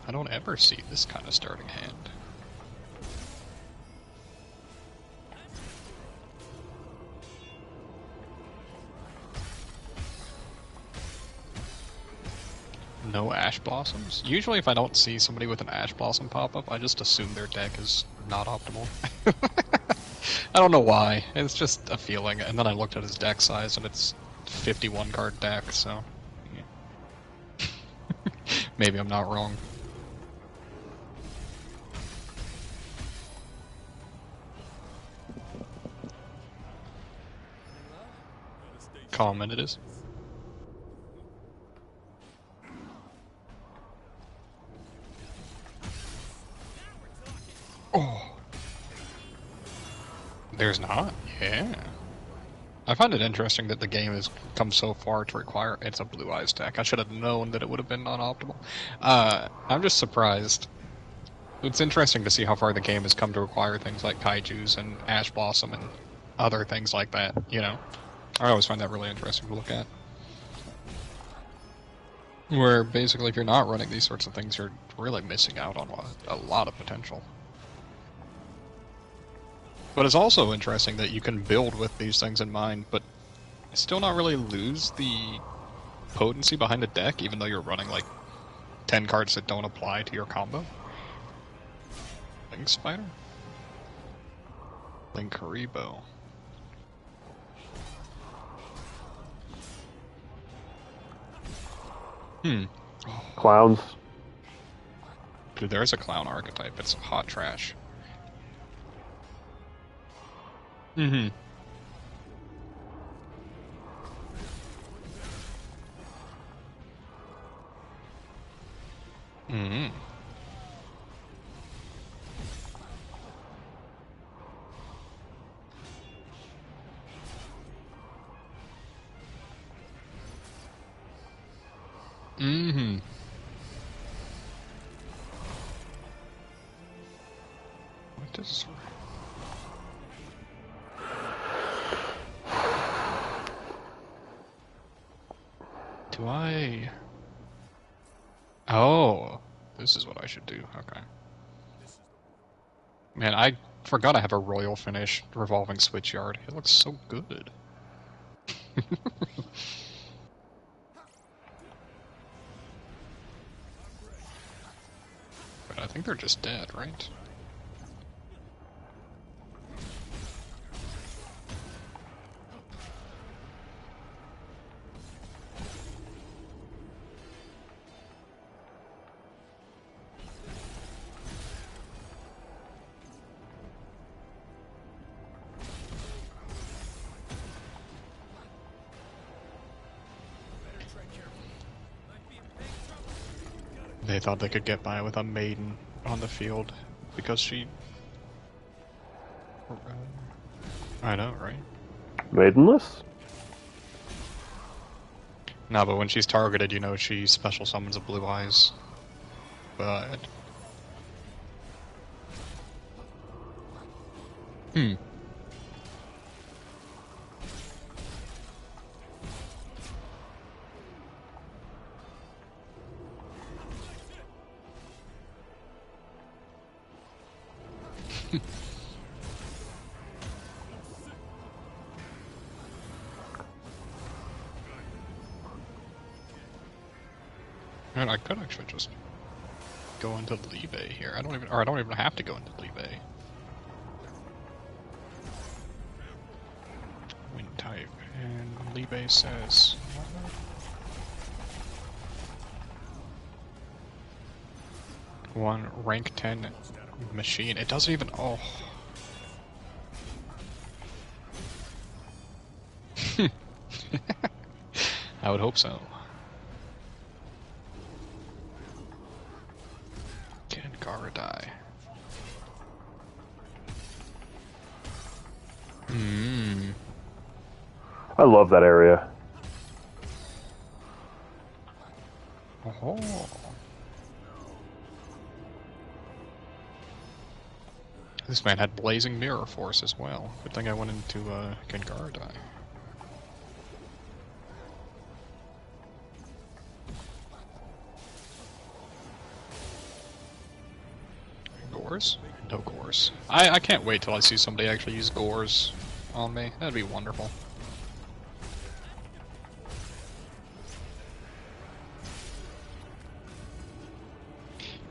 I don't ever see this kind of starting hand. No Ash Blossoms? Usually if I don't see somebody with an Ash Blossom pop up, I just assume their deck is not optimal. I don't know why. It's just a feeling. And then I looked at his deck size and it's 51 card deck, so... Yeah. Maybe I'm not wrong. Common it is. Oh. There's not? Yeah. I find it interesting that the game has come so far to require it's a Blue Eyes deck. I should have known that it would have been non-optimal. I'm just surprised. It's interesting to see how far the game has come to require things like Kaijus and Ash Blossom and other things like that, you know? I always find that really interesting to look at. Where basically if you're not running these sorts of things, you're really missing out on a lot of potential. But it's also interesting that you can build with these things in mind, but still not really lose the potency behind the deck, even though you're running like 10 cards that don't apply to your combo. Link Spider? Linkaribo. Clowns. Dude, there's a clown archetype. It's hot trash. Mm-hmm. Mm-hmm. Mm-hmm. What does... Do I... Oh, this is what I should do. Okay. Man, I forgot I have a royal finish revolving switchyard. It looks so good. But I think they're just dead, right? They thought they could get by with a maiden on the field because she... I know, right? Maidenless? No, but when she's targeted, you know, she special summons a Blue Eyes. But... And I could actually just go into Libe here. I don't even have to go into Libe. Wind type, and Libe says one rank 10 machine. It doesn't even. Oh. I would hope so. Die. I love that area. Oh. This man had Blazing Mirror Force as well. Good thing I went into Gengaradai. gores? No gores. I can't wait till I see somebody actually use gores on me. That'd be wonderful.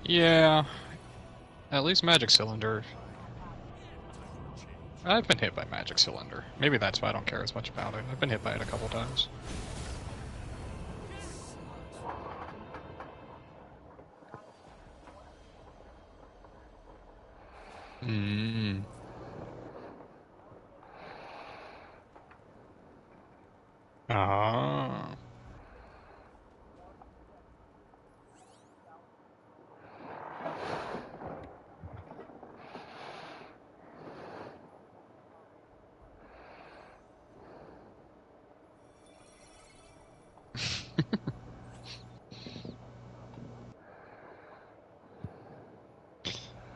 Yeah. At least Magic Cylinder. I've been hit by Magic Cylinder. Maybe that's why I don't care as much about it. I've been hit by it a couple times. Hmm. Ah.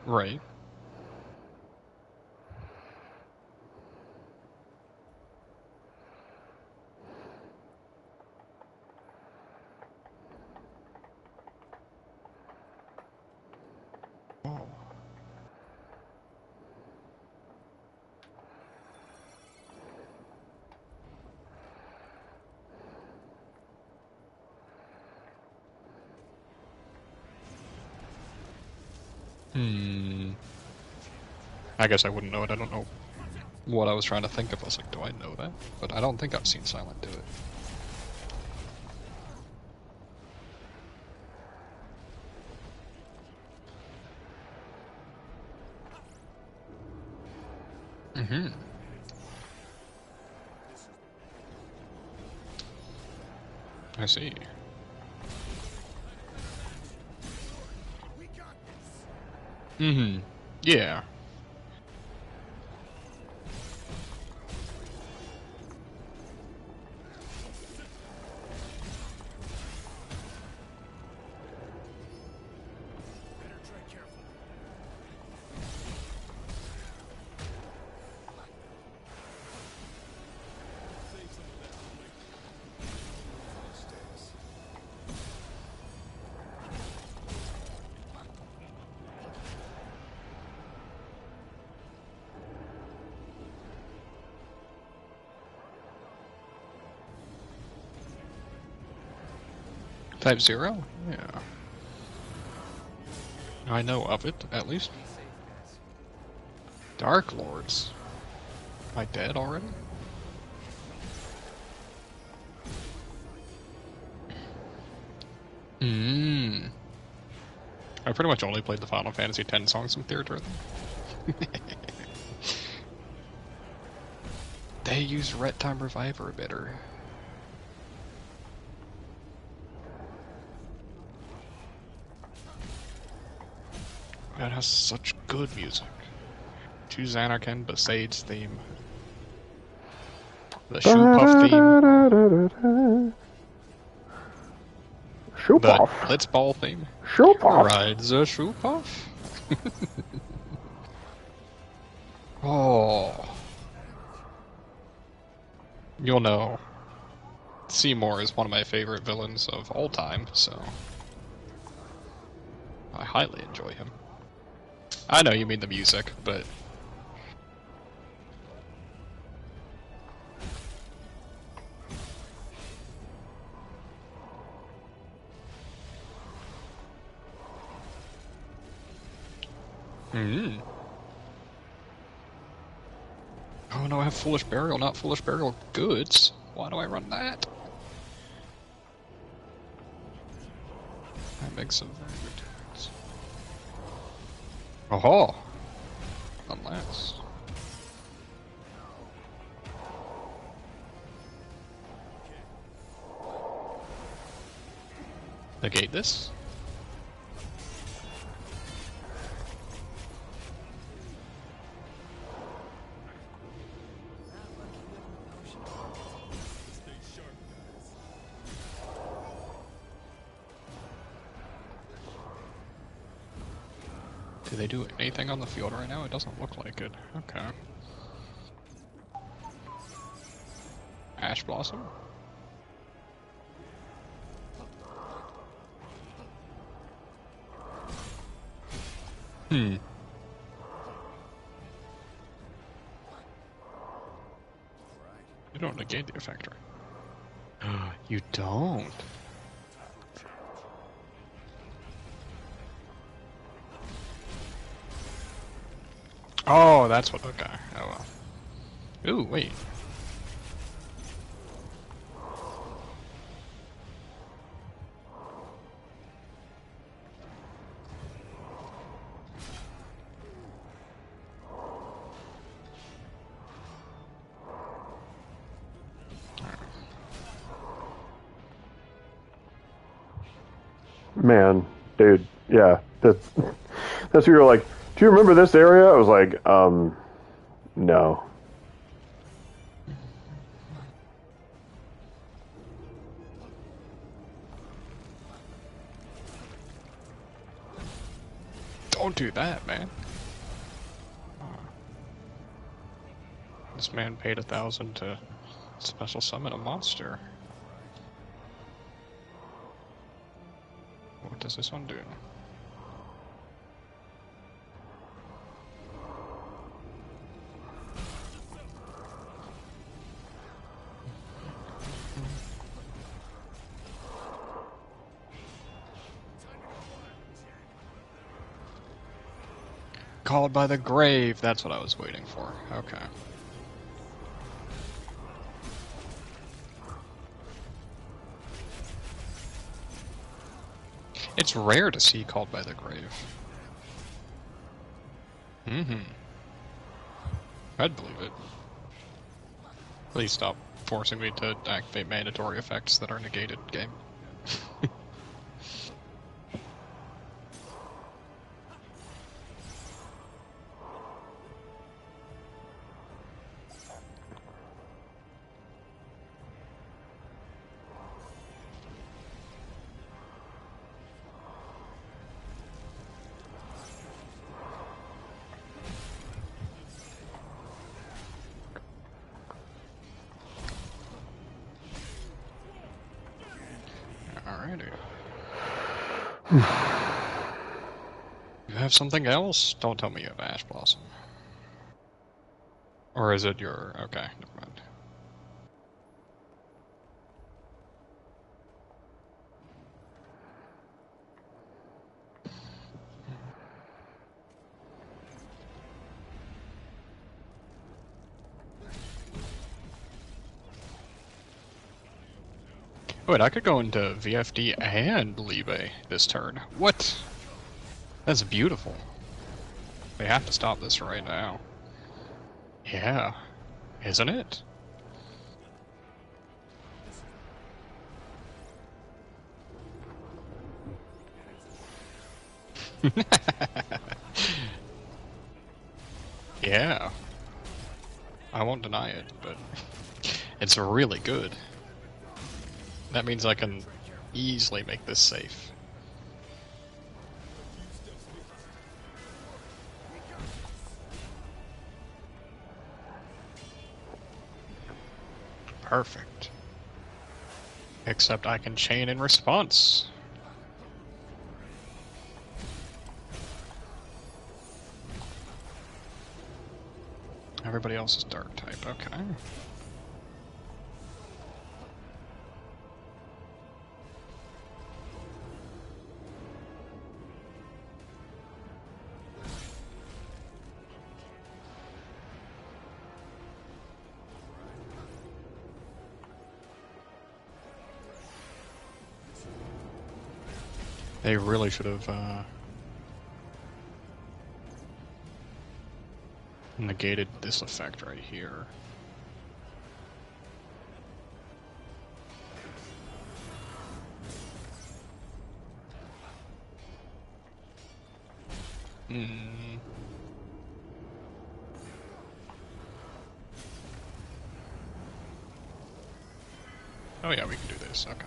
Right. Oh. Hmm. I guess I wouldn't know it. I don't know what I was trying to think of. I was like, do I know that? But I don't think I've seen Silent do it. Mm-hmm. I see. Mm-hmm. Yeah. Type 0? Yeah. I know of it, at least. Dark Lords. Am I dead already? Mmm. I pretty much only played the Final Fantasy X songs from Theater Rhythm. They use Ret Time Reviver better. That has such good music. Choose Anarchan, Besaid's theme. The Shoe Puff theme. Shoe The Puff. Blitzball theme. Shoe Puff. Rides a Shoe Puff. Oh. You'll know. Seymour is one of my favorite villains of all time, so I highly enjoy him. I know you mean the music, but oh no, I have Foolish Burial, not Foolish Burial goods. Why do I run that? That makes some very good turns. Oh, unless negate this. Do they do anything on the field right now? It doesn't look like it. Okay. Ash Blossom? You don't negate the effect, right? You don't. Oh, that's what. Okay. Oh well. Ooh, wait. Man, dude, yeah, that's what you're like. Do you remember this area? I was like, no. Don't do that, man. This man paid 1,000 to special summon a monster. What does this one do? Called by the grave. That's what I was waiting for. Okay. It's rare to see called by the grave. I'd believe it. Please stop forcing me to activate mandatory effects that are negated, game. Alrighty. You have something else? Don't tell me you have Ash Blossom. Or is it your... Okay, never mind. Wait, I could go into VFD and Libe this turn. What? That's beautiful. They have to stop this right now. Yeah. Isn't it? Yeah. I won't deny it, but it's really good. That means I can easily make this safe. Perfect. Except I can chain in response. Everybody else is dark type, okay. They really should have negated this effect right here. Oh yeah, we can do this, okay.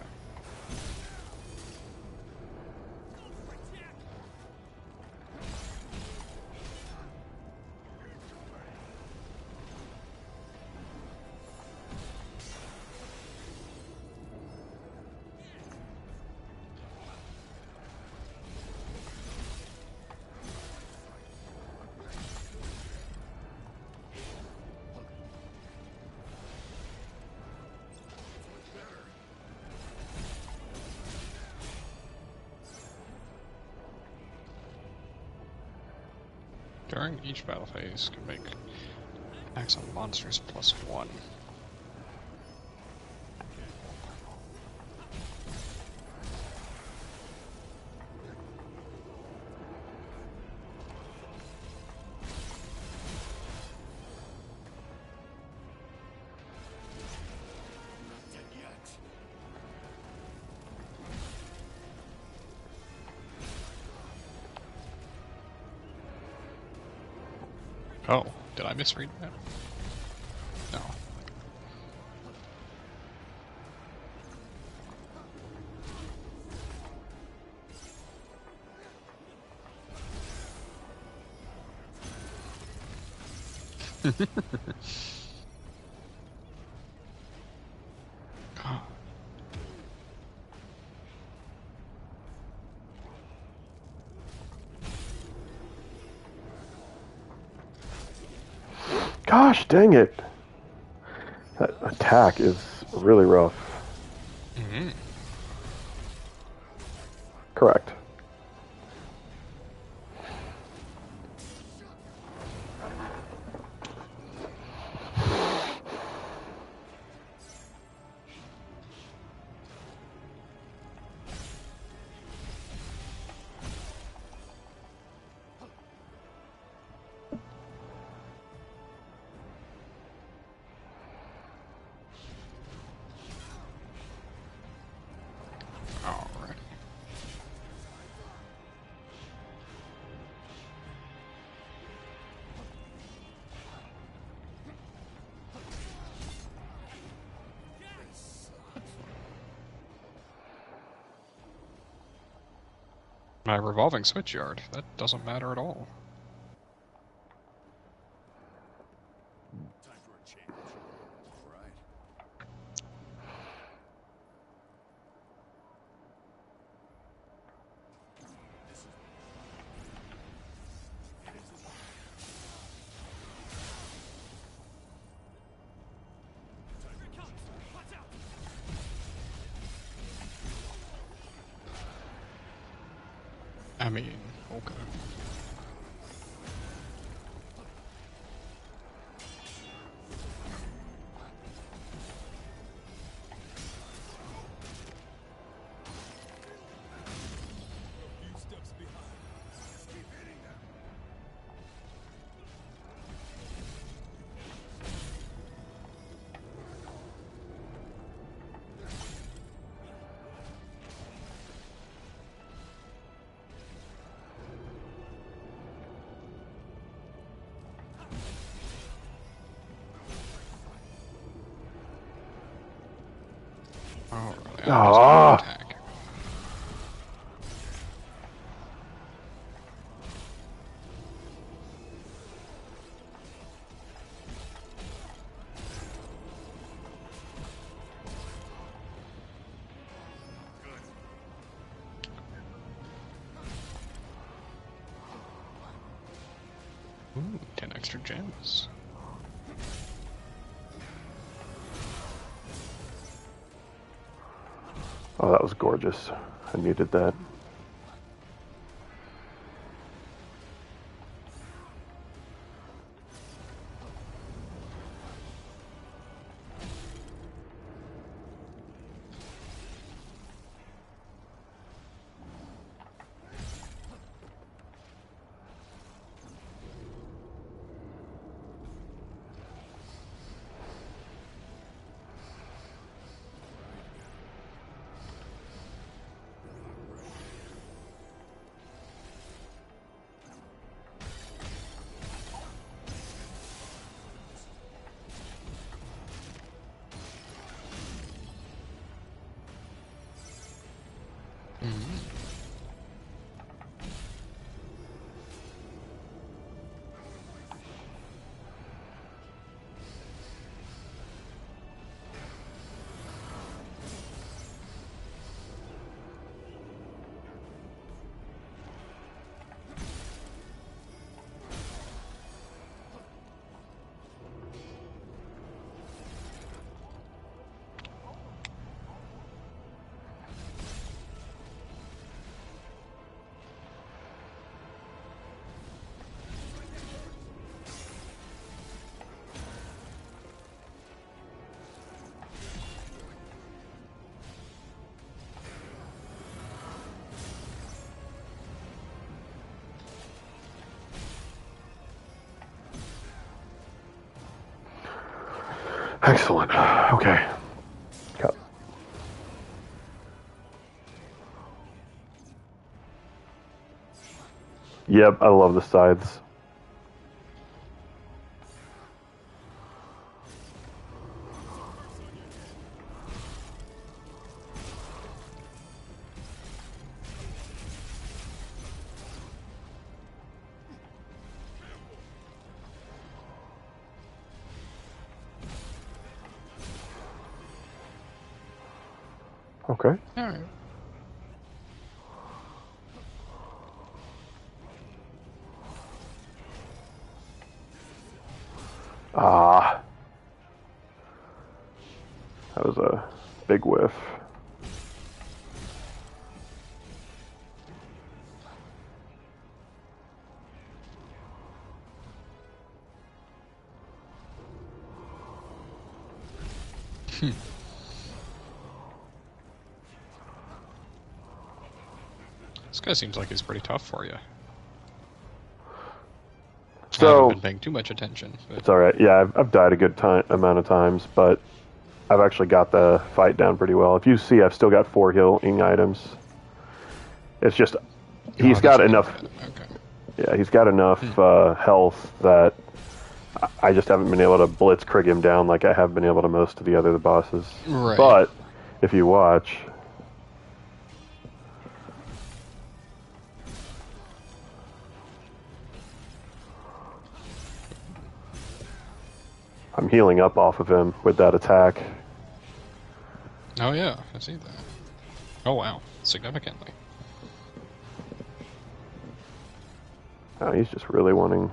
During each battle phase, can make attacks on monsters +1. Oh, did I misread that? No. Gosh dang it! That attack is really rough. Mm-hmm. Correct. Alright. My revolving switchyard, that doesn't matter at all. Time for a change. All right. This is I mean, okay. A few steps behind. Just keep hitting them. Alright, Ah! attack. Ooh, 10 extra gems. Oh, that was gorgeous. I needed that. Excellent. Okay. Cut. Yep, I love the scythes. Okay. All right. Ah. That was a big whiff. This guy seems like he's pretty tough for you. So, I haven't been paying too much attention. But... It's alright. Yeah, I've died a good amount of times, but I've actually got the fight down pretty well. If you see, I've still got 4 healing items. It's just, he's got enough... Okay. Yeah, he's got enough health that I just haven't been able to blitzkrieg him down like I have been able to most of the other bosses. Right. But, if you watch... I'm healing up off of him with that attack. Oh yeah, I see that. Oh wow, significantly. Oh, he's just really wanting...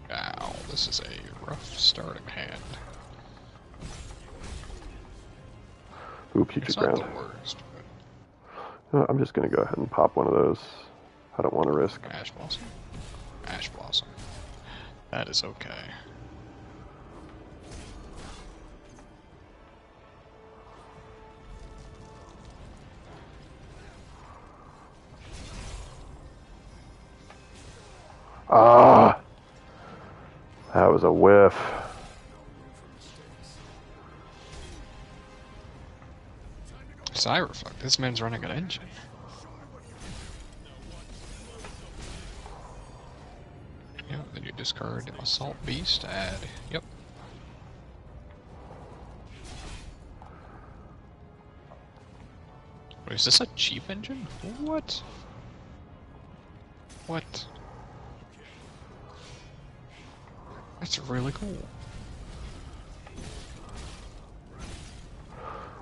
Wow, this is a rough starting hand. Ooh, putrid It's ground. not the worst, I'm just going to go ahead and pop one of those. I don't want to risk. but Ash Blossom. Ash Blossom. That is okay. Ah! That was a whiff. Cyberfuck, this man's running an engine. Yeah, then you discard Assault Beast to add. Yep. Wait, is this a cheap engine? What? What? That's really cool.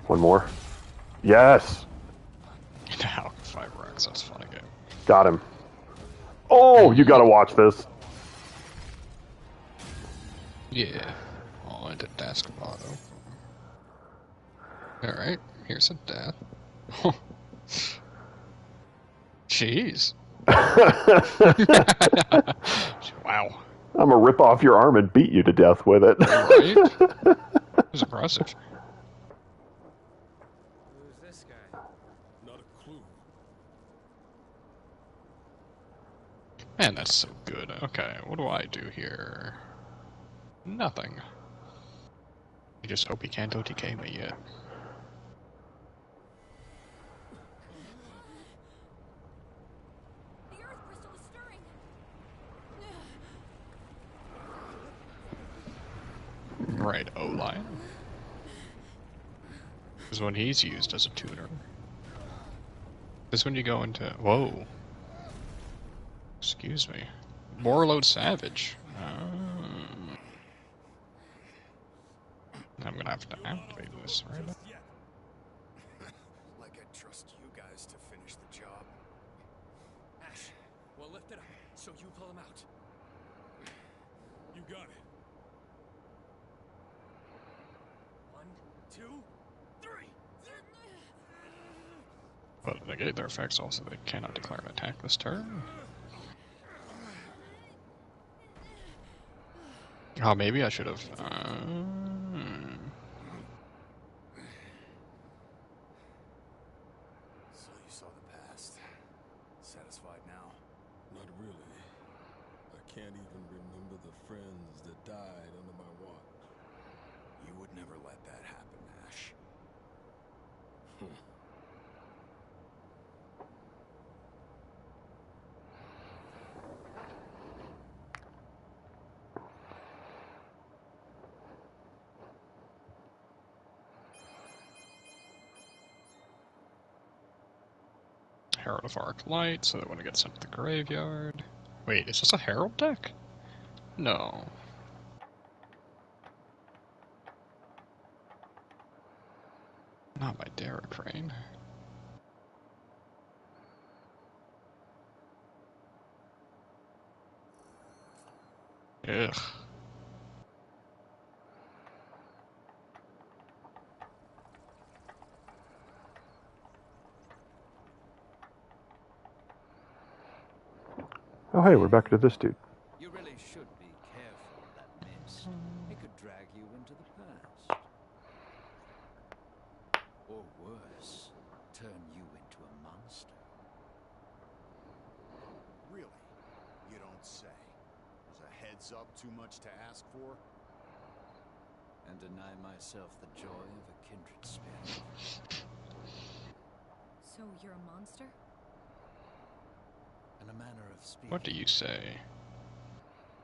One more. Yes! Now, 5 racks, that's a funny game. Got him. Oh, you gotta watch this. Yeah. Oh, I did task auto. Alright, here's a death. Jeez. Wow. I'm gonna rip off your arm and beat you to death with it. Right? That was impressive. Who's this guy? Not a clue. Man, that's so good. Okay, what do I do here? Nothing. I just hope he can't OTK me yet. The earth crystal is stirring. Right, O-Lion. This is when he's used as a tuner. This is when you go into... Whoa. Excuse me. Warlord Savage. I'm gonna have to activate this, right? Just yet. Like I trust you guys to finish the job. Ash, we'll lift it up, so you pull him out. You got it. 1, 2, 3. But negate their effects also, they cannot declare an attack this turn. Oh, maybe I should have... So you saw the past. Satisfied now? Not really. I can't even remember the friends that died under my watch. never let that happen, Ash. Herald of Arc Light, so that when it gets sent to the graveyard. Wait, is this a Herald deck? No. Not my Daracrane. Ugh. Oh, hey, we're back to this dude. You really should be careful of that mist. It could drag you into the past. Or worse, turn you into a monster. Really? You don't say. Was a heads up too much to ask for? And deny myself the joy of a kindred spirit. So you're a monster? In a manner of speaking, What do you say?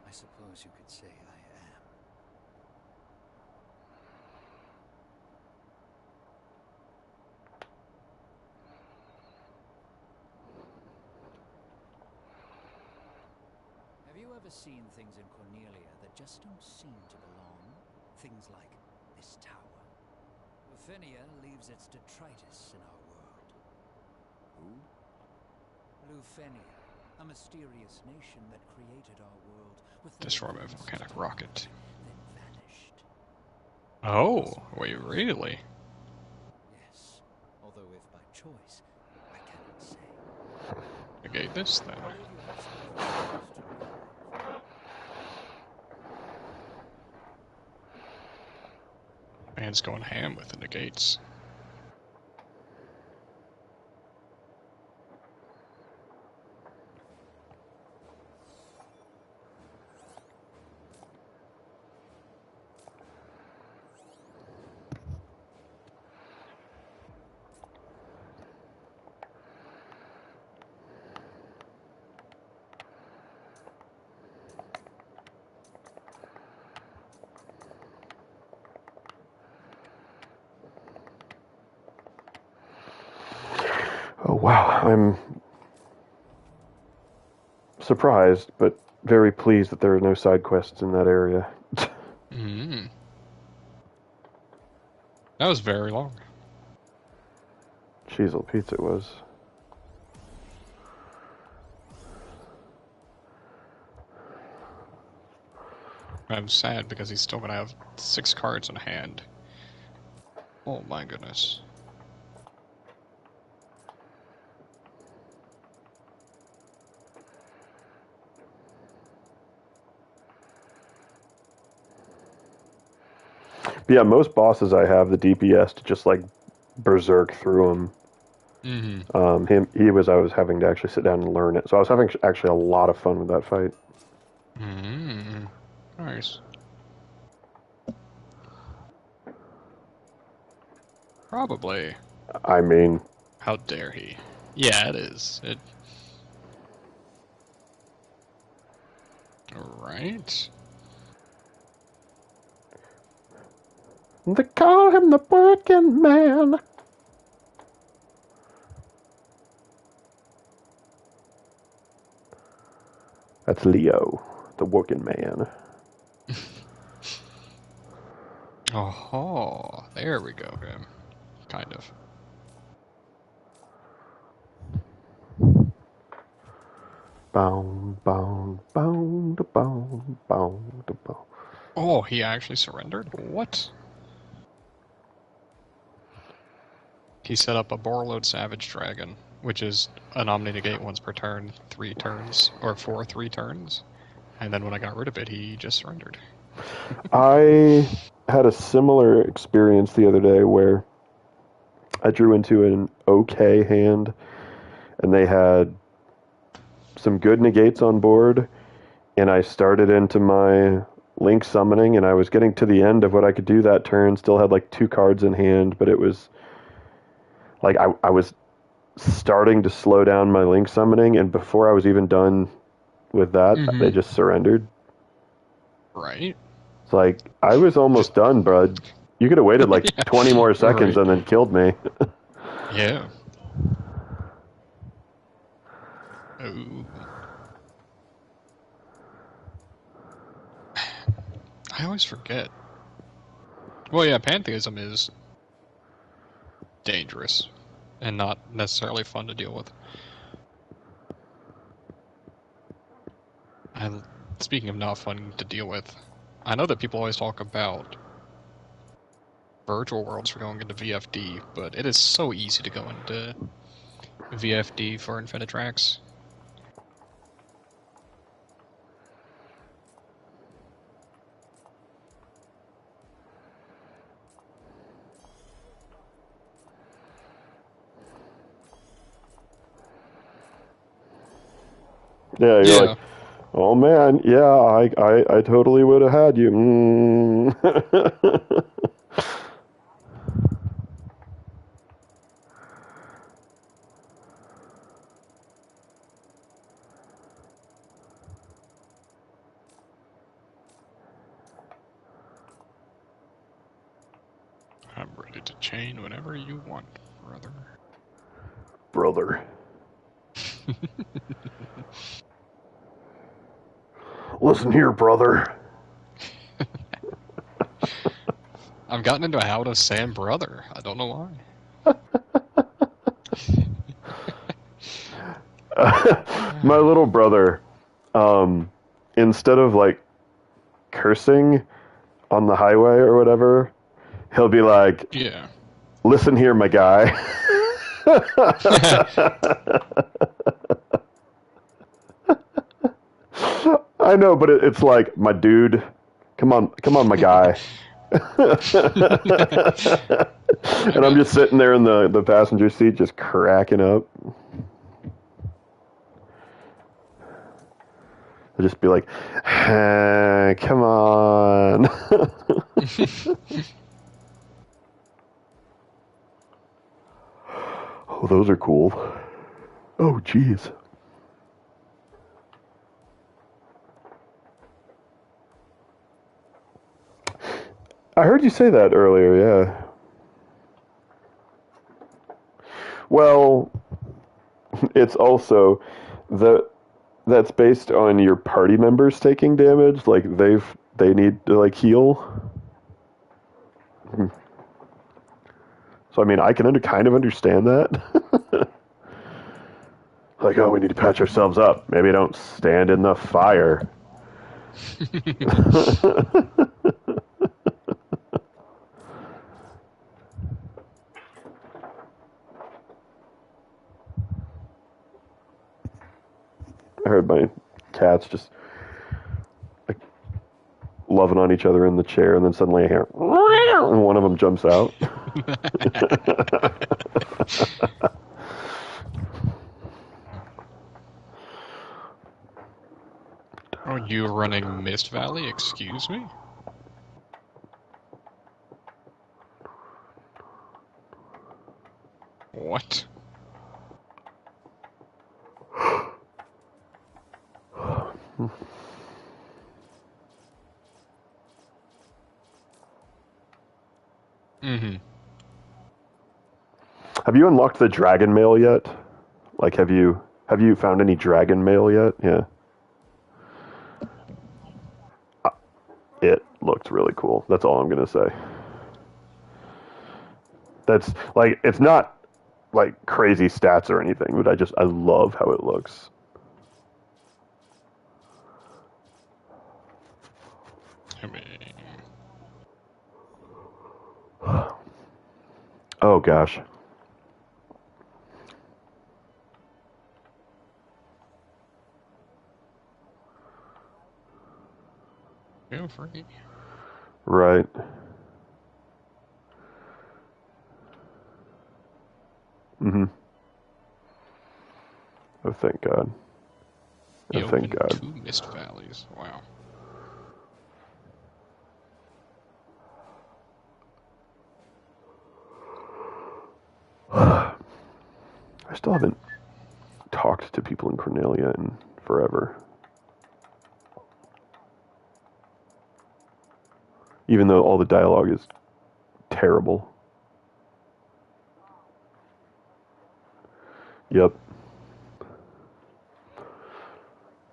I suppose you could say I am. Have you ever seen things in Cornelia that just don't seem to belong? Things like this tower. Lufenia leaves its detritus in our world. Who? Lufenia, a mysterious nation that created our world with the Destroy my lens volcanic to rocket. then vanished. Oh, wait, really? Yes, although if by choice, I cannot say. Negate this then. I believe you have some questions to resolve. Man's going ham with the negates. Oh, wow. I'm surprised, but very pleased that there are no side quests in that area. Mm. That was very long. Cheezel Pizza was. I'm sad because he's still gonna have 6 cards in hand. Oh my goodness. But yeah, most bosses I have the DPS to just like berserk through them. Mm-hmm. I was having to actually sit down and learn it, so I was having actually a lot of fun with that fight. Mm-hmm. Nice. Probably. I mean, How dare he? Yeah, it is. It. Right. they call him the working man. That's Leo, the working man. Oh, there we go, Graham. Kind of. Bound, bound, bound, bound, bound, bound. Oh, he actually surrendered? What? He set up a Borreload Savage Dragon, which is an Omni-Negate once per turn, 3 turns, or for 3 turns. And then when I got rid of it, he just surrendered. I had a similar experience the other day where I drew into an okay hand, and they had some good negates on board, and I started into my link summoning, and I was getting to the end of what I could do that turn. Still had like 2 cards in hand, but it was like I was starting to slow down my link summoning, and before I was even done with that, they just surrendered. Right. It's like, I was almost done, bud. You could have waited like 20 more seconds and then killed me. Yeah. Ooh. I always forget. Well, yeah, pantheism is dangerous and not necessarily fun to deal with. And speaking of not fun to deal with, I know that people always talk about virtual worlds for going into VFD, but it is so easy to go into VFD for Infinitrax. Yeah, you're like, oh man, yeah, I totally would have had you. I'm ready to chain whenever you want, brother. Brother. Listen here, brother. I've gotten into a habit of saying brother. I don't know why. My little brother, instead of like cursing on the highway or whatever, he'll be like, Yeah. listen here, my guy. I know, but it's like, my dude, come on, my guy. And I'm just sitting there in the passenger seat just cracking up. I'll just be like, come on. Oh, those are cool. Oh, jeez. I heard you say that earlier, yeah. Well, it's also that's based on your party members taking damage. Like they need to like heal. So I mean, I can kind of understand that. Like, oh, we need to patch ourselves up. Maybe don't stand in the fire. I heard my cats just like loving on each other in the chair, and then suddenly I hear, and one of them jumps out. Are you running Mist Valley? Excuse me? What? Mm-hmm. Have you unlocked the dragon mail yet? Like, have you found any dragon mail yet? Yeah. It looked really cool. That's all I'm gonna say. That's like, it's not like crazy stats or anything, but I love how it looks. I mean, Oh gosh. feel free. Right. Mm-hmm. Oh, thank God. He Oh, thank opened God. 2 Mist Valleys. Wow. still haven't talked to people in Cornelia in forever. Even though all the dialogue is terrible. Yep.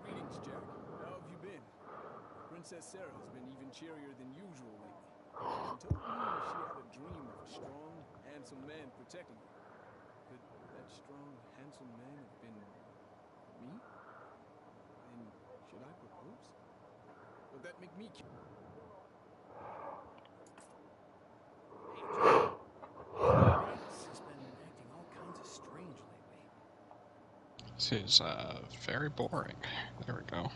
Greetings, Jack. How have you been? Princess Sarah's been even cheerier than usual lately. She told me she had a dream of a strong, handsome man protecting her. Could that strong, handsome man have been me? Then should I propose? Would that make me? Max has been acting all kinds of strange lately. This is very boring. There we go.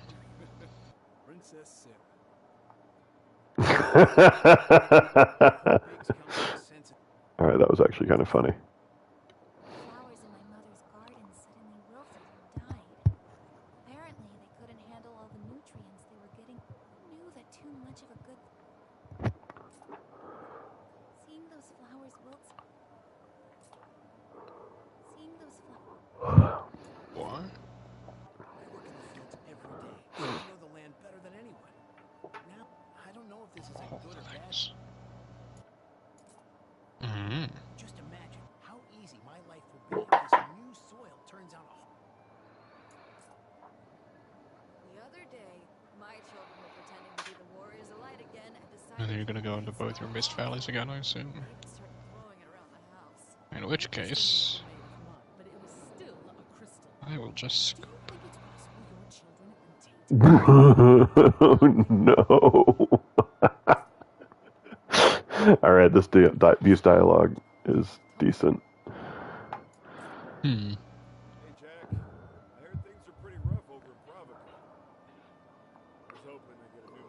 Princess Sarah. Alright, that was actually kind of funny. Flowers in my mother's garden suddenly wilted and died. Apparently, they couldn't handle all the nutrients they were getting. Who knew that too much of a good... Seeing those flowers wilt... Seeing those flowers... What? I work in the fields every day. I know the land better than anyone. Now, I don't know if this is a good or bad. Just imagine how easy my life will be if this new soil turns out a... The other day, my children were pretending to be the warriors of light again and decided... And then you're gonna go into both your mist valleys again, I assume. Start throwing it around the house. In which case, But it was still a crystal. I will just... Do you think it's possible your children have been tainted? No. Alright, this abuse dialogue is decent. Hmm. Hey, Jack. I heard things are pretty rough over in Provico. I was hoping to get a new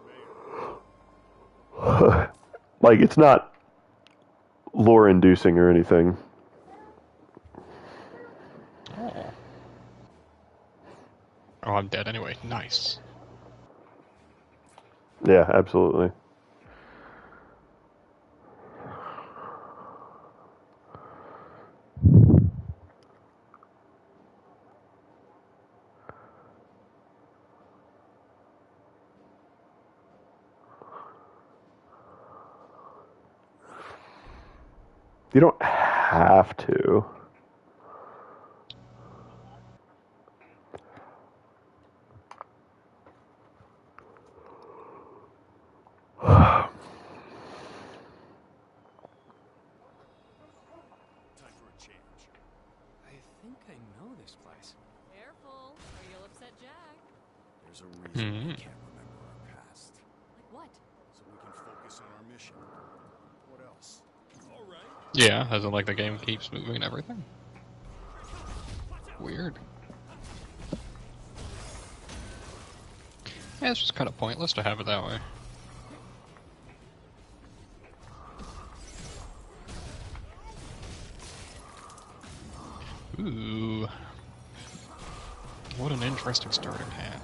mayor. Like, it's not lore-inducing or anything. Oh. Oh, I'm dead anyway. Nice. Yeah, absolutely. You don't have to. Time for a change. I think I know this place. Careful, or you'll upset Jack. There's a reason we can't remember our past. Like what? So we can focus on our mission. What else? All right. Yeah, as in like the game keeps moving and everything. Weird. Yeah, it's just kind of pointless to have it that way. Ooh. What an interesting starting hand.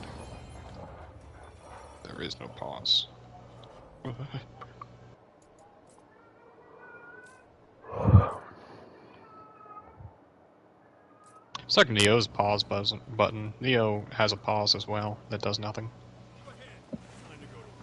There is no pause. It's like Neo's pause button. Neo has a pause as well that does nothing. Time to go to work.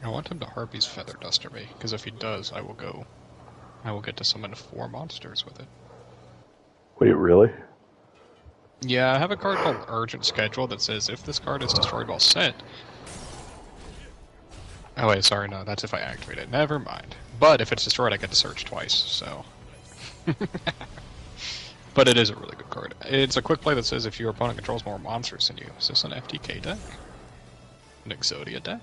I want him to Harpy's Feather Duster me, because if he does, I will get to summon 4 monsters with it. Wait, really? Yeah, I have a card called Urgent Schedule that says if this card is destroyed while set... Oh wait, sorry, no, that's if I activate it. Never mind. But if it's destroyed, I get to search twice, so... But it is a really good card. It's a quick play that says if your opponent controls more monsters than you. Is this an FTK deck? An Exodia deck?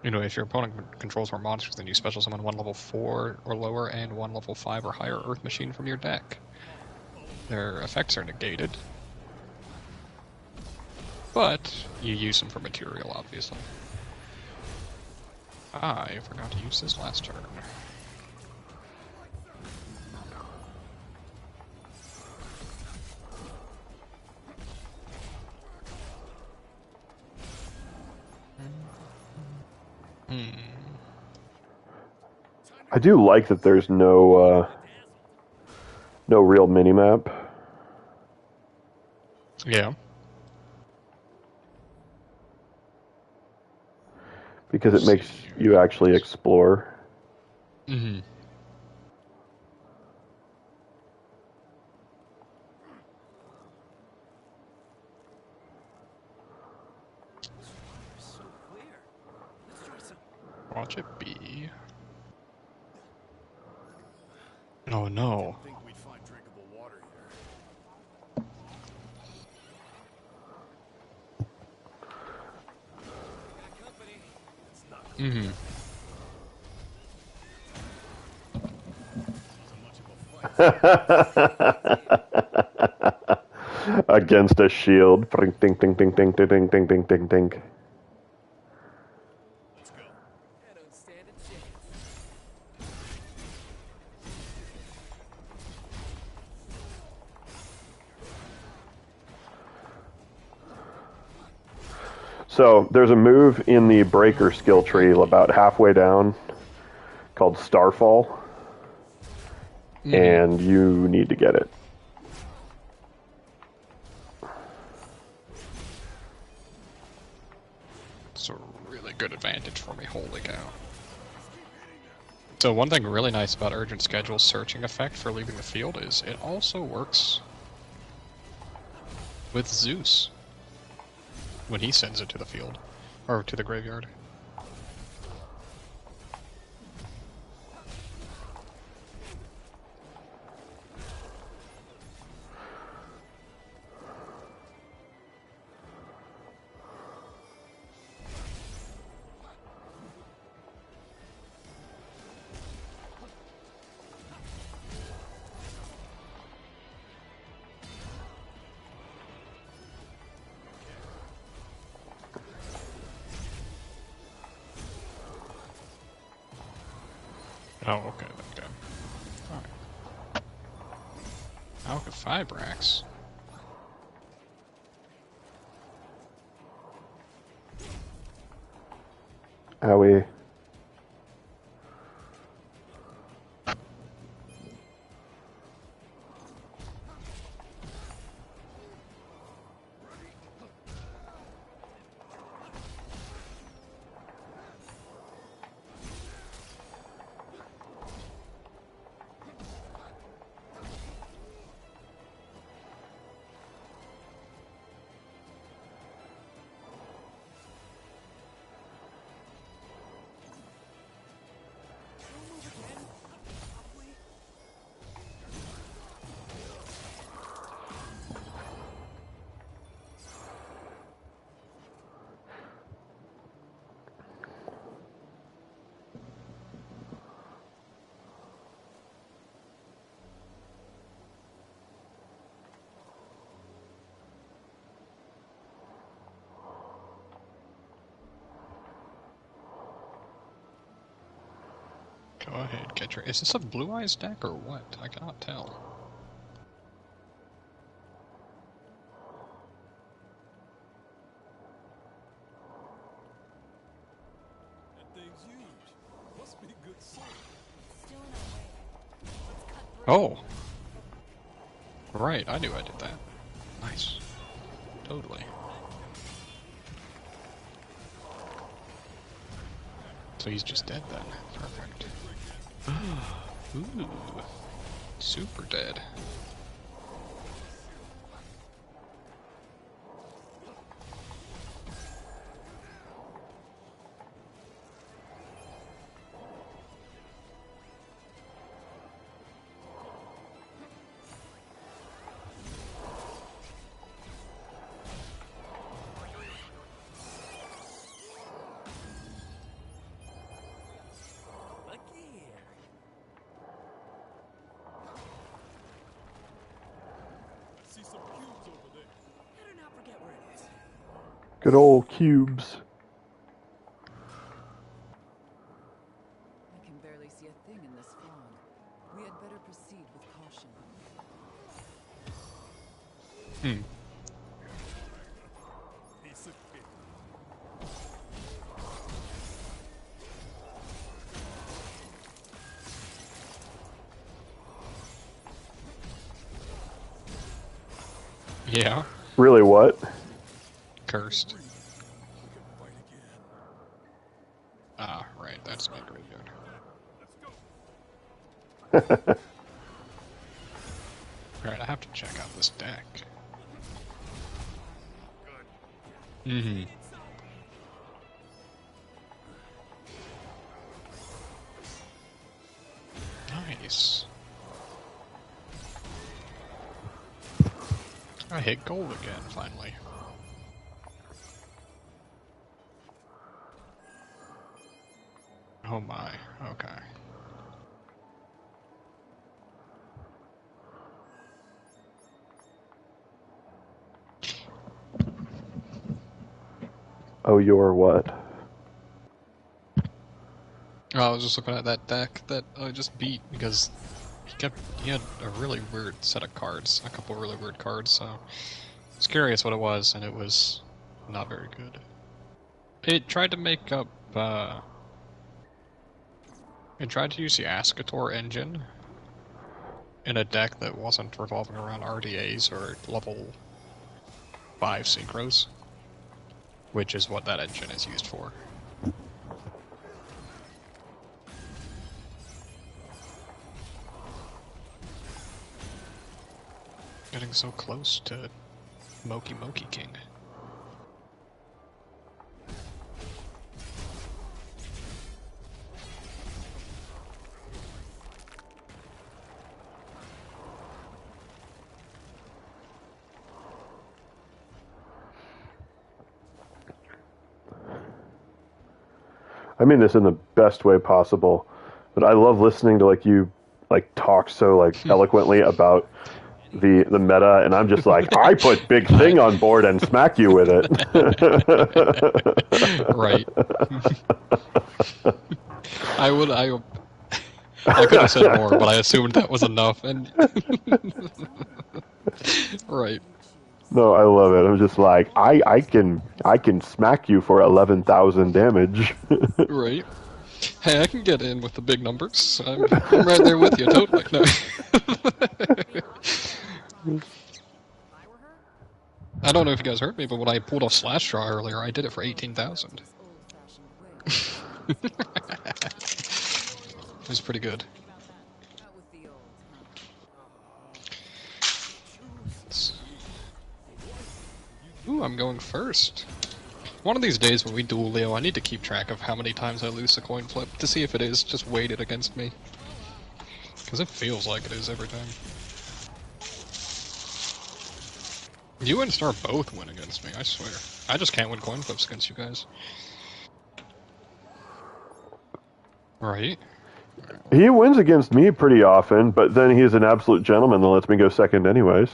You know, if your opponent controls more monsters than you, special summon 1 level 4 or lower and 1 level 5 or higher Earth Machine from your deck. Their effects are negated. But you use them for material, obviously. I forgot to use this last turn. I do like that there's no real minimap. Yeah. Because it makes you actually explore. Mm-hmm. So clear. Let's try some. Watch it be. Oh no. I think we'd find drinkable water here. Got company. Mm-hmm. Against a shield. Ding, ding, ding, ding, ding, ding, ding, ding, ding, ding. Let's go. I don't stand a chance. So there's a move in the breaker skill tree about halfway down called Starfall, and you need to get it. It's a really good advantage for me, holy cow. So one thing really nice about Urgent Schedule's searching effect for leaving the field is it also works with Zeus when he sends it to the field, or to the graveyard. Oh, okay, okay. Alright. Alka Fibrax. Owie. Go ahead, get your... Is this a Blue Eyes deck or what? I cannot tell. That thing's huge. Must be good soul. Still in our way. Let's cut through. Oh! Right, I knew I did that. Nice. Totally. So he's just dead then. Perfect. Ooh. Super dead. Look here. Good old cubes. I can barely see a thing in this fog. We had better proceed with caution. Piece of cake. Yeah. Really, what? Cursed. We can fight again. Ah, right, that's my graveyard. Let's go. Alright, I have to check out this deck. Good. Mm-hmm. Nice. I hit gold again, finally. Oh my, okay. Oh, you're what? Oh, I was just looking at that deck that I just beat because he had a really weird set of cards, a couple really weird cards, so I was curious what it was, and it was not very good. It tried to make up, it tried to use the Ascator engine in a deck that wasn't revolving around RDAs or level 5 synchros, which is what that engine is used for. Getting so close to Moki Moki King. I mean this in the best way possible, but I love listening to you talk so eloquently about the meta, and I'm just like, I put big thing on board and smack you with it. Right. I could have said more, but I assumed that was enough, and right. No, I love it. I'm just like, I can smack you for 11,000 damage. Right. Hey, I can get in with the big numbers. I'm right there with you, totally. No. I don't know if you guys heard me, but when I pulled off Slash Draw earlier, I did it for 18,000. It was pretty good. Ooh, I'm going first. One of these days when we duel Leo, I need to keep track of how many times I lose a coin flip to see if it is just weighted against me. Because it feels like it is every time. You and Star both win against me, I swear. I just can't win coin flips against you guys. Right? He wins against me pretty often, but then he's an absolute gentleman that lets me go second anyways.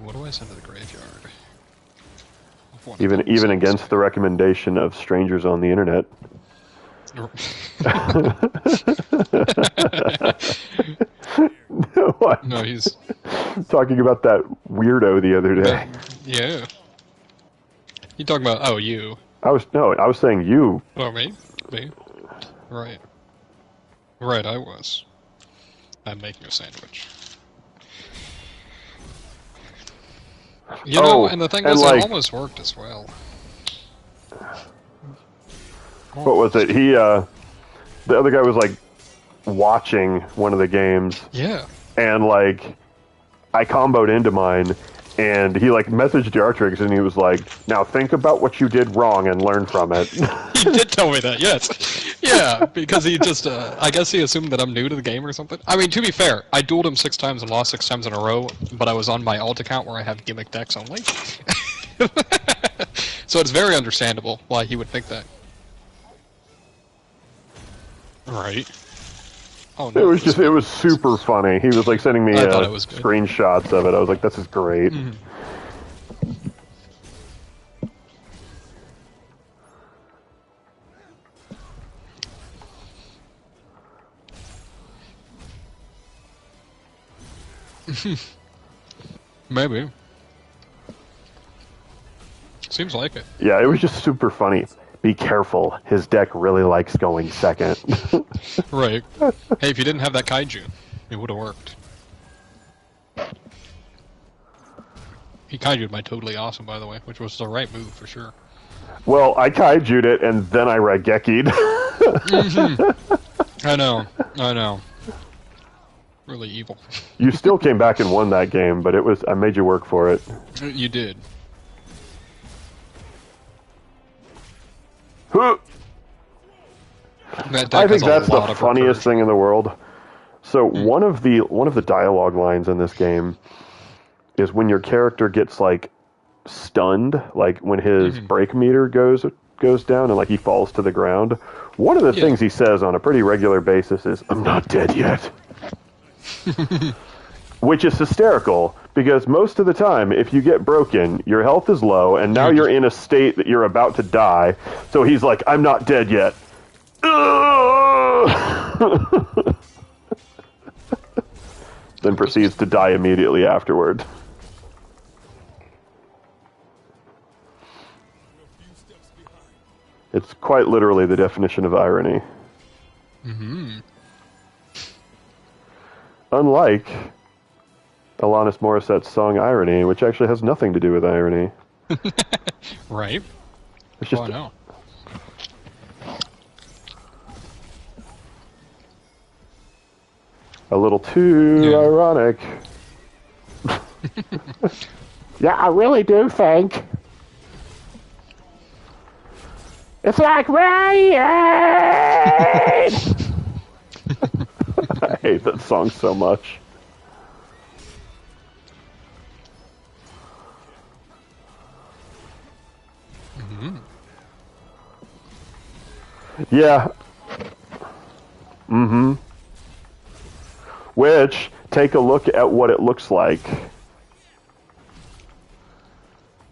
What do I send to the graveyard? Even against the recommendation of strangers on the internet. No, he's talking about that weirdo the other day. Yeah. You talking about? Oh, you. I was saying you. Oh, me? Right. Right, I was. I'm making a sandwich. You know, and the thing is, it almost worked as well. What was it? The other guy was watching one of the games. Yeah. And I comboed into mine, and he messaged Dartrix, and he was like, "Now think about what you did wrong and learn from it." He did tell me that, yes. Yeah, because he just, I guess he assumed that I'm new to the game or something. I mean, to be fair, I dueled him 6 times and lost 6 times in a row, but I was on my alt account where I have gimmick decks only. So it's very understandable why he would think that. Right. Oh no! It was super funny. He was like sending me thought it was good. screenshots of it. I was like, this is great. Mhm. Maybe. Seems like it. Yeah, it was just super funny. Be careful. His deck really likes going second. Right. Hey, if you didn't have that kaiju, it would have worked. He kaiju'd my totally awesome, by the way, which was the right move for sure. Well, I kaiju'd it, and then I Rageki'd. I know. Really evil. You still came back and won that game, but I made you work for it. You did. Huh. I think that's the funniest thing in the world. So one of the dialogue lines in this game is when your character gets like stunned, like when his break meter goes down and like he falls to the ground. One of the things he says on a pretty regular basis is, "I'm not dead yet." Which is hysterical, because most of the time, if you get broken, your health is low, and now you're in a state that you're about to die. So he's like, "I'm not dead yet." Then proceeds to die immediately afterward. It's quite literally the definition of irony. Mm-hmm. Unlike Alanis Morissette's song Irony, which actually has nothing to do with irony. Right. It's just, I know. a little too ironic. Yeah, I really do think it's like rain. I hate that song so much. Mm-hmm. Yeah. Mm-hmm. Which, take a look at what it looks like.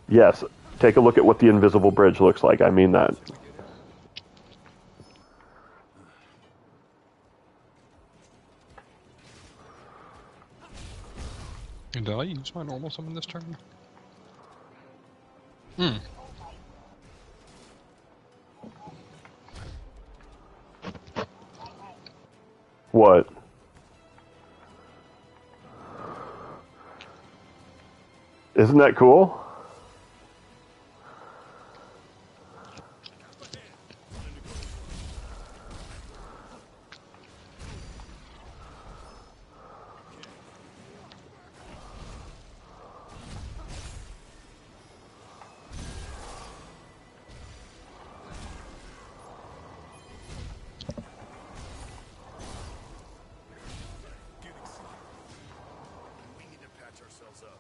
Yes, take a look at what the invisible bridge looks like. I mean that. Did I use my normal summon this turn? What? Isn't that cool?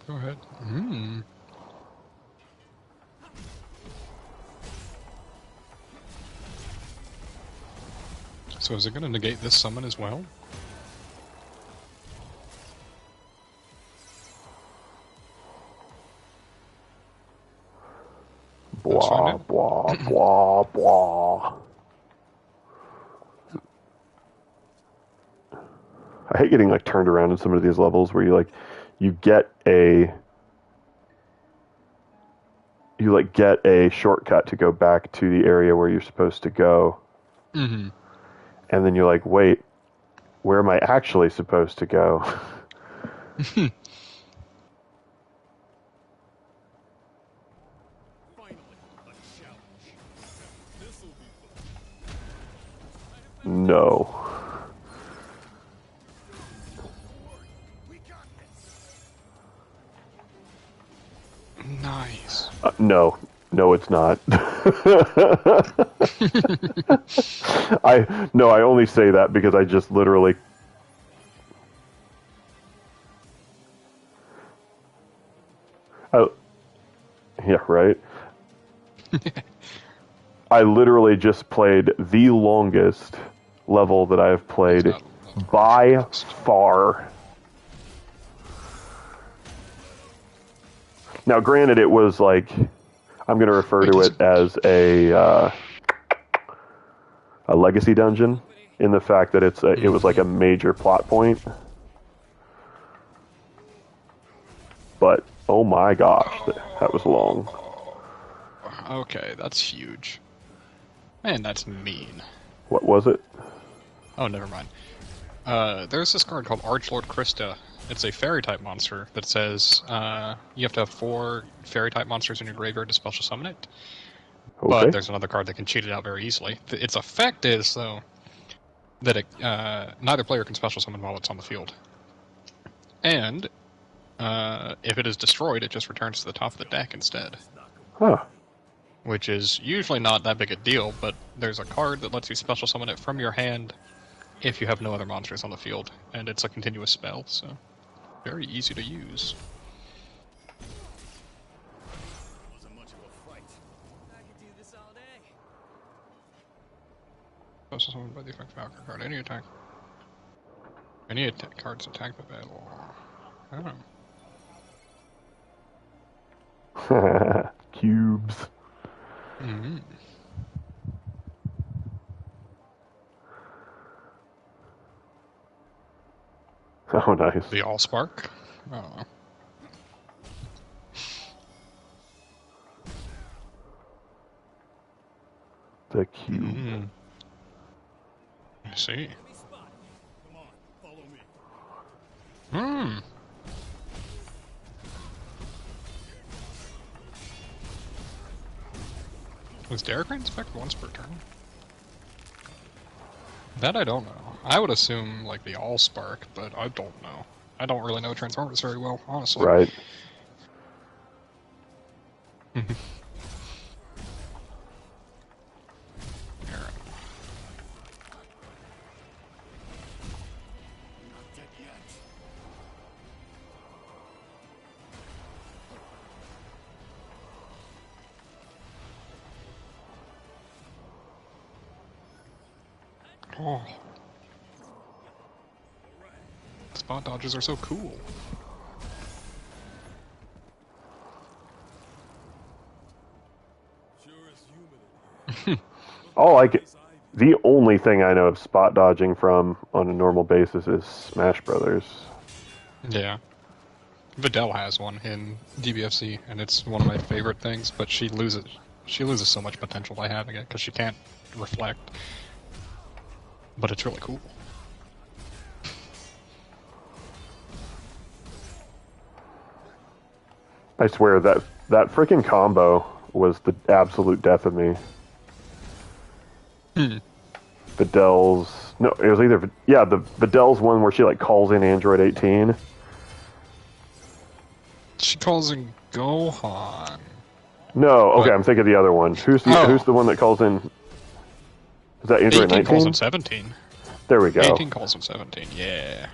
Go ahead. So is it going to negate this summon as well? Blah, blah, blah, blah. I hate getting like turned around in some of these levels where you get a shortcut to go back to the area where you're supposed to go. Mm-hmm. And then you're like, wait, where am I actually supposed to go? No. Nice. No, it's not. I only say that because I just literally. Oh, yeah, right. I literally just played the longest level that I have played by far. Now, granted, it was like, I'm going to refer to it as a legacy dungeon, in the fact that it was like a major plot point. But oh my gosh, that was long. Okay, that's huge. Man, that's mean. What was it? Oh, never mind. There's this card called Archlord Krista. It's a fairy-type monster that says you have to have 4 fairy-type monsters in your graveyard to special summon it. Okay. But there's another card that can cheat it out very easily. Its effect is, though, that neither player can special summon while it's on the field. And if it is destroyed, it just returns to the top of the deck instead. Huh. Which is usually not that big a deal, but there's a card that lets you special summon it from your hand if you have no other monsters on the field, and it's a continuous spell, so very easy to use. Wasn't much of a fight. I could do this all day. Special summoned by the effect of Valkyrie card. Any attack cards attack the battle. Oh. Cubes. Mm-hmm. Oh, nice. The Allspark? Oh. The cube. Mm-hmm. I see. Come on, follow me. Hmm. Was Derek inspect once per turn? That I don't know. I would assume like the Allspark, but I don't know. I don't really know Transformers very well, honestly. Right. Oh. Spot dodges are so cool. The only thing I know of spot dodging from on a normal basis is Smash Brothers. Yeah. Videl has one in DBFC, and it's one of my favorite things, but she loses so much potential by having it, because she can't reflect. But it's really cool. I swear that freaking combo was the absolute death of me. Videl's... No, it was either... Yeah, the Videl's one where she, like, calls in Android 18. She calls in Gohan. No, okay, What? I'm thinking of the other one. Who's the one that calls in... Is that Android 18 calls 19? in 17. There we go. 18 calls in 17, yeah.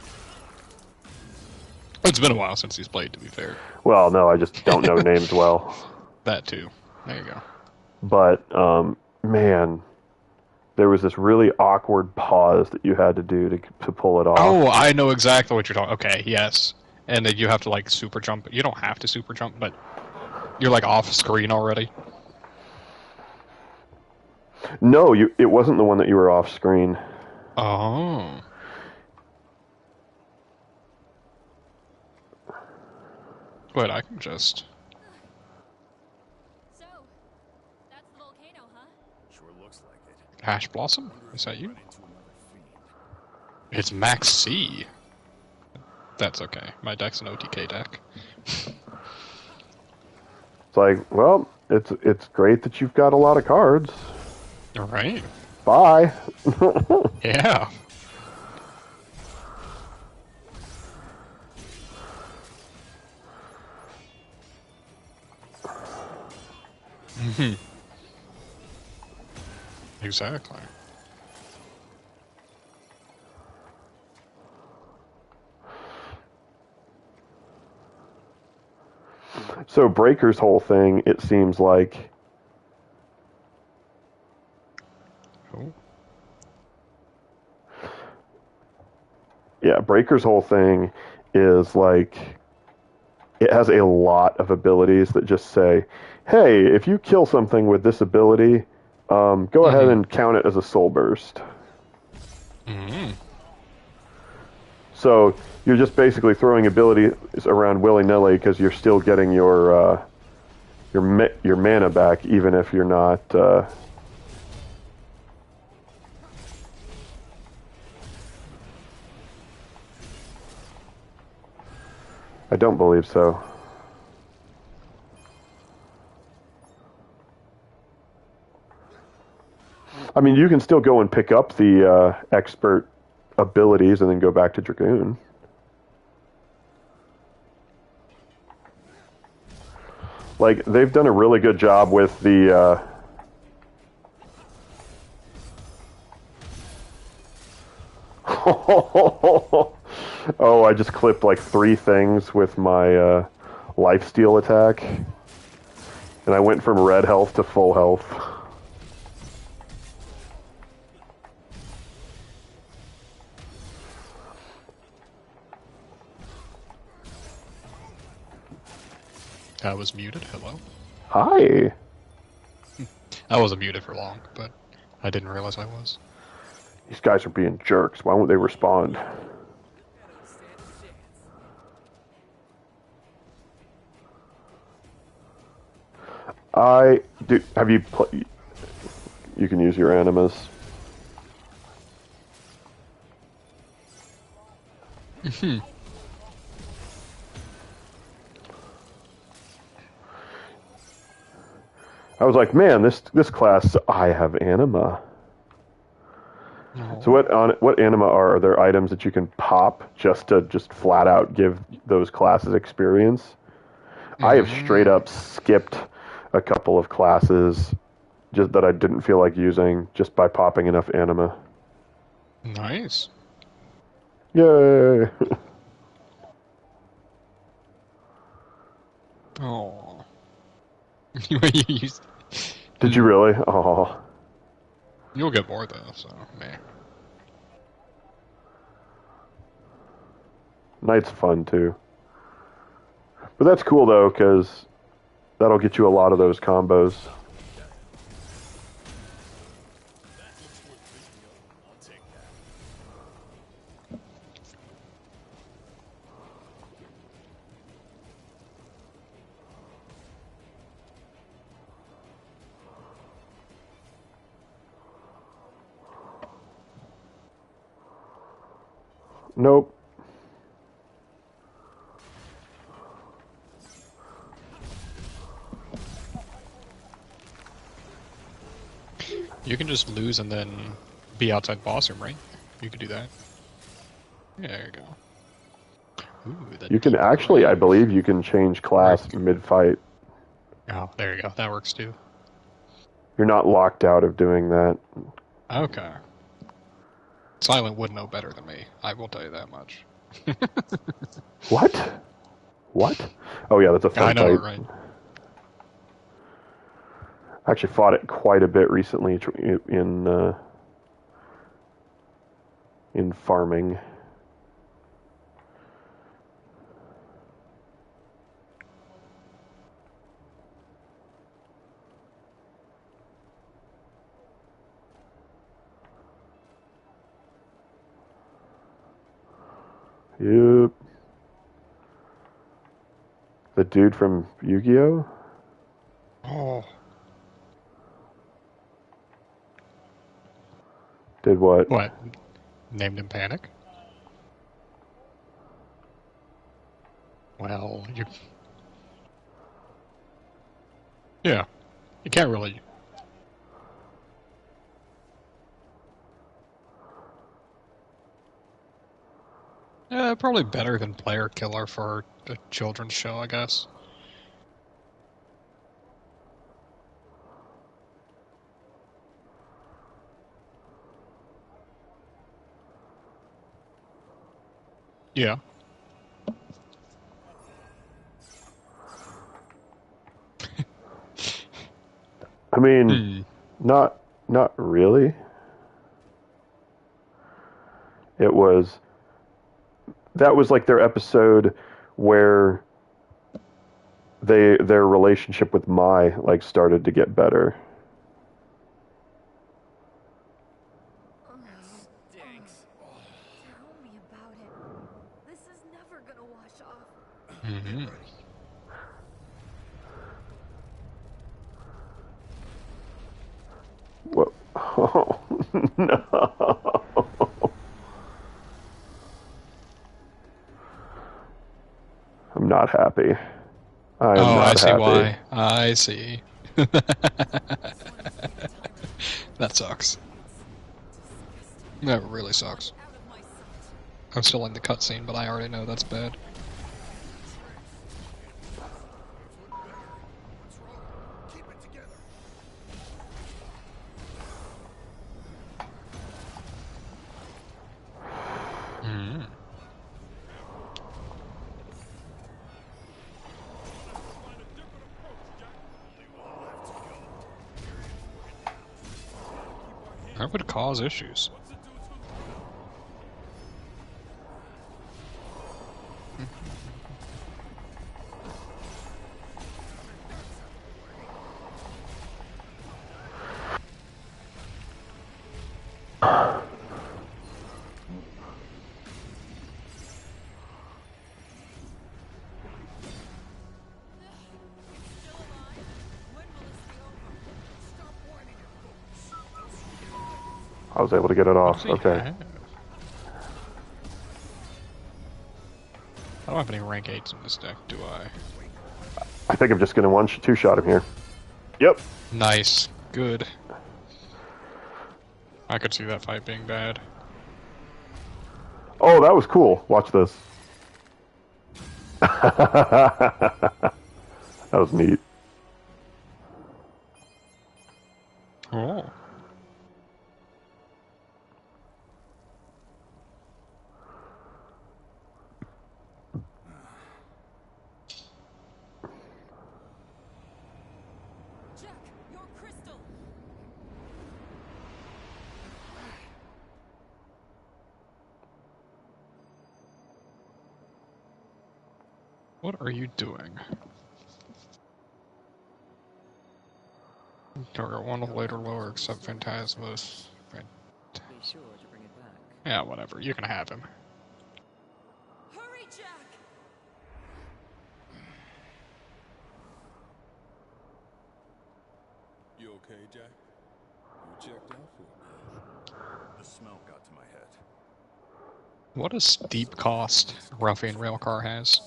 It's been a while since he's played, to be fair. Well, no, I just don't know names well. That too. There you go. But, man, there was this really awkward pause that you had to do to pull it off. Oh, I know exactly what you're talking. Okay, yes. And then you have to, like, super jump. You don't have to super jump, but you're, like, off screen already. No, it wasn't the one that you were off screen. Oh. Wait, I can just... So, that's the volcano, huh? Sure looks like it. Ash Blossom? Is that you? Run into another fiend. It's Max C. That's okay. My deck's an OTK deck. It's like, well, it's great that you've got a lot of cards. Alright. Bye. Yeah. Mm-hmm. Exactly. So Breaker's whole thing, it seems like... Cool. Yeah, Breaker's whole thing is like it has a lot of abilities that just say, "Hey, if you kill something with this ability, go ahead and count it as a soul burst." Mm-hmm. So you're just basically throwing abilities around willy-nilly because you're still getting your mana back, even if you're not. I don't believe so. I mean, you can still go and pick up the expert abilities and then go back to Dragoon. Like, they've done a really good job with the... Oh, I just clipped like 3 things with my lifesteal attack. And I went from red health to full health. I was muted. Hello. Hi. I wasn't muted for long, but I didn't realize I was. These guys are being jerks. Why won't they respond? Have you you can use your animus. I was like, man, this class, I have anima. No. So what anima are there items that you can pop just to flat out give those classes experience? I have straight up skipped a couple of classes just that I didn't feel like using just by popping enough anima. Nice. Yay! Oh. Did you really? Oh. You'll get more though, so meh. Night's fun too. But that's cool though, because that'll get you a lot of those combos. Nope. You can just lose and then be outside boss room, right? You can do that. Yeah, there you go. Ooh, You can actually, I believe, you can change class mid-fight. Oh, there you go. That works too. You're not locked out of doing that. Okay. Silent would know better than me. I will tell you that much. What? What? Oh yeah, that's a fun I know, fight. right? I actually fought it quite a bit recently in farming. Yep. The dude from Yu-Gi-Oh? Oh. Did what? What? Named him Panic? Well, you... Yeah. You can't really... probably better than Player Killer for a children's show, I guess. Yeah. I mean, not really. It was that was like their episode where their relationship with Mai like started to get better. Stinks. Tell me about it. This is never gonna wash off. Mm-hmm. Whoa. Oh, no. I'm not happy. I am Oh, I not see happy. why. I see. That sucks. That really sucks. I'm still in the cutscene, but I already know that's bad. What's wrong? Keep it together. Mm-hmm. That would cause issues. I was able to get it What off. does he Okay. have? I don't have any rank 8s in this deck, do I? I think I'm just going to two-shot him here. Yep. Nice. Good. I could see that fight being bad. Oh, that was cool. Watch this. That was neat. Oh. Jack, your crystal. What are you doing? Target one of later lower except Phantasmus. Be sure to bring it back. Yeah, whatever. You can have him. Hurry, Jack! You okay, Jack? You checked out for me. The smell got to my head. What a steep cost Ruffian Railcar has.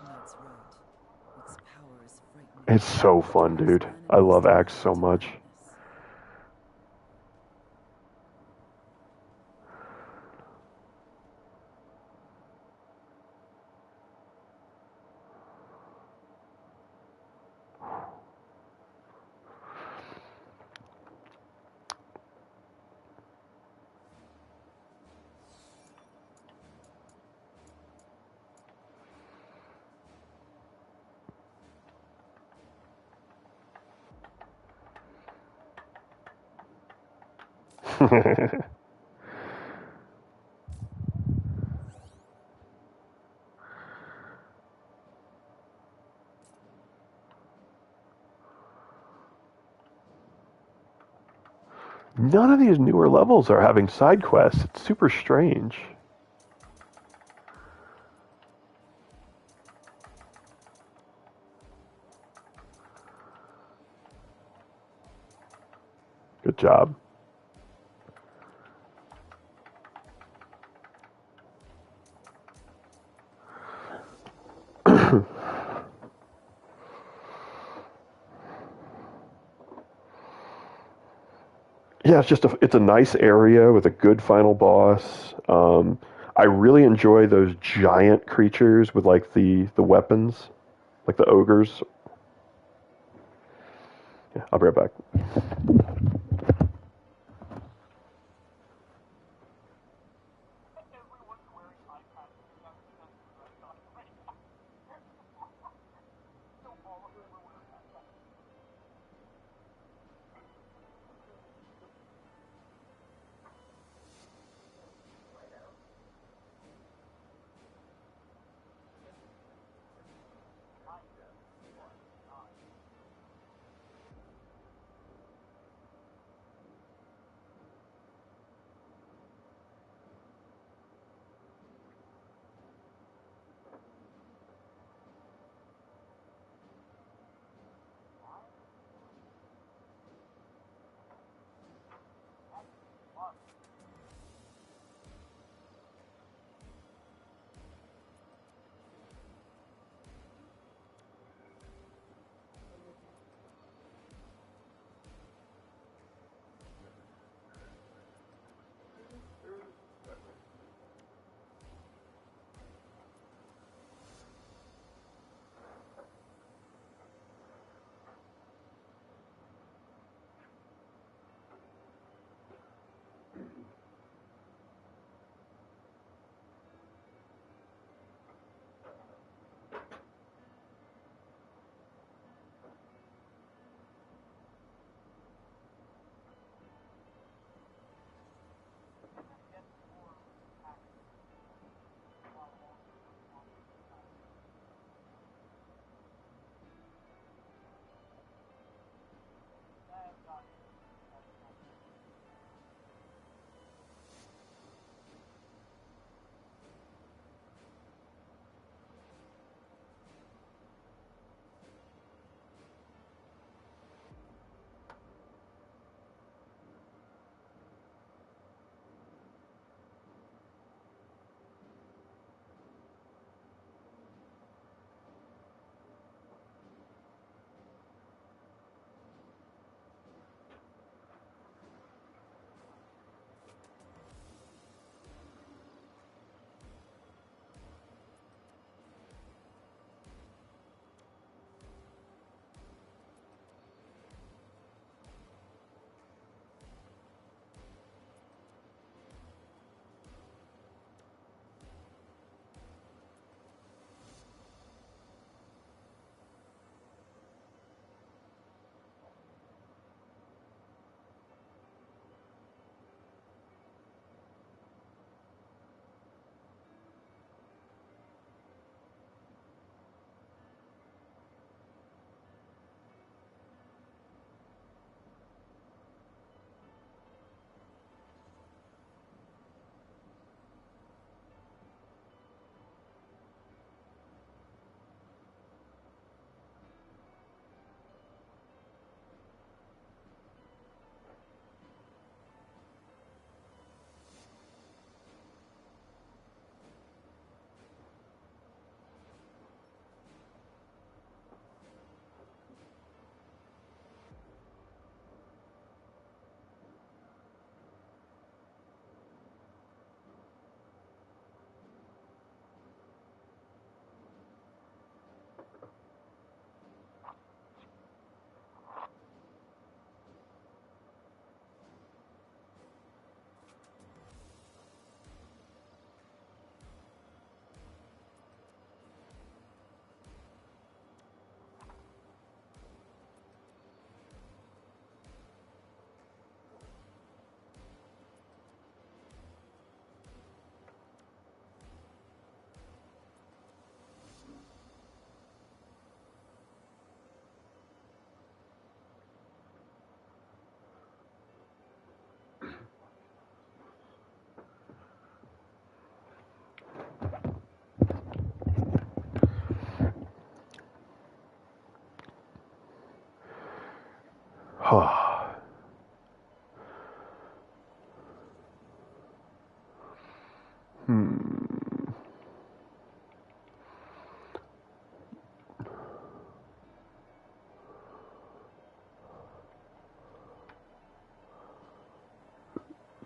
That's right. Its power is frightening. It's so fun, dude. I love Axe so much. None of these newer levels are having side quests. It's super strange. Good job. Yeah, it's a nice area with a good final boss. I really enjoy those giant creatures with like the weapons, like the ogres. Yeah, I'll be right back.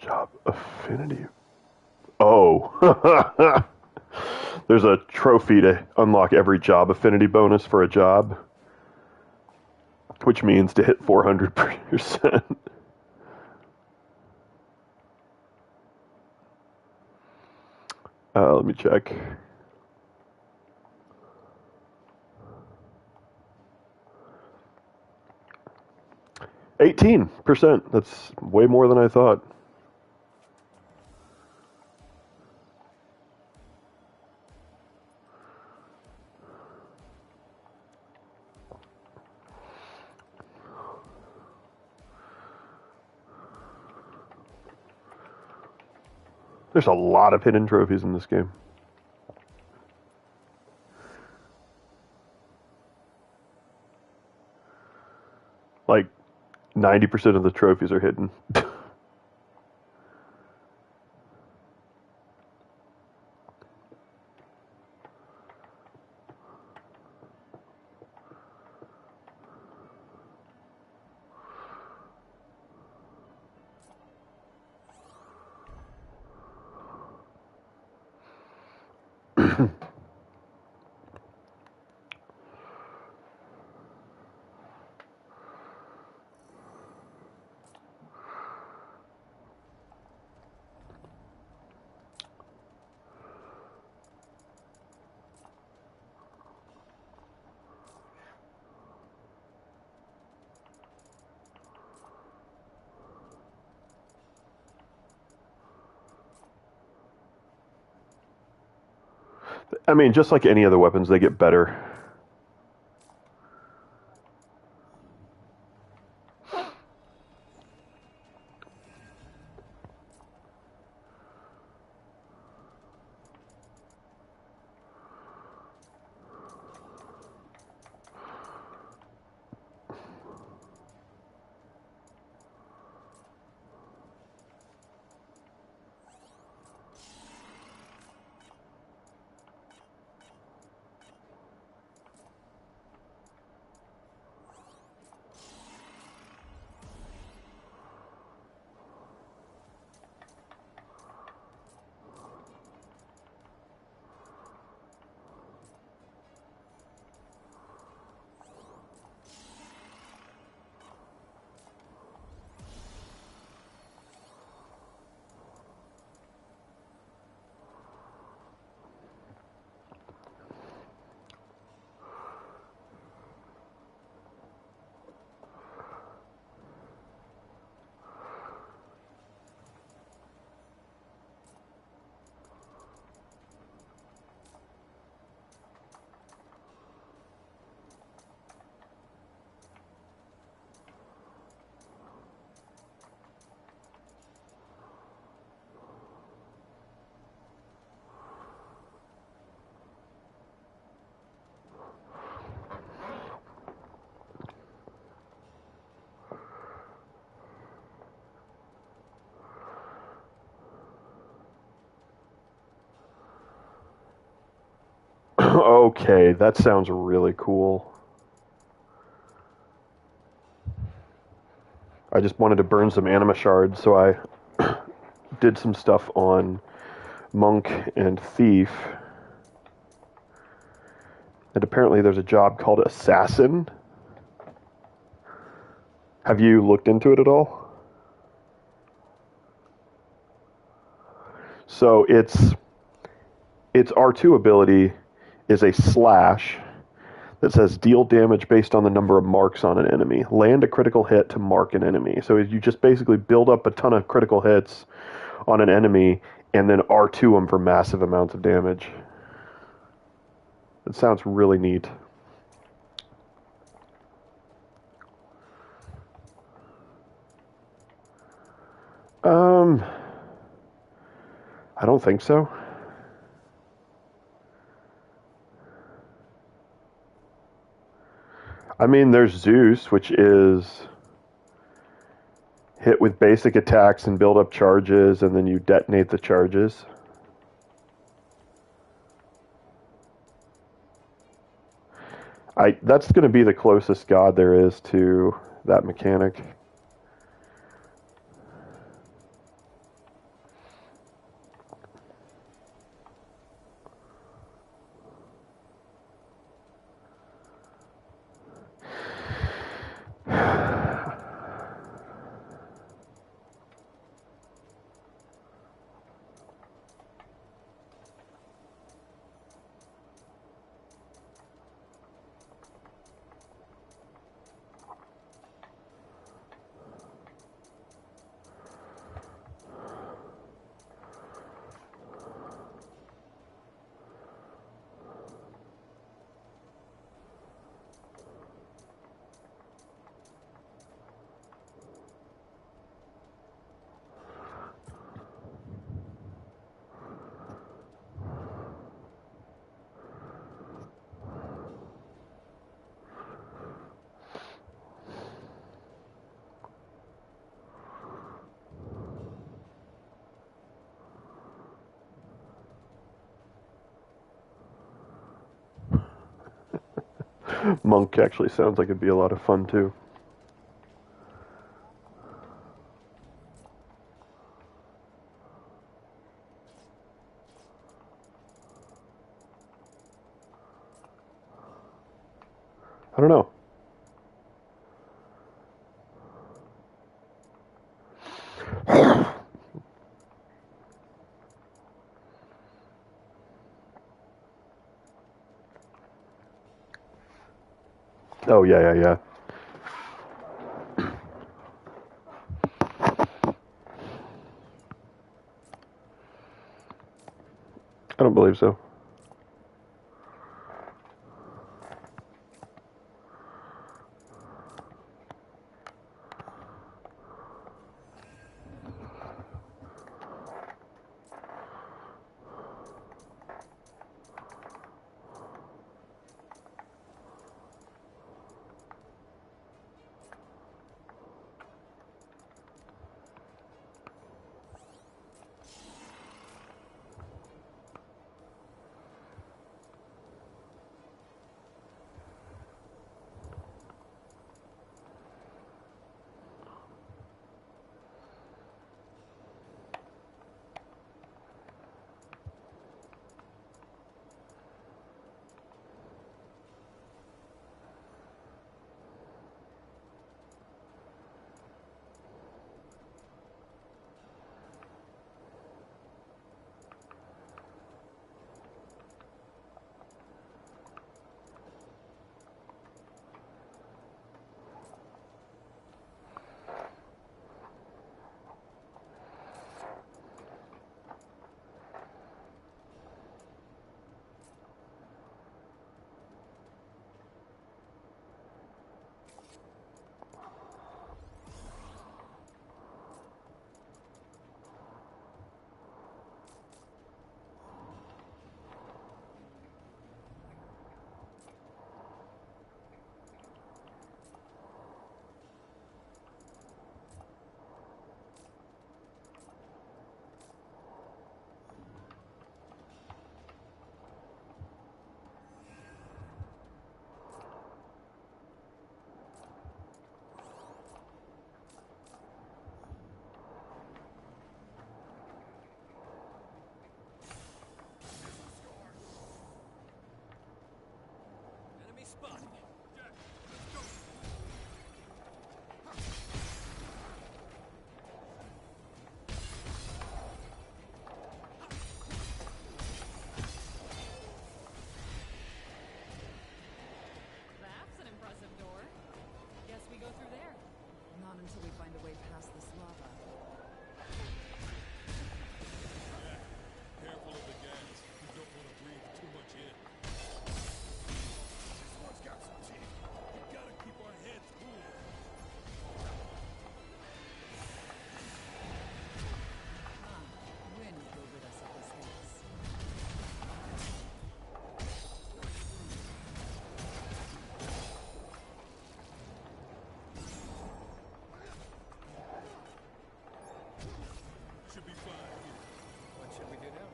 Job affinity. Oh. There's a trophy to unlock every job affinity bonus for a job, which means to hit 400%. Let me check. %. That's way more than I thought. There's a lot of hidden trophies in this game. Like, 90% of the trophies are hidden. I mean, just like any other weapons, they get better. Okay, that sounds really cool. I just wanted to burn some anima shards, so I did some stuff on Monk and Thief. And apparently there's a job called Assassin. Have you looked into it at all? So its R2 ability is a slash that says deal damage based on the number of marks on an enemy. Land a critical hit to mark an enemy. So you just basically build up a ton of critical hits on an enemy and then R2 them for massive amounts of damage. It sounds really neat. I don't think so. I mean, there's Zeus, which is hit with basic attacks and build up charges, and then you detonate the charges. That's going to be the closest god there is to that mechanic. Monk actually sounds like it'd be a lot of fun too. I don't know. Oh, yeah. I don't believe so. Enemy spotted. That's an impressive door. Guess we go through there. Not until we find a way past this lava. Careful of the gas. We don't want to breathe too much in. This one's got some teeth. We gotta keep our heads cool. Wind will rid us of this gas. Should be fine here. What should we do now?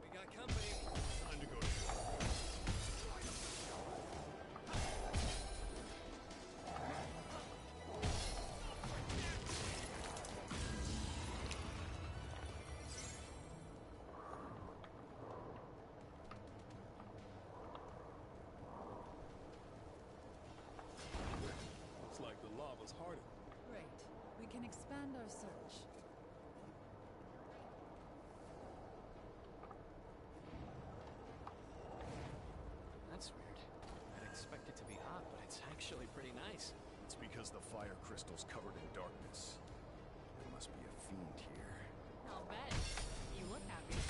We got company. Time to go to work. Looks like the lava's hardened. Great. We can expand our search. That's weird. I'd expect it to be hot, but it's actually pretty nice. It's because the fire crystal's covered in darkness. There must be a fiend here. I'll bet. You look happy.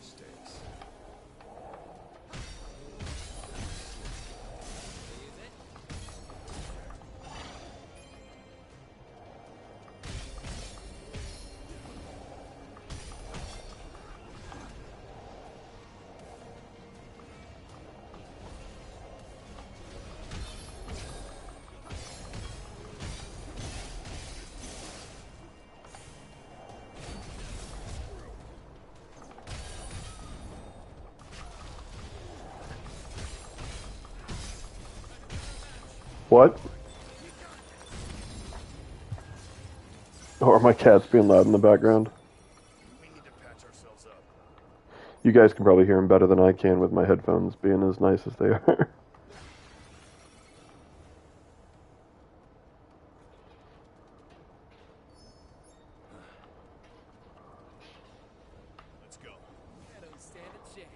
Mistakes. What? Or are my cats being loud in the background? We need to patch ourselves up. You guys can probably hear them better than I can with my headphones being as nice as they are. Let's go. I don't stand a chance.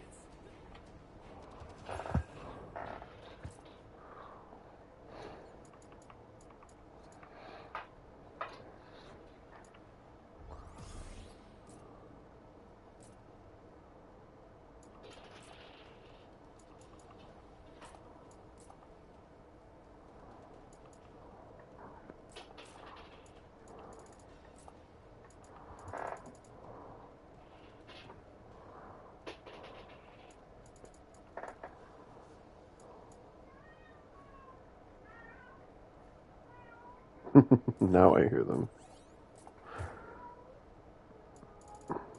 Now I hear them.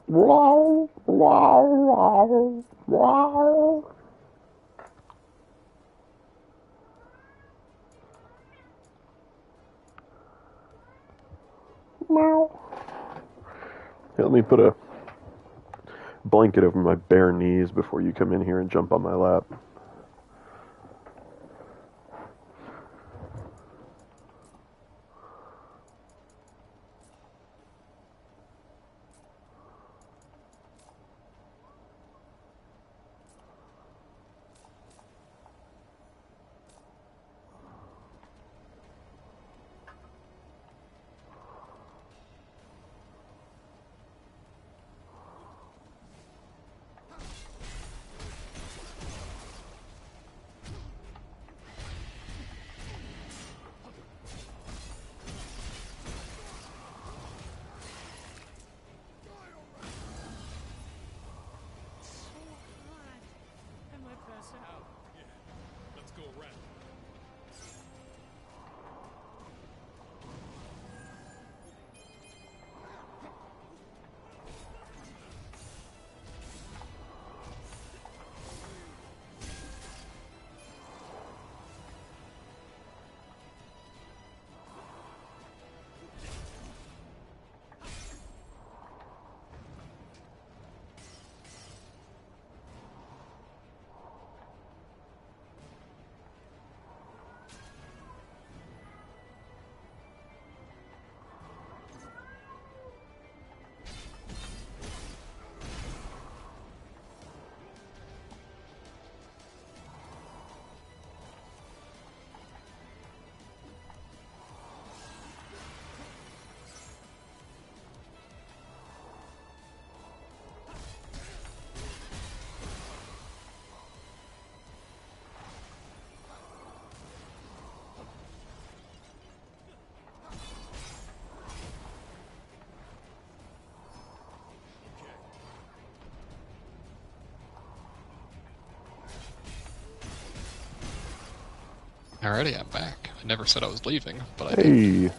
Wow, wow, wow, wow. Meow. Hey, let me put a blanket over my bare knees before you come in here and jump on my lap. I might pass out. Yeah. Let's go around. Alrighty, I'm back. I never said I was leaving, but I did. Hey.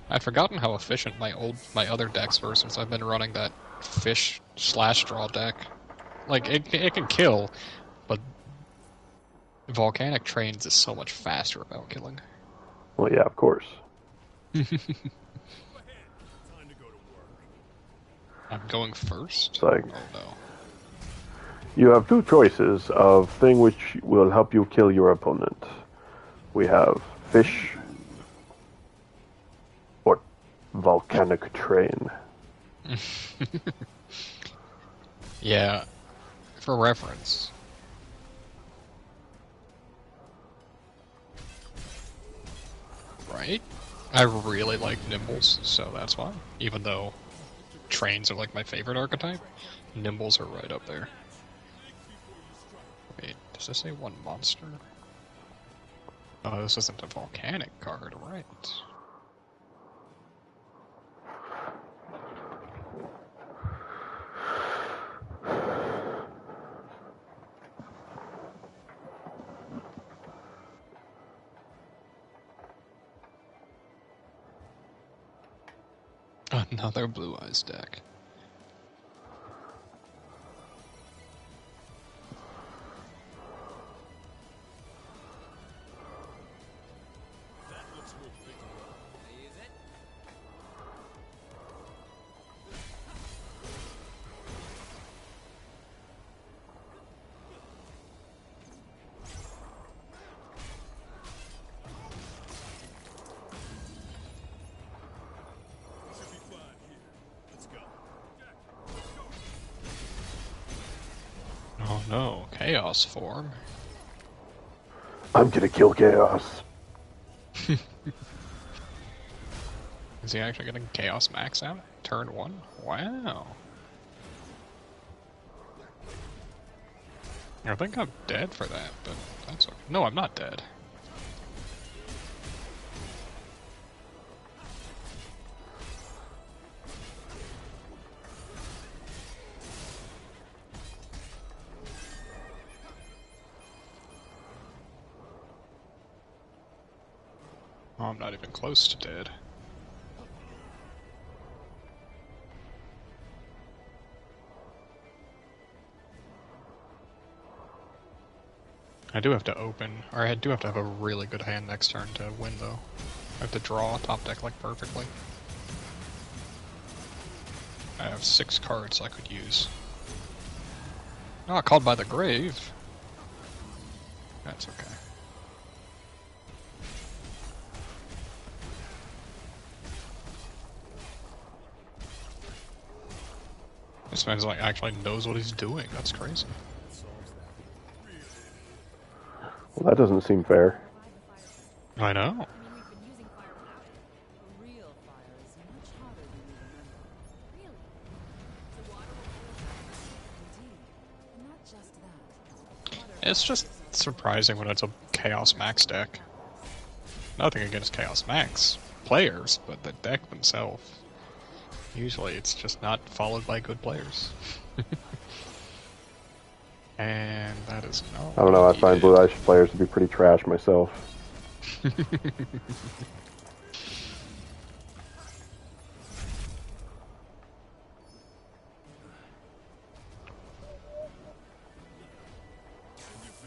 I'd forgotten how efficient my other decks were since I've been running that fish slash draw deck. Like it can kill, but volcanic trains is so much faster about killing. Well, yeah, of course. Time to go to work. I'm going first? It's like, Oh no. you have two choices of thing which will help you kill your opponent. We have fish or volcanic train. Yeah, for reference. Right? I really like Nimbles, so that's why. Even though trains are like my favorite archetype, Nimbles are right up there. Wait, does this say one monster? Oh, this isn't a volcanic card, right? Another Blue Eyes deck. no, chaos form. I'm gonna kill chaos. Is he actually getting chaos max out? Turn 1? Wow. I think I'm dead for that, but that's okay. No, I'm not dead. Oh, I'm not even close to dead. I do have to open, or I do have to have a really good hand next turn to win, though. I have to draw top deck like perfectly. I have 6 cards I could use. Oh, called by the grave. That's okay. This man's like actually knows what he's doing. That's crazy. Well, that doesn't seem fair. I know. It's just surprising when it's a Chaos Max deck. Nothing against Chaos Max players, but the deck themselves. Usually it's just not followed by good players. And that is no. I don't know, I find Blue Eyes players to be pretty trash myself.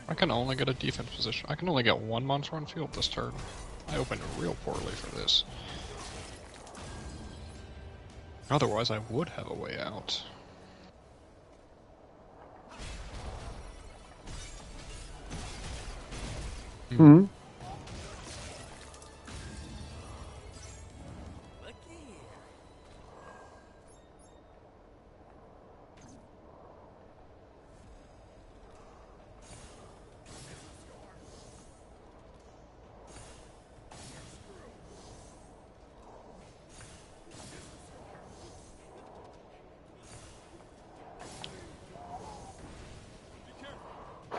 I can only get a defense position. I can only get 1 monster on field this turn. I opened real poorly for this. Otherwise, I would have a way out. Hmm.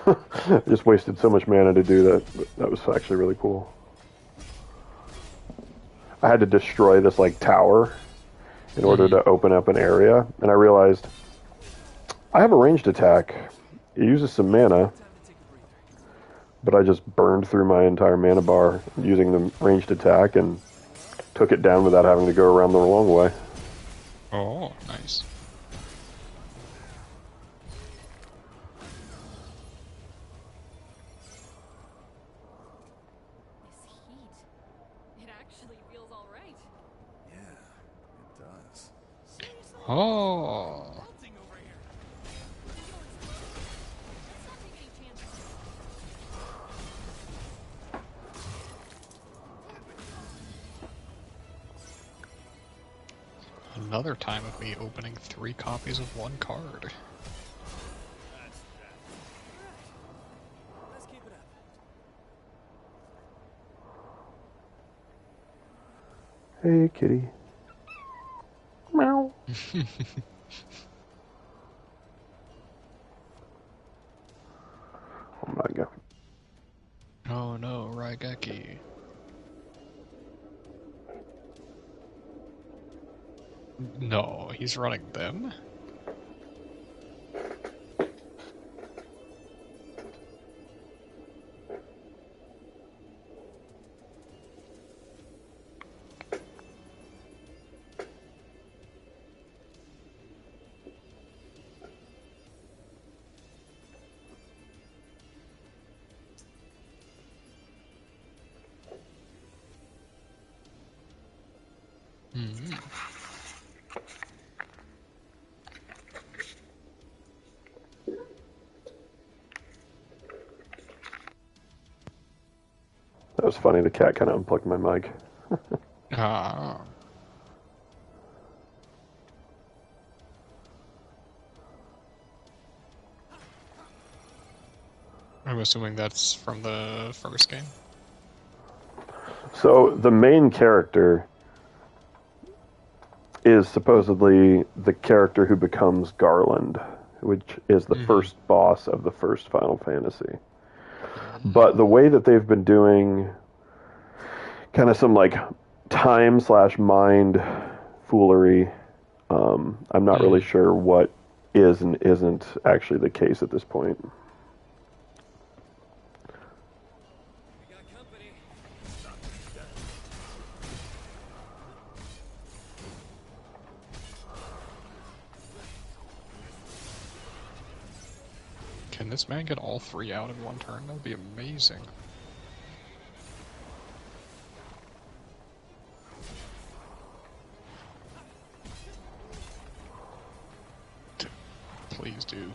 I just wasted so much mana to do that, but that was actually really cool. I had to destroy this like tower in order to open up an area, and I realized I have a ranged attack. It uses some mana, but I just burned through my entire mana bar using the ranged attack and took it down without having to go around the long way. Oh, nice. Oh. Another time of me opening 3 copies of 1 card. Hey, kitty. Meow. Oh my god. Oh no, Raigeki. No, he's running them? Mm-hmm. That was funny, the cat kind of unplugged my mic. Ah. I'm assuming that's from the first game. So the main character is supposedly the character who becomes Garland, which is the first boss of the first Final Fantasy. But the way that they've been doing kind of some like time/mind foolery, I'm not really sure what is and isn't actually the case at this point. We got company. Can this man get all 3 out in one turn? That would be amazing. Please do.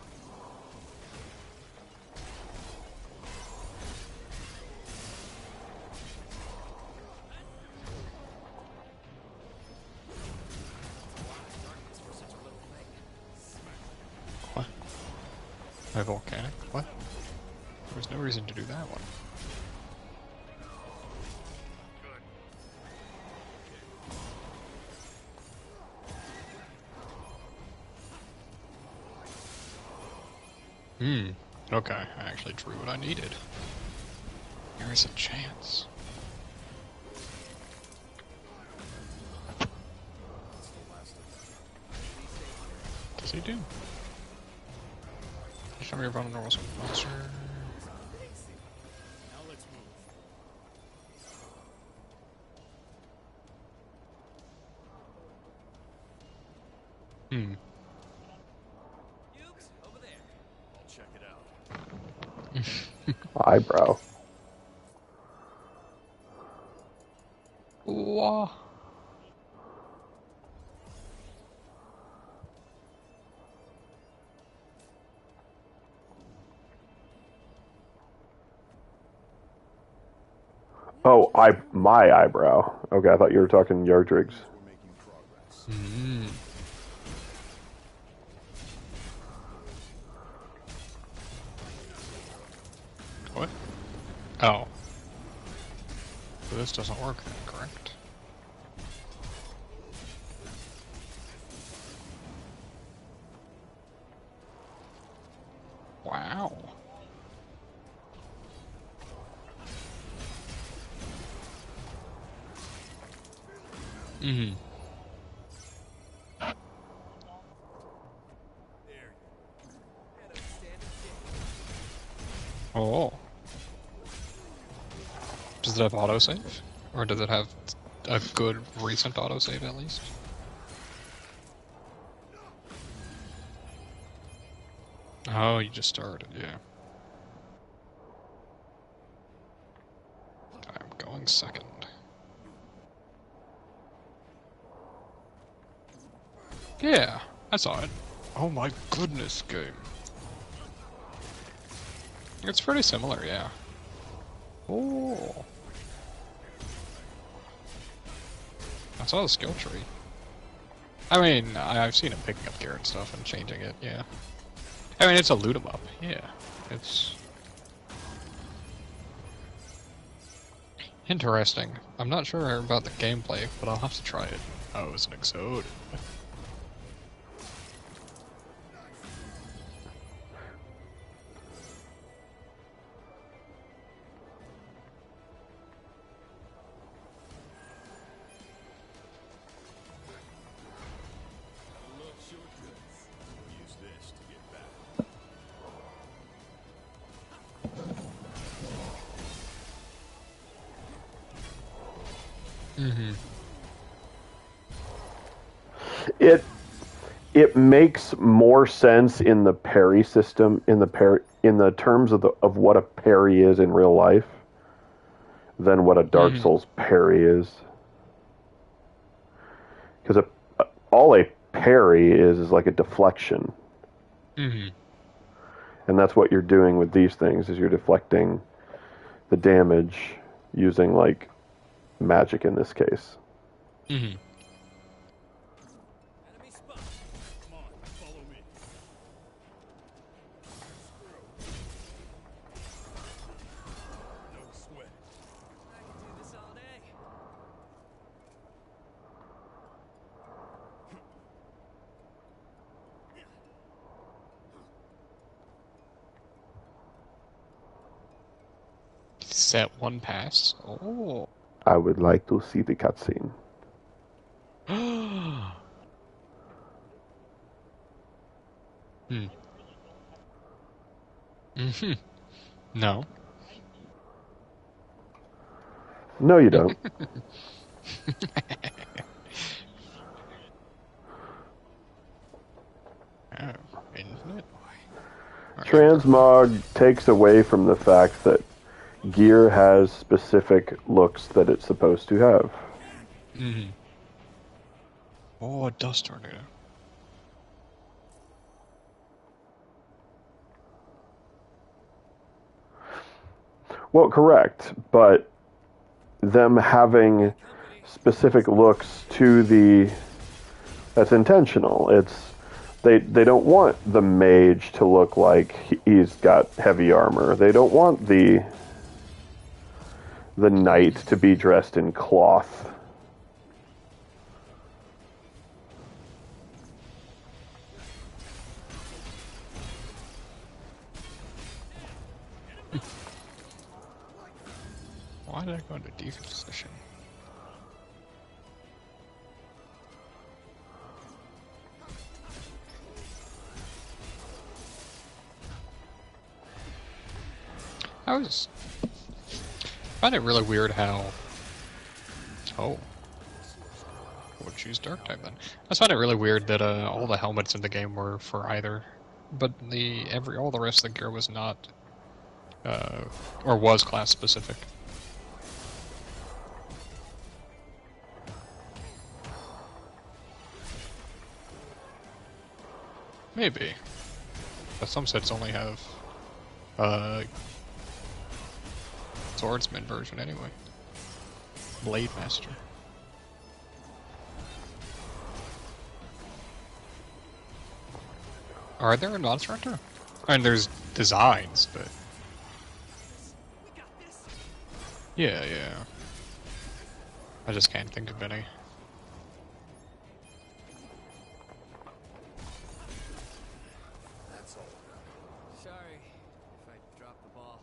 What? My volcanic? What? There was no reason to do that one. Okay, I actually drew what I needed. There is a chance. Does he do? Show me your vulnerable monster. Now let's move. Ukes, over there. I'll check it out. Eyebrow. Wah. Oh, my eyebrow. Okay, I thought you were talking Yardrig's. We're making progress. What? Oh. So this doesn't work then, correct? Wow. Oh. Does it have autosave? Or does it have a good recent autosave at least? Oh, you just started, yeah. I'm going second. Yeah, I saw it. Oh my goodness, game. It's pretty similar, yeah. Oh. I saw the skill tree. I mean, I've seen him picking up gear and stuff and changing it, yeah. I mean, it's a loot 'em up, yeah. It's interesting. I'm not sure about the gameplay, but I'll have to try it. Oh, it's an exode. Use this to get back. It makes more sense in the parry system, in the terms of what a parry is in real life, than what a Dark Souls parry is. Because all a parry is like a deflection. And that's what you're doing with these things, is you're deflecting the damage using, like, magic in this case. Enemy spot. Come on, follow me. Set one pass. Oh. I would like to see the cutscene. Hmm. Mm-hmm. No. No, you don't. Oh, infinite? Transmog takes away from the fact that gear has specific looks that it's supposed to have. Mm-hmm. Oh, a dust tornado. Well, correct, but them having specific looks to the... That's intentional. It's... They don't want the mage to look like he's got heavy armor. They don't want the knight to be dressed in cloth. Why did I go into defense position? I find it really weird how... Oh. We'll choose Dark type then. I just find it really weird that all the helmets in the game were for either, but all the rest of the gear was not, or was class specific. Maybe. But some sets only have swordsman version anyway. Blade Master. Are there in Monster Hunter? I mean, there's designs, but... Yeah. I just can't think of any. Sorry if I dropped the ball.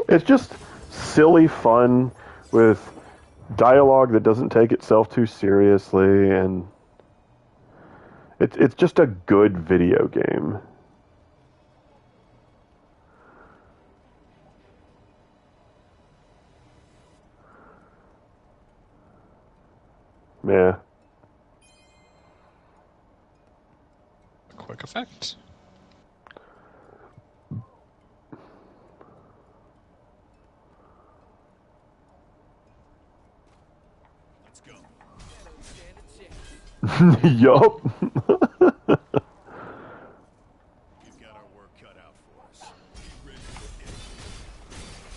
It's just silly fun with dialogue that doesn't take itself too seriously, and it's just a good video game. Yeah. Quick effect. Let's go. Yup. We've got our work cut out for us. Get ready for it.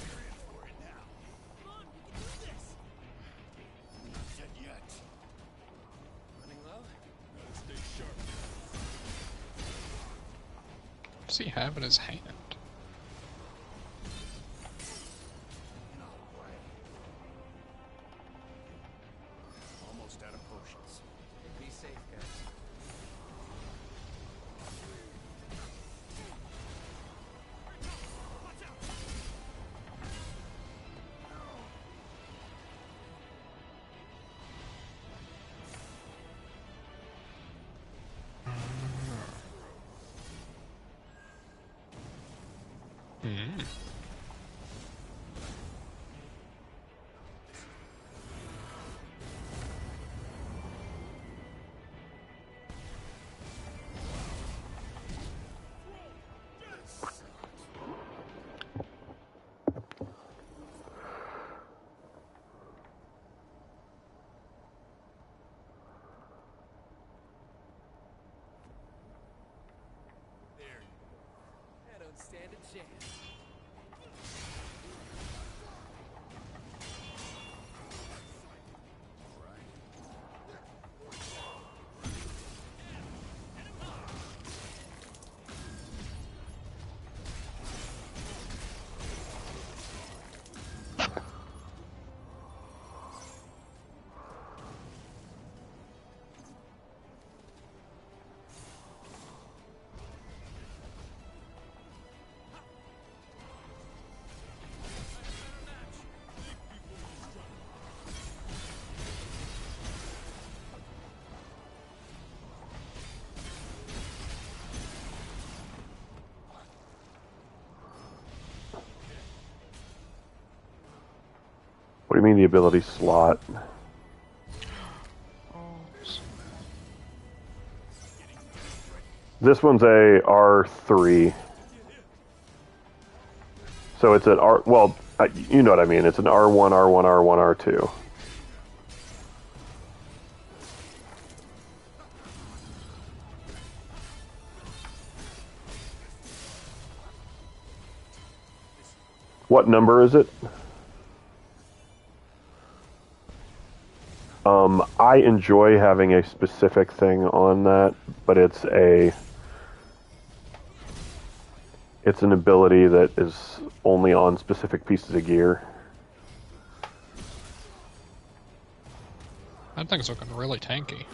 We're in for it now. Come on, we can do this. Not dead yet. Running low? Gotta stay sharp. What does he have in his hand? Almost out of potions. Be safe, guys. Hmm. I don't stand a chance. do you mean the ability slot? This one's a R3. So it's an R, well, you know what I mean. It's an R1, R1, R1, R2. What number is it? I enjoy having a specific thing on that, but it's an ability that is only on specific pieces of gear. That thing's looking really tanky.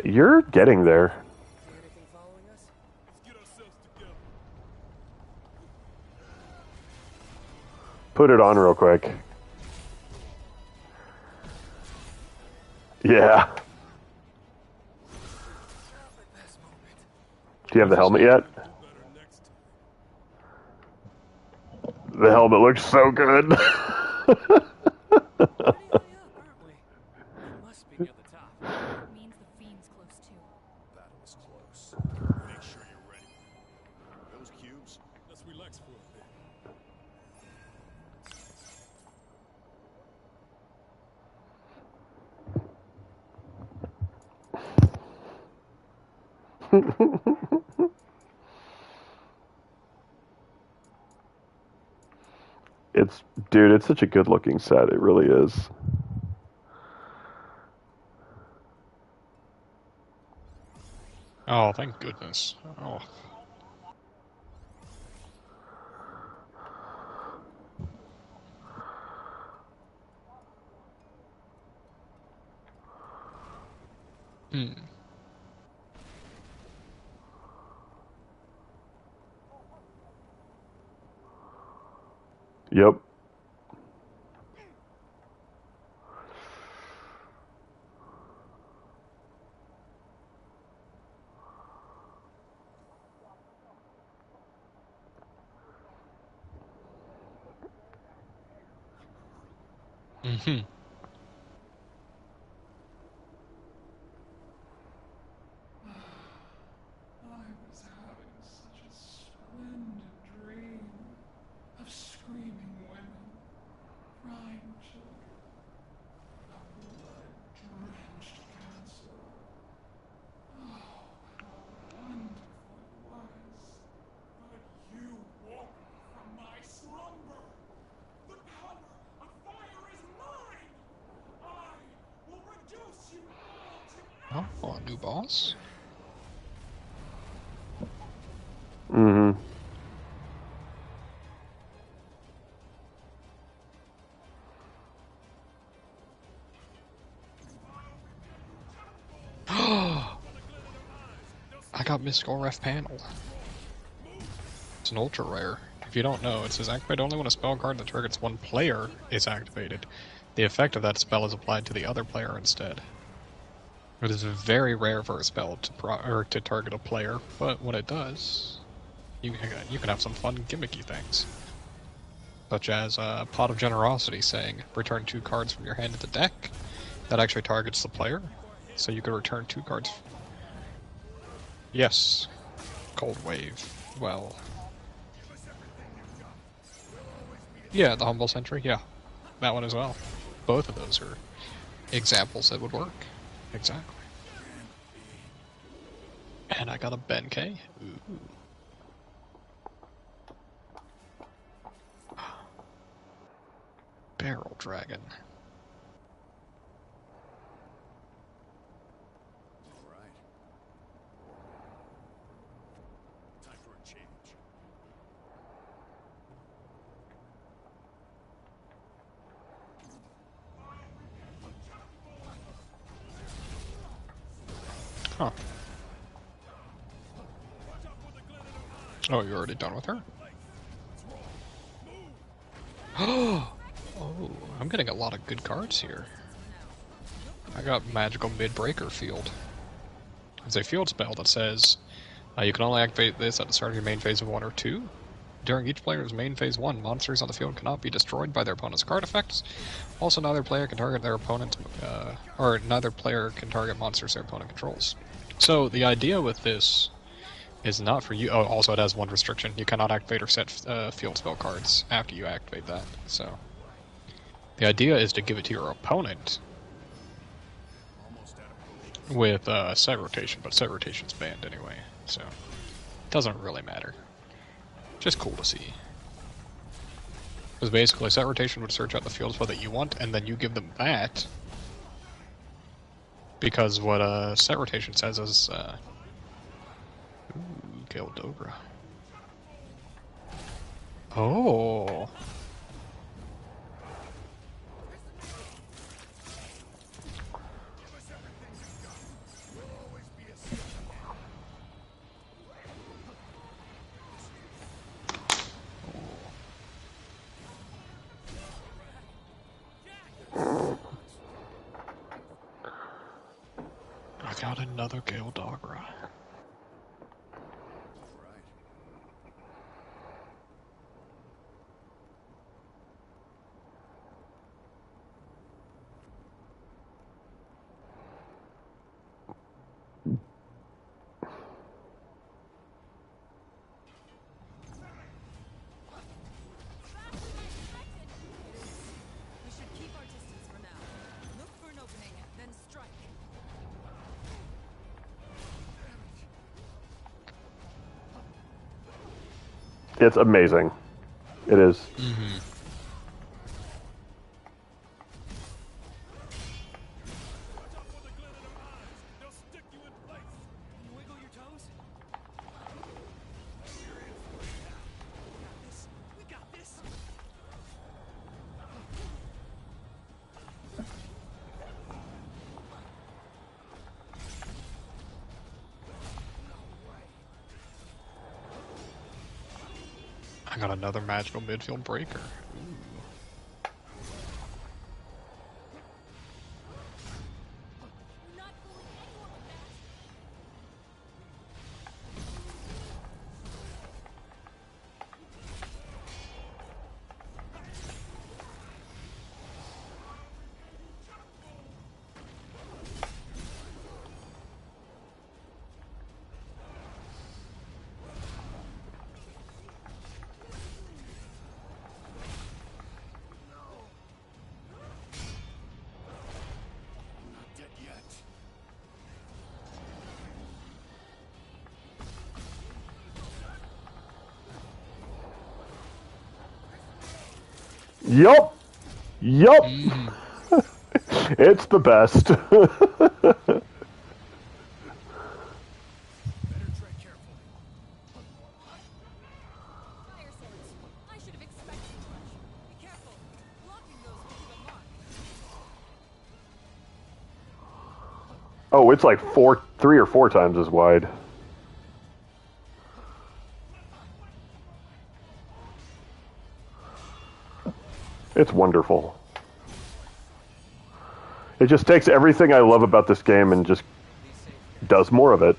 You're getting there. Put it on real quick. Yeah. Do you have the helmet yet? The helmet looks so good. Means the fiend's close too. Battle is close. Make sure you're ready. Those cubes? Let's relax for a bit. Dude, it's such a good looking set. It really is. Oh, thank goodness. Oh. Hmm. Yep. Mm-hmm. I was having such a splendid dream of screaming women, crying children, a blood-drenched castle. Oh, how wonderful it was. But you woke from my slumber. The power of fire is mine. I will reduce you all to ash. Oh, a new boss? Mm-hmm. I got Mystical Ref panel. It's an ultra rare. If you don't know, it says activate only when a spell card that targets one player is activated. The effect of that spell is applied to the other player instead. It is very rare for a spell to target a player, but when it does, you can have some fun gimmicky things. Such as Pot of Generosity saying, return 2 cards from your hand to the deck. That actually targets the player, so you could return 2 cards. Yes. Cold Wave. Well. Yeah, the Humble Sentry, yeah. That one as well. Both of those are examples that would work. Exactly. And I got a Benkei. Ooh. Barrel Dragon. All right. Time for a change. Huh. Oh, you're already done with her? Oh, I'm getting a lot of good cards here. I got Magical Midbreaker Field. It's a field spell that says, You can only activate this at the start of your main phase of 1 or 2. During each player's main phase 1, monsters on the field cannot be destroyed by their opponent's card effects. Also, neither player can target their opponent's, or neither player can target monsters their opponent controls. So the idea with this is not for you. Oh, also it has one restriction: you cannot activate or set field spell cards after you activate that. So the idea is to give it to your opponent with set rotation, but set rotation's banned anyway, so it doesn't really matter. Just cool to see. Because basically, set rotation would search out the field spell that you want, and then you give them that. Because what set rotation says is, ooh, Gale Dogra. Oh. I got another Gale Dogra. We should keep our distance for now. Look for an opening, then strike. It's amazing. It is. Mm-hmm. I got another magical midfield breaker. Ooh. Yup. Yup. It's the best. Oh, it's like 3 or 4 times as wide. It's wonderful. It just takes everything I love about this game and just does more of it.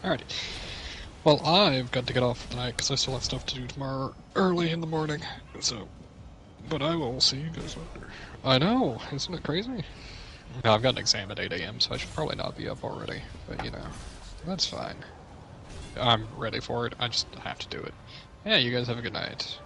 Alrighty. Well, I've got to get off tonight because I still have stuff to do tomorrow early in the morning. So, but I will see you guys later. I know, isn't it crazy? No, I've got an exam at 8 a.m., so I should probably not be up already. But you know, that's fine. I'm ready for it. I just have to do it. Yeah, you guys have a good night.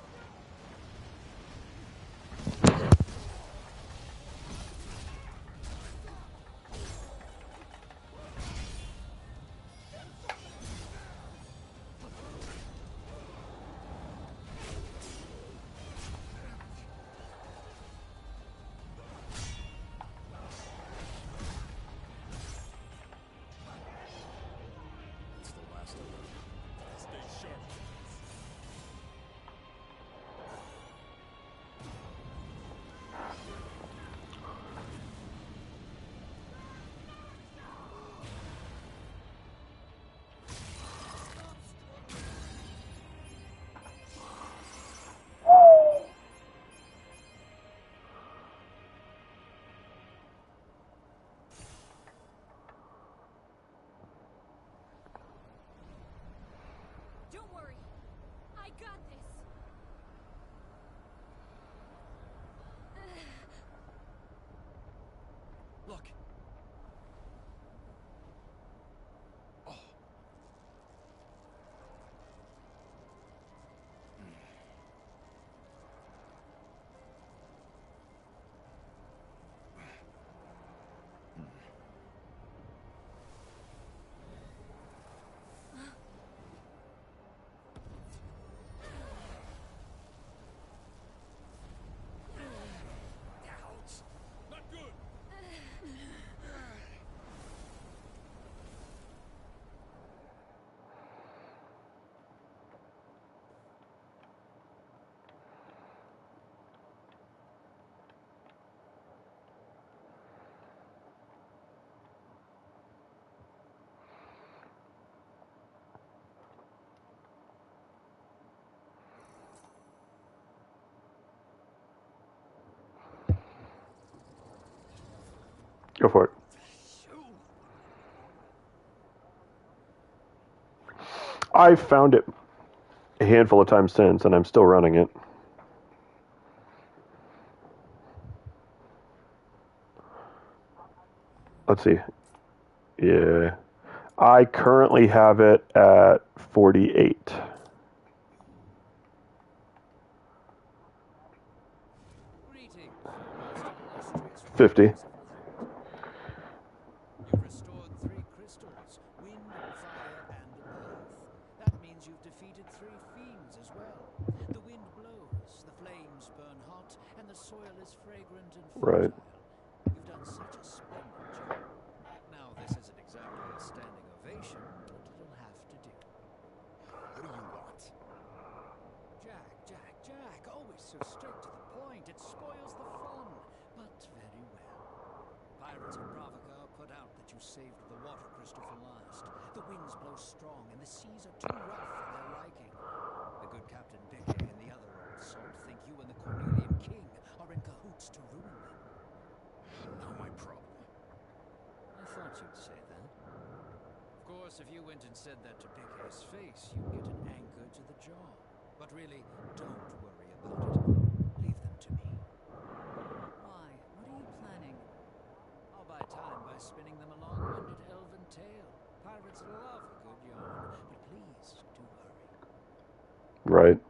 It's the last of them. Stay sharp. got this. Look. Oh. Ouch. Not good. Go for it. I've found it a handful of times since, and I'm still running it. Let's see. Yeah. I currently have it at 48. Greetings, most illustrious 50. rulers of Light. You've restored 3 crystals, wind, fire, and earth. That means you've defeated 3 fiends as well. The wind blows, the flames burn hot, and the soil is fragrant and fertile. Right. You've done such a splendid job. Now, this isn't exactly a standing ovation, but it'll have to do. What do you want? Jack, always so straight to the point. It spoils the fun, but very well. Pirates of Bravaca put out that you saved the water crystal for last. The winds blow strong, and the seas are too rough for their liking. The good Captain Bickey and the other old salt think you and the Cornelian King are in cahoots to ruin them. Not my problem. I thought you'd say that. Of course, if you went and said that to Bickey's face, you'd get an anchor to the jaw. But really, don't worry about it. Leave them to me. Why? What are you planning? I'll buy time by spinning them a long-winded elven tale. Pirates love a good yarn, but please do hurry. Right.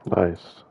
Nice.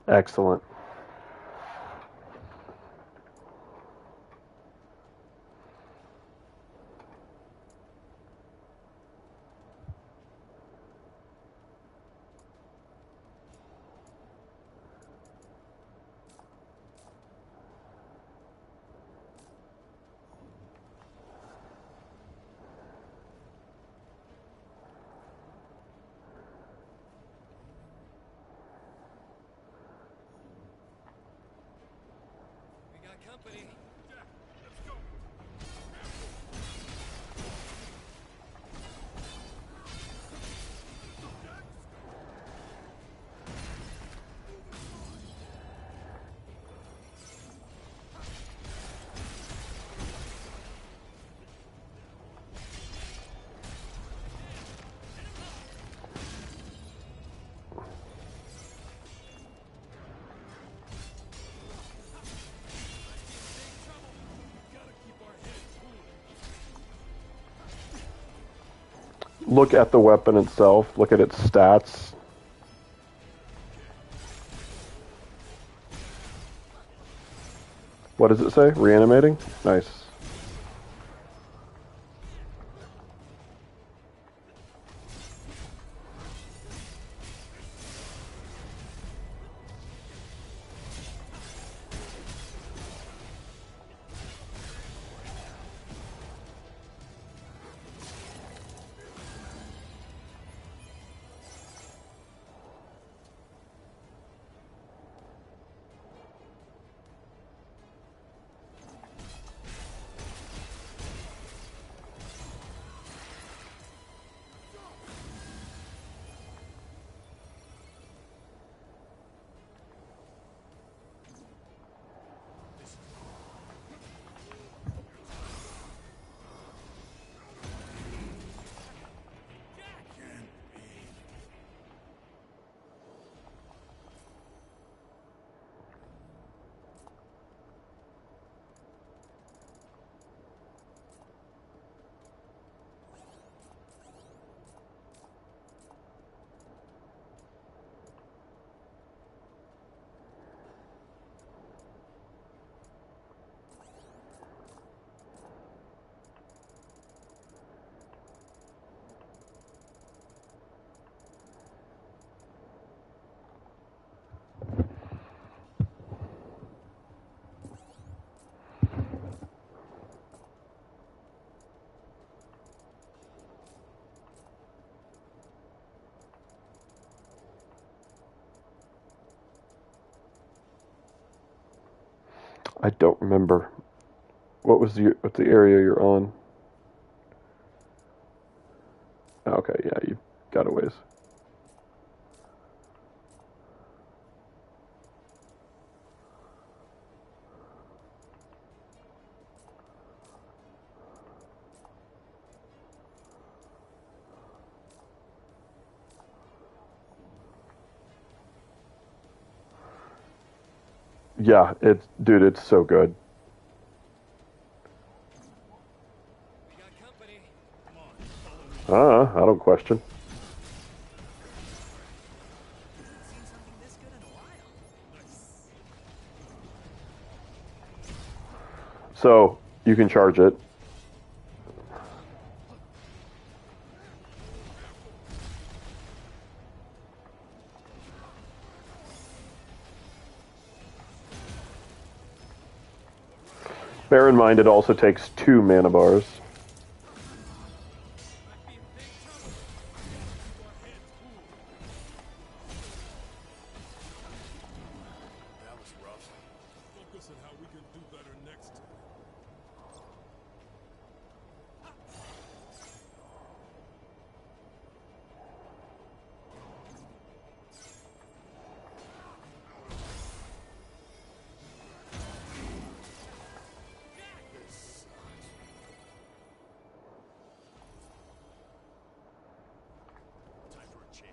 Excellent. We got company. Jack, let's go. Look at the weapon itself. Look at its stats. What does it say? Reanimating? Nice. I don't remember. What's the area you're on? Okay, yeah, you've got a ways. Yeah, dude, it's so good. We got company. Come on, I don't question. seen something this good in a while. So, you can charge it. Bear in mind, it also takes 2 mana bars. Might be in big trouble. keep our heads cool. That was rough. Focus on how we can do better next time. Time for a change.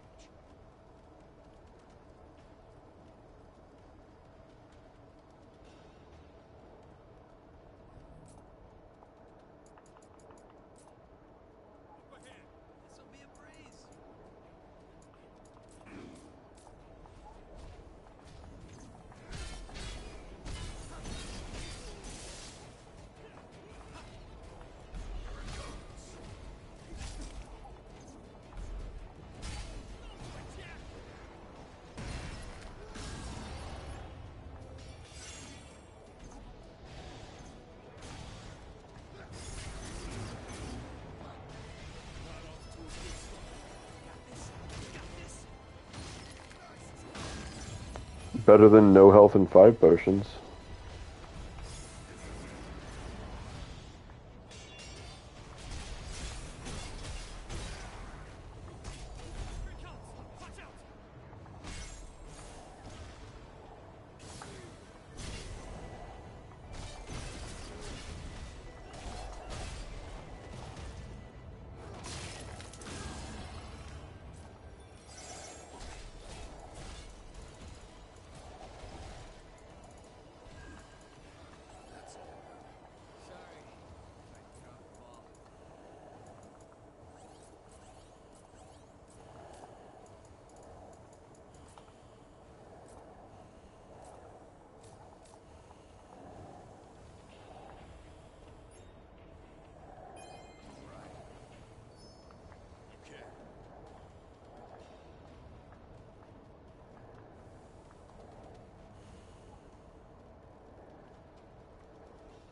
Better than no health and 5 potions.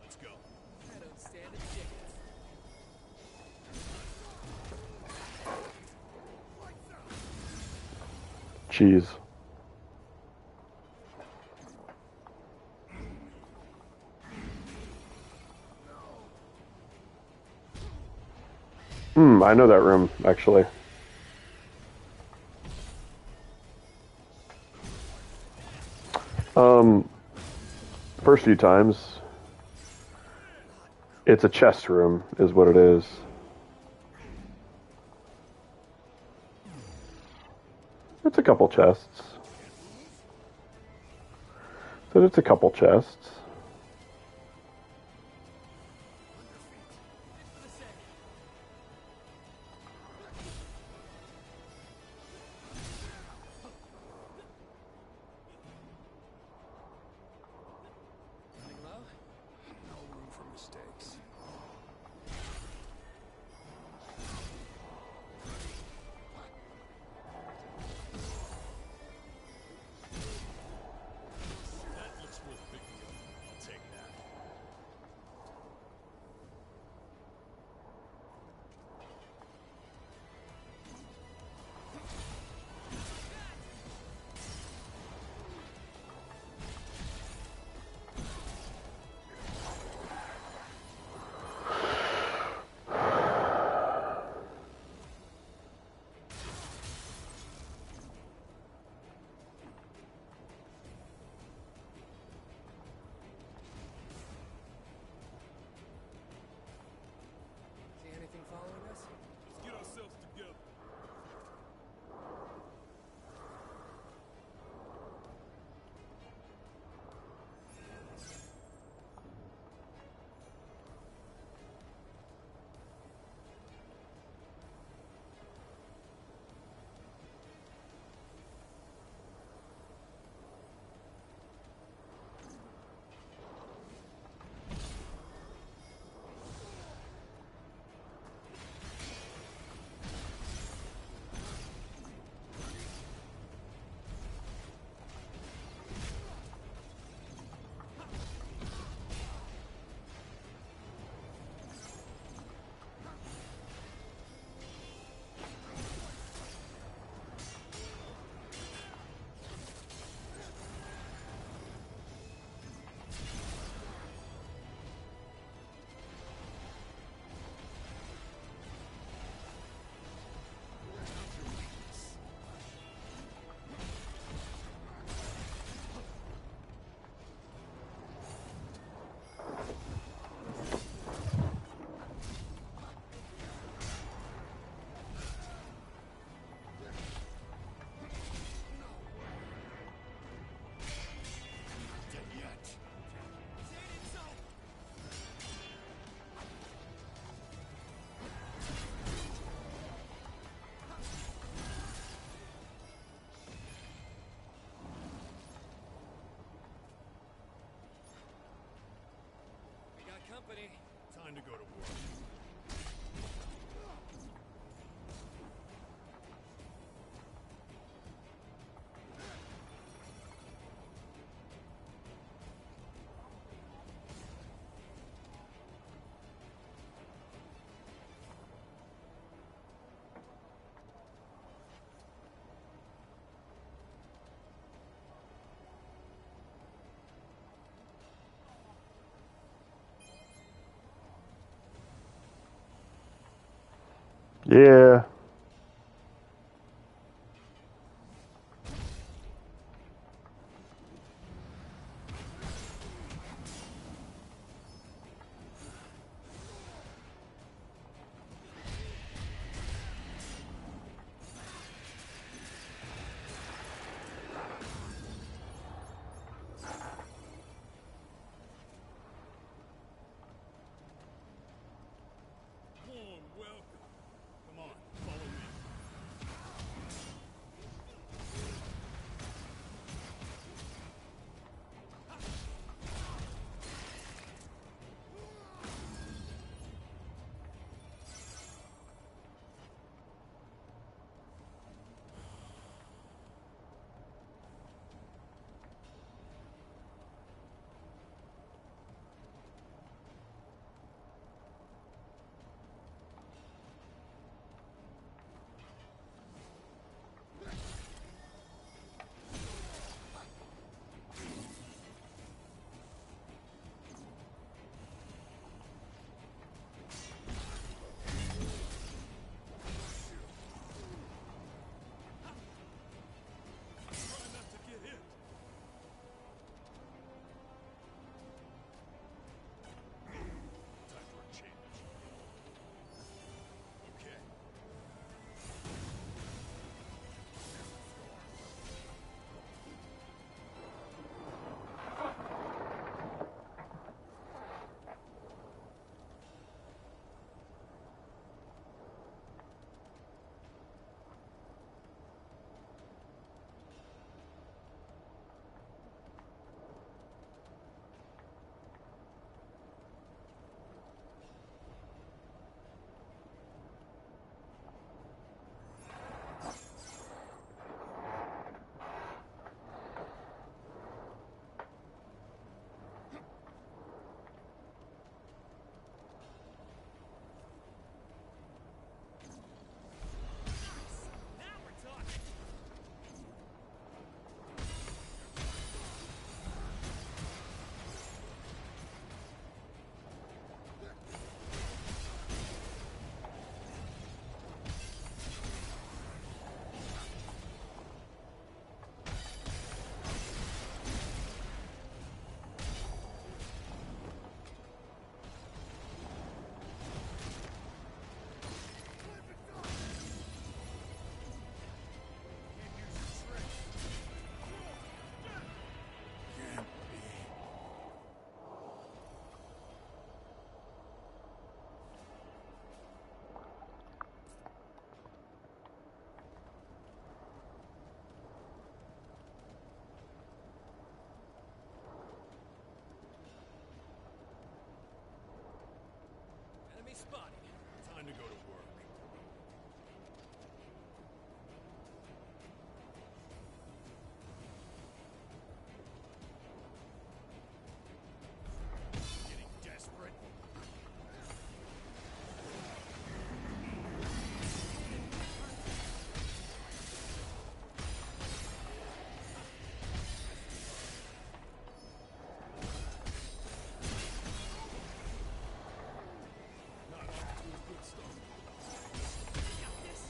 Let's go. I don't stand a chance. Jeez. I know that room, actually. First few times, it's a chest room, is what it is. It's a couple chests. So it's a couple chests. No room for mistakes. That looks worth picking up. I'll take that. See anything following us? Let's get ourselves together. Company. Time to go to work. Yeah. Warm welcome. Come on, follow me. Try not to get hit. Time for a change. Okay. Now we're talking. Enemy spotted. Time to go to work. Getting desperate. Not off to a good start. Got this.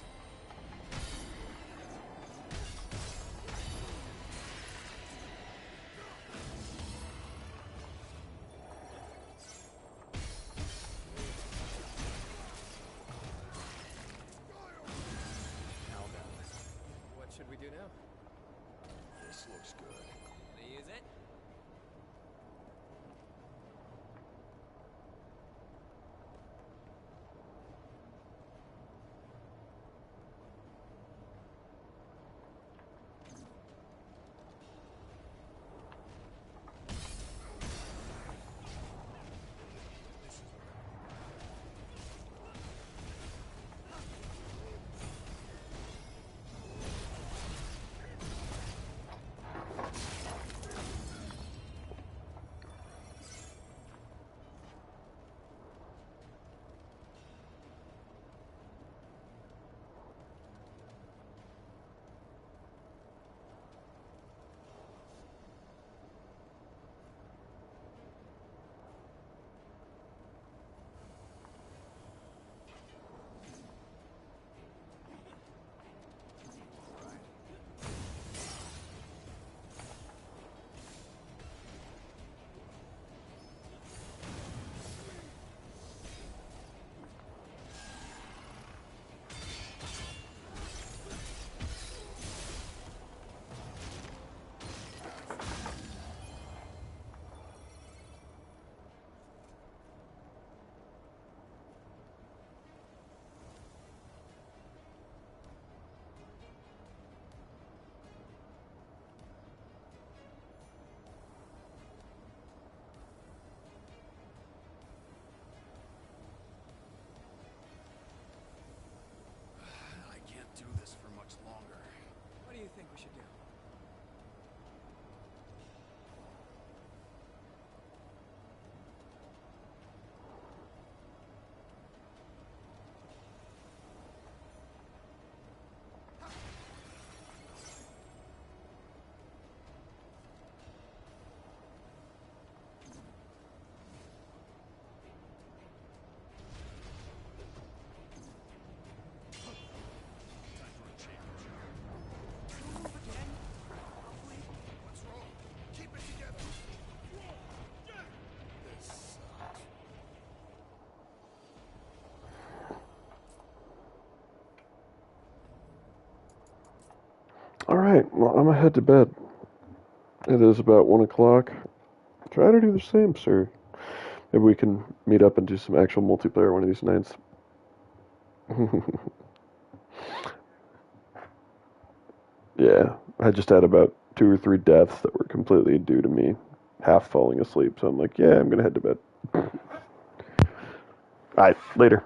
Now then, What should we do now? this looks good. Gonna use it? Alright, well, I'm gonna head to bed. It is about 1 o'clock. Try to do the same, sir. Maybe we can meet up and do some actual multiplayer one of these nights. Yeah, I just had about 2 or 3 deaths that were completely due to me half falling asleep. So I'm like, yeah, I'm gonna head to bed. Alright, later.